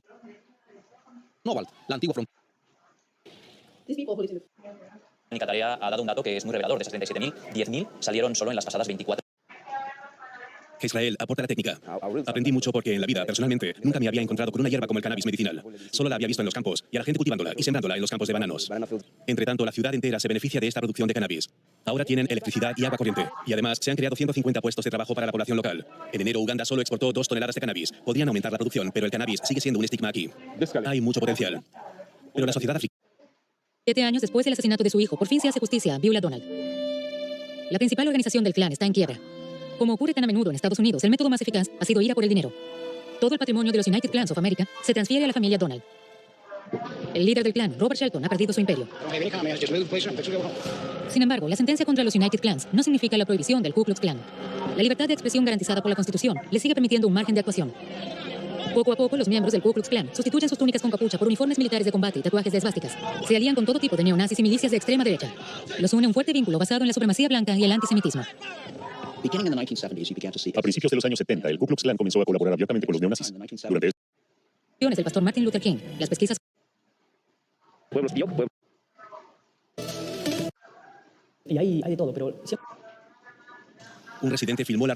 Novalt, la antigua frontera. Tarea ha dado un dato que es muy revelador. De esas 37.000, 10.000 salieron solo en las pasadas 24. Israel aporta la técnica. Aprendí mucho porque en la vida, personalmente, nunca me había encontrado con una hierba como el cannabis medicinal. Solo la había visto en los campos y a la gente cultivándola y sembrándola en los campos de bananos. Entre tanto, la ciudad entera se beneficia de esta producción de cannabis. Ahora tienen electricidad y agua corriente. Y además, se han creado 150 puestos de trabajo para la población local. En enero, Uganda solo exportó 2 toneladas de cannabis. Podrían aumentar la producción, pero el cannabis sigue siendo un estigma aquí. Hay mucho potencial. Pero la sociedad africana... 7 años después del asesinato de su hijo, por fin se hace justicia a Beulah Donald. La principal organización del clan está en quiebra. Como ocurre tan a menudo en Estados Unidos, el método más eficaz ha sido ir a por el dinero. Todo el patrimonio de los United Clans of America se transfiere a la familia Donald. El líder del clan, Robert Shelton, ha perdido su imperio. Sin embargo, la sentencia contra los United Clans no significa la prohibición del Ku Klux Klan. La libertad de expresión garantizada por la Constitución les sigue permitiendo un margen de actuación. Poco a poco, los miembros del Ku Klux Klan sustituyen sus túnicas con capucha por uniformes militares de combate y tatuajes de esvásticas. Se alían con todo tipo de neonazis y milicias de extrema derecha. Los une un fuerte vínculo basado en la supremacía blanca y el antisemitismo. A principios de los años 70, el Ku Klux Klan comenzó a colaborar abiertamente con los neonazis. Durante El pastor Martin Luther King, las pesquisas... Y hay de todo, pero... Un residente filmó la...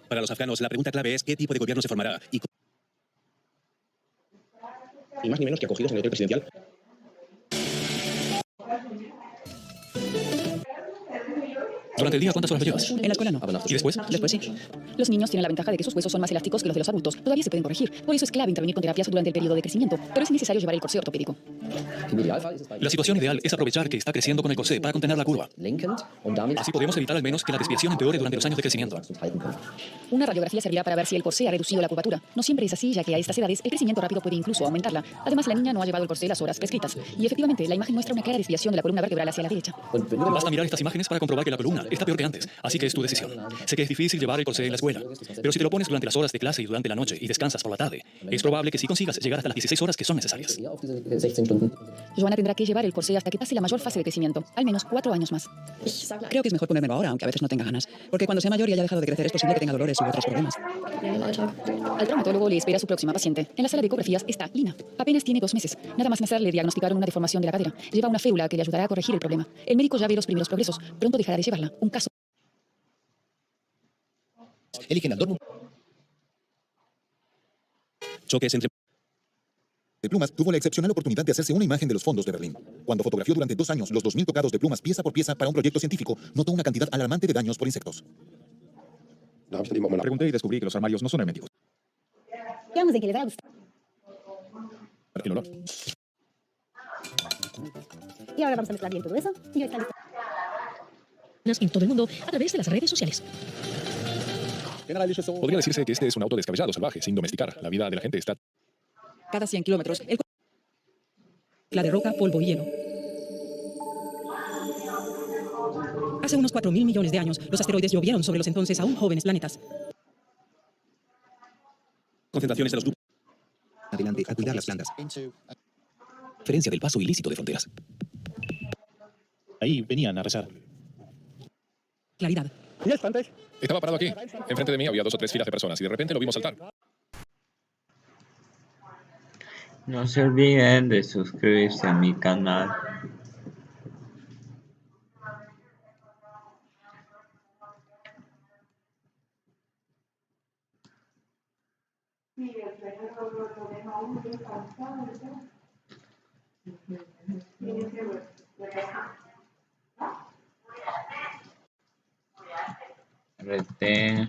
Para los afganos, la pregunta clave es qué tipo de gobierno se formará y más ni menos que acogidos en el hotel presidencial. Durante el día, ¿cuántas horas lo llevas? En la escuela no. ¿Y después? Después sí. Los niños tienen la ventaja de que sus huesos son más elásticos que los de los adultos. Todavía se pueden corregir. Por eso es clave intervenir con terapias durante el periodo de crecimiento. Pero es necesario llevar el corsé ortopédico. La situación ideal es aprovechar que está creciendo con el corsé para contener la curva. Así podemos evitar al menos que la desviación empeore durante los años de crecimiento. Una radiografía servirá para ver si el corsé ha reducido la curvatura. No siempre es así, ya que a estas edades el crecimiento rápido puede incluso aumentarla. Además, la niña no ha llevado el corsé las horas prescritas. Y efectivamente, la imagen muestra una clara desviación de la columna vertebral hacia la derecha. Basta mirar estas imágenes para comprobar que la columna está peor que antes. Así que es tu decisión. Sé que es difícil llevar el corsé en la escuela, pero si te lo pones durante las horas de clase y durante la noche y descansas por la tarde, es probable que sí consigas llegar hasta las 16 horas que son necesarias. Joanna tendrá que llevar el corsé hasta que pase la mayor fase de crecimiento, al menos 4 años más. Creo que es mejor ponérmelo ahora, aunque a veces no tenga ganas. Porque cuando sea mayor y haya dejado de crecer, es posible que tenga dolores u otros problemas. Al traumatólogo le espera su próxima paciente. En la sala de ecografías está Lina. Apenas tiene 2 meses. Nada más nacer le diagnosticaron una deformación de la cadera. Lleva una férula que le ayudará a corregir el problema. El médico ya ve los primeros progresos. Pronto dejará de llevarla. Un caso. Eligen al Dortmund. Choques entre... De Plumas tuvo la excepcional oportunidad de hacerse una imagen de los fondos de Berlín. Cuando fotografió durante 2 años los 2000 tocados de plumas pieza por pieza para un proyecto científico, notó una cantidad alarmante de daños por insectos. Pregunté y descubrí que los armarios no son herméticos. Quedamos de que les va a gustar. El olor. Y ahora vamos a mezclar bien todo eso. Y ya está listo. En todo el mundo a través de las redes sociales. Podría decirse que este es un auto descabellado, salvaje, sin domesticar. La vida de la gente está... Cada 100 kilómetros, La de roca, polvo y hielo. Hace unos 4.000 millones de años, los asteroides llovieron sobre los entonces aún jóvenes planetas. Concentraciones de los grupos. Adelante, a cuidar las plantas. Diferencia del paso ilícito de fronteras. Ahí venían a rezar. Claridad. Estaba parado aquí. Enfrente de mí había 2 o 3 filas de personas y de repente lo vimos saltar. No se olviden de suscribirse a mi canal. RT.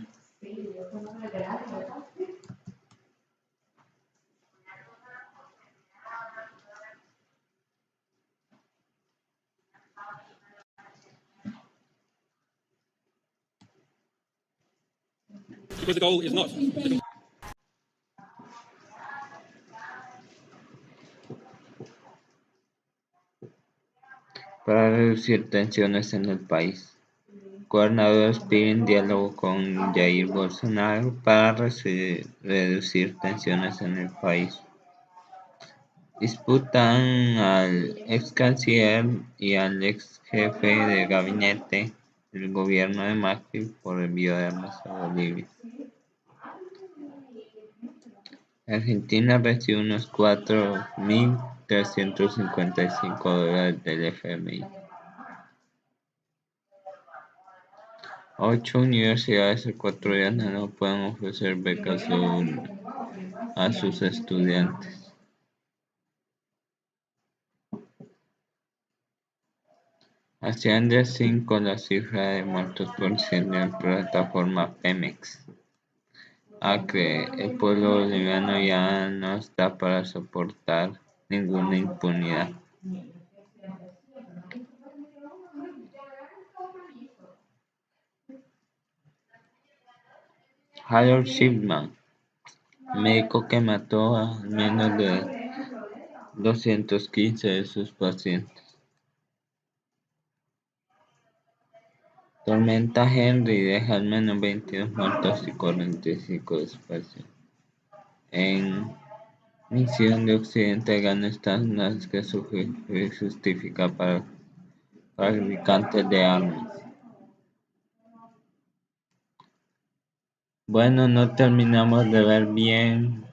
Because the goal is not... Para reducir tensiones en el país. Gobernadores piden diálogo con Jair Bolsonaro para reducir tensiones en el país. Disputan al ex canciller y al ex jefe de gabinete del gobierno de Macri por envío de armas a Bolivia. Argentina recibe unos $4.355 del FMI. 8 universidades ecuatorianas no pueden ofrecer becas a sus estudiantes. Asciende a 5 la cifra de muertos por incendio en plataforma Pemex. Acre, el pueblo boliviano ya no está para soportar ninguna impunidad. Harold Shipman, médico que mató a menos de 215 de sus pacientes. Tormenta Henry deja al menos 22 muertos y 45 desaparecidos. En misión de Occidente de Afganistán, las que justifica para fabricantes de armas. Bueno, no terminamos de ver bien.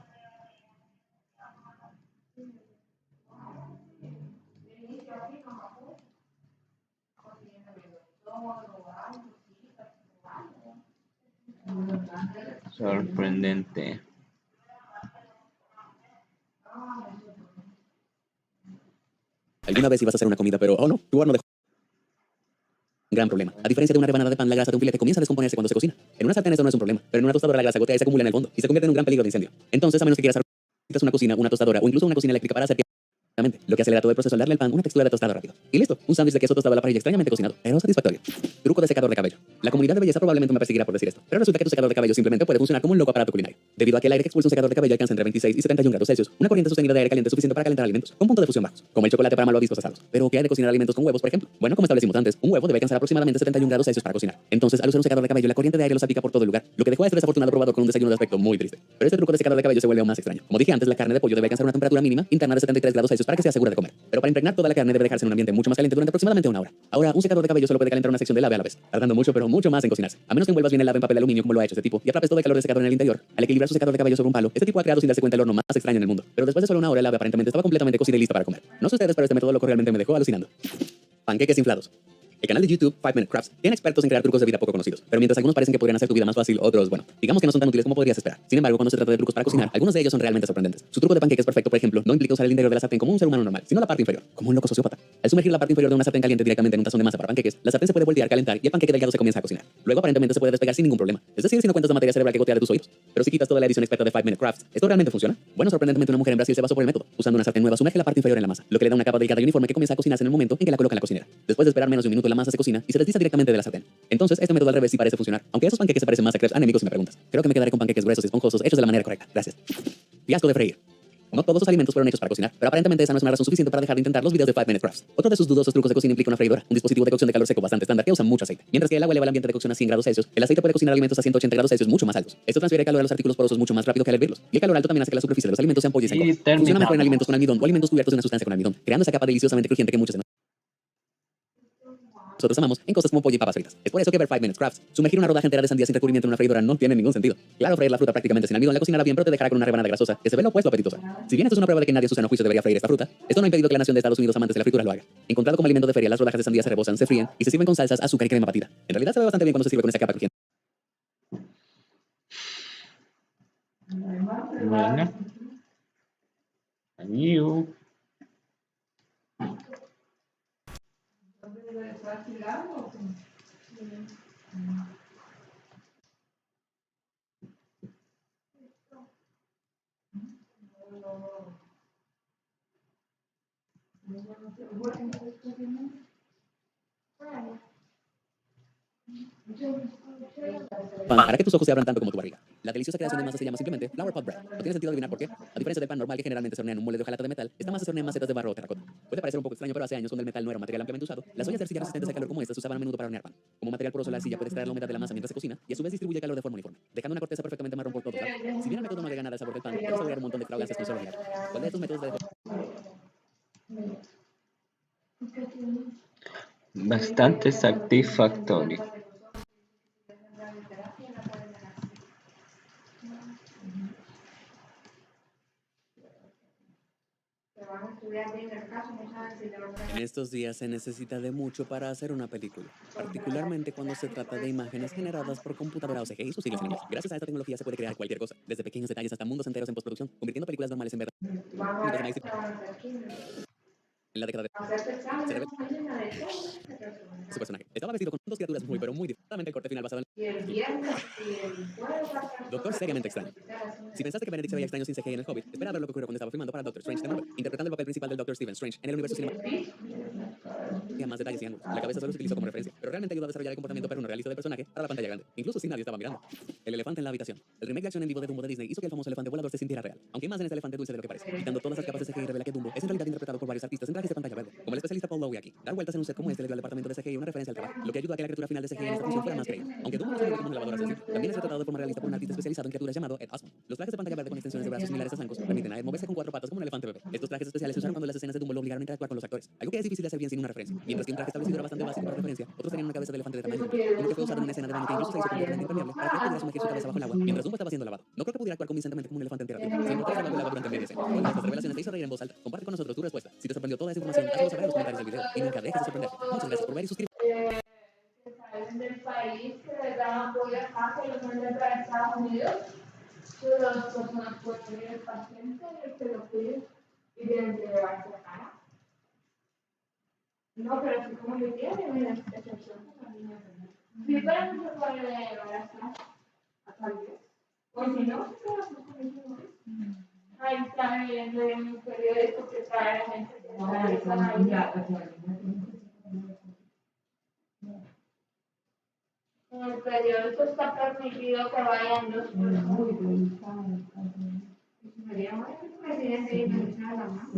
Sorprendente. Alguna vez ibas a hacer una comida, pero, oh no, tu horno dejó un gran problema. A diferencia de una rebanada de pan, la grasa de un filete comienza a descomponerse cuando se cocina. En una sartén eso no es un problema, pero en una tostadora la grasa gotea y se acumula en el fondo y se convierte en un gran peligro de incendio. Entonces, a menos que quieras una cocina, una tostadora o incluso una cocina eléctrica para hacer lo que acelera todo el proceso al darle al pan una textura de tostado rápido. Y listo, un sándwich de queso tostado a la parrilla extrañamente cocinado, pero satisfactorio. Truco de secador de cabello. La comunidad de belleza probablemente me perseguirá por decir esto, pero resulta que tu secador de cabello simplemente puede funcionar como un loco aparato culinario. Debido a que el aire que expulsa un secador de cabello alcanza entre 26 y 71 grados Celsius, una corriente sostenida de aire caliente suficiente para calentar alimentos, con punto de fusión bajos, como el chocolate para malvaviscos asados. Pero ¿qué hay de cocinar alimentos con huevos, por ejemplo? Bueno, como establecimos antes, un huevo debe alcanzar aproximadamente 71 grados Celsius para cocinar. Entonces, al usar un secador de cabello, la corriente de aire lo salpica por todo el lugar, lo que dejó a este desafortunado probador con un desayuno de aspecto muy triste. Pero este truco de secador de cabello se vuelve aún más extraño. Como dije antes, la carne de pollo debe alcanzar una temperatura mínima interna de 73 grados Celsius para que sea segura de comer. Pero para impregnar toda la carne debe dejarse en un ambiente mucho más caliente durante aproximadamente una hora. Ahora, un secador de cabello solo puede calentar una sección del ave a la vez, tardando mucho pero mucho más en cocinarse. A menos que envuelvas bien el ave en papel aluminio como lo ha hecho este tipo y atrapes todo el calor del secador en el interior. Al equilibrar su secador de cabello sobre un palo, este tipo ha creado sin darse cuenta el horno más extraño en el mundo. Pero después de solo una hora el ave aparentemente estaba completamente cocida y lista para comer. No sé ustedes, pero este método loco realmente me dejó alucinando. Panqueques inflados. El canal de YouTube 5 Minute Crafts tiene expertos en crear trucos de vida poco conocidos, pero mientras algunos parecen que podrían hacer tu vida más fácil, otros, bueno, digamos que no son tan útiles como podrías esperar. Sin embargo, cuando se trata de trucos para cocinar, algunos de ellos son realmente sorprendentes. Su truco de panqueques perfecto, por ejemplo, no implica usar el interior de la sartén como un ser humano normal, sino la parte inferior, como un loco sociópata. Al sumergir la parte inferior de una sartén caliente directamente en un tazón de masa para panqueques, la sartén se puede voltear, calentar y el panqueque delgado se comienza a cocinar. Luego aparentemente se puede despegar sin ningún problema. Es decir, si no cuentas la materia cerebral que gotea de tus oídos. Pero si quitas toda la edición experta de 5 Minute Crafts, ¿esto realmente funciona? Bueno, sorprendentemente una mujer en Brasil se basó por el método. Usando una sartén nueva, sumerge la parte inferior en la masa, lo que le da una capa delicada y uniforme que comienza a cocinarse en el momento en que la coloca en la cocinera. Después de esperar menos de un minuto, la masa se cocina y se desliza directamente de la sartén. Entonces, este método al revés sí parece funcionar, aunque esos panqueques se parecen más a crepes anémicos si me preguntas. Creo que me quedaré con panqueques gruesos y esponjosos hechos de la manera correcta. Gracias. Fiasco de freír. No todos los alimentos fueron hechos para cocinar, pero aparentemente esa no es una razón suficiente para dejar de intentar los videos de 5 Minute Crafts. Otro de sus dudosos trucos de cocina implica una freidora, un dispositivo de cocción de calor seco bastante estándar que usa mucho aceite. Mientras que el agua eleva el ambiente de cocción a 100 grados Celsius, el aceite puede cocinar alimentos a 180 grados Celsius mucho más altos. Esto transfiere calor a los artículos porosos mucho más rápido que al hervirlos. Y el calor alto también hace que la superficie de los alimentos se ampolle y se encoja. Funciona mejor en alimentos con almidón o alimentos cubiertos de una sustancia con almidón, creando esa capa deliciosamente crujiente que muchos de nosotros amamos en cosas como pollo y papas fritas. Es por eso que ver 5 Minute Crafts, sumergir una rodaja entera de sandía sin recubrimiento en una freidora no tiene ningún sentido. Claro, freír la fruta prácticamente sin almidón la cocinará bien, pero te dejará con una rebanada grasosa que se ve lo opuesto apetitosa. Si bien esto es una prueba de que nadie en su sano juicio debería freír esta fruta, esto no ha impedido que la nación de Estados Unidos amantes de la fritura lo haga. Encontrado como alimento de feria, las rodajas de sandía se rebosan, se fríen y se sirven con salsas, azúcar y crema batida. En realidad se ve bastante bien cuando se sirve con esa capa crujiente. Bueno. Adiós. Pan, hará que tus ojos se abran tanto como tu barriga. La deliciosa creación de masa se llama simplemente flower pot bread. No tiene sentido adivinar por qué. A diferencia del pan normal que generalmente se hornea en un molde de hojalata de metal, esta masa se hornea en macetas de barro o terracota. Puede parecer un poco extraño, pero hace años, cuando el metal no era un material ampliamente usado, las ollas de arcilla resistentes al calor como estas se usaban a menudo para hornear pan. Como material poroso, la arcilla puede extraer la humedad de la masa mientras se cocina y a su vez distribuye calor de forma uniforme, dejando una corteza perfectamente marrón por todos lados. Si bien el método no agrega nada al sabor del pan, puede asegurar un montón de fragancias con solo mirar. ¿Cuál de estos métodos de Bastante satisfactorio. En estos días se necesita de mucho para hacer una película, particularmente cuando se trata de imágenes generadas por computadora o CGI y sus siglas en inglés. Gracias a esta tecnología se puede crear cualquier cosa, desde pequeños detalles hasta mundos enteros en postproducción, convirtiendo películas normales en verdad. En la década de... se revela... Su personaje estaba vestido con dos criaturas muy, pero muy diferentes. El corte final basado en... Doctor seriamente extraño. Si pensaste que Benedict se veía extraño sin CGI en El Hobbit, espera a ver lo que ocurrió cuando estaba filmando para Doctor Strange de Marvel, interpretando el papel principal del Doctor Stephen Strange en el universo cinematográfico. Tenía más detalles y ángulos. La cabeza solo se utilizó como referencia, pero realmente ayudó a desarrollar el comportamiento perruno realista del personaje para la pantalla grande, incluso si nadie estaba mirando. El elefante en la habitación. El remake de acción en vivo de Dumbo de Disney hizo que el famoso elefante volador se sintiera real, aunque hay más en ese elefante dulce de lo que parece. Quitando todas las capas de CGI revela que Dumbo es en realidad interpretado por varios artistas en trajes de pantalla verde, como el especialista Paul Lowe aquí. Dar vueltas en un set como este le dio al departamento de CGI una referencia al trabajo, lo que ayuda a que la criatura final de CGI en esta función fuera más creíble. Aunque Dumbo no se mueve como una lavadora sencilla, también es retratado de forma realista por un artista especializado en criaturas llamado Ed Asman. Los trajes de pantalla verde con extensiones de brazos similares a zancos permiten a Ed moverse con cuatro patas como un elefante bebé. Estos trajes especiales se usaron cuando las escenas de Dumbo lo obligaron a interactuar con los actores, algo que es difícil de hacer bien sin una referencia. Mientras que un traje establecido era bastante básico para referencia, otros tenían una cabeza de elefante de tamaño completo, uno que fue usado en una escena de baño que incluso se hizo completamente impermeable para que pudiera sumergir su cabeza bajo el agua mientras Dumbo estaba siendo lavado. No creo que pudiera actuar convincentemente como un elefante en tierra firme, siendo que bajo el agua durante media escena. Con estas revelaciones te hizo reír en voz alta. Comparte con nosotros tu respuesta. Si te sorprendió toda esa información, hazlo saber en los comentarios del video y nunca dejes de sorprenderte. Muchas gracias por ver y suscribirte. Que salen del país, que les dan apoyo acá, que los mandan para Estados Unidos, que las personas pueden ir al paciente, que lo piden y tienen que llevarse acá. No, pero así como yo quiero, yo voy a hacer excepción para la niña. Sí, pero no se puede llevar a tal vez. O si no, se puede hacer con eso. Ahí está viendo en un periódico que trae a la gente que está ahí. En el periódico está permitido que vayan los presidentes y la mano.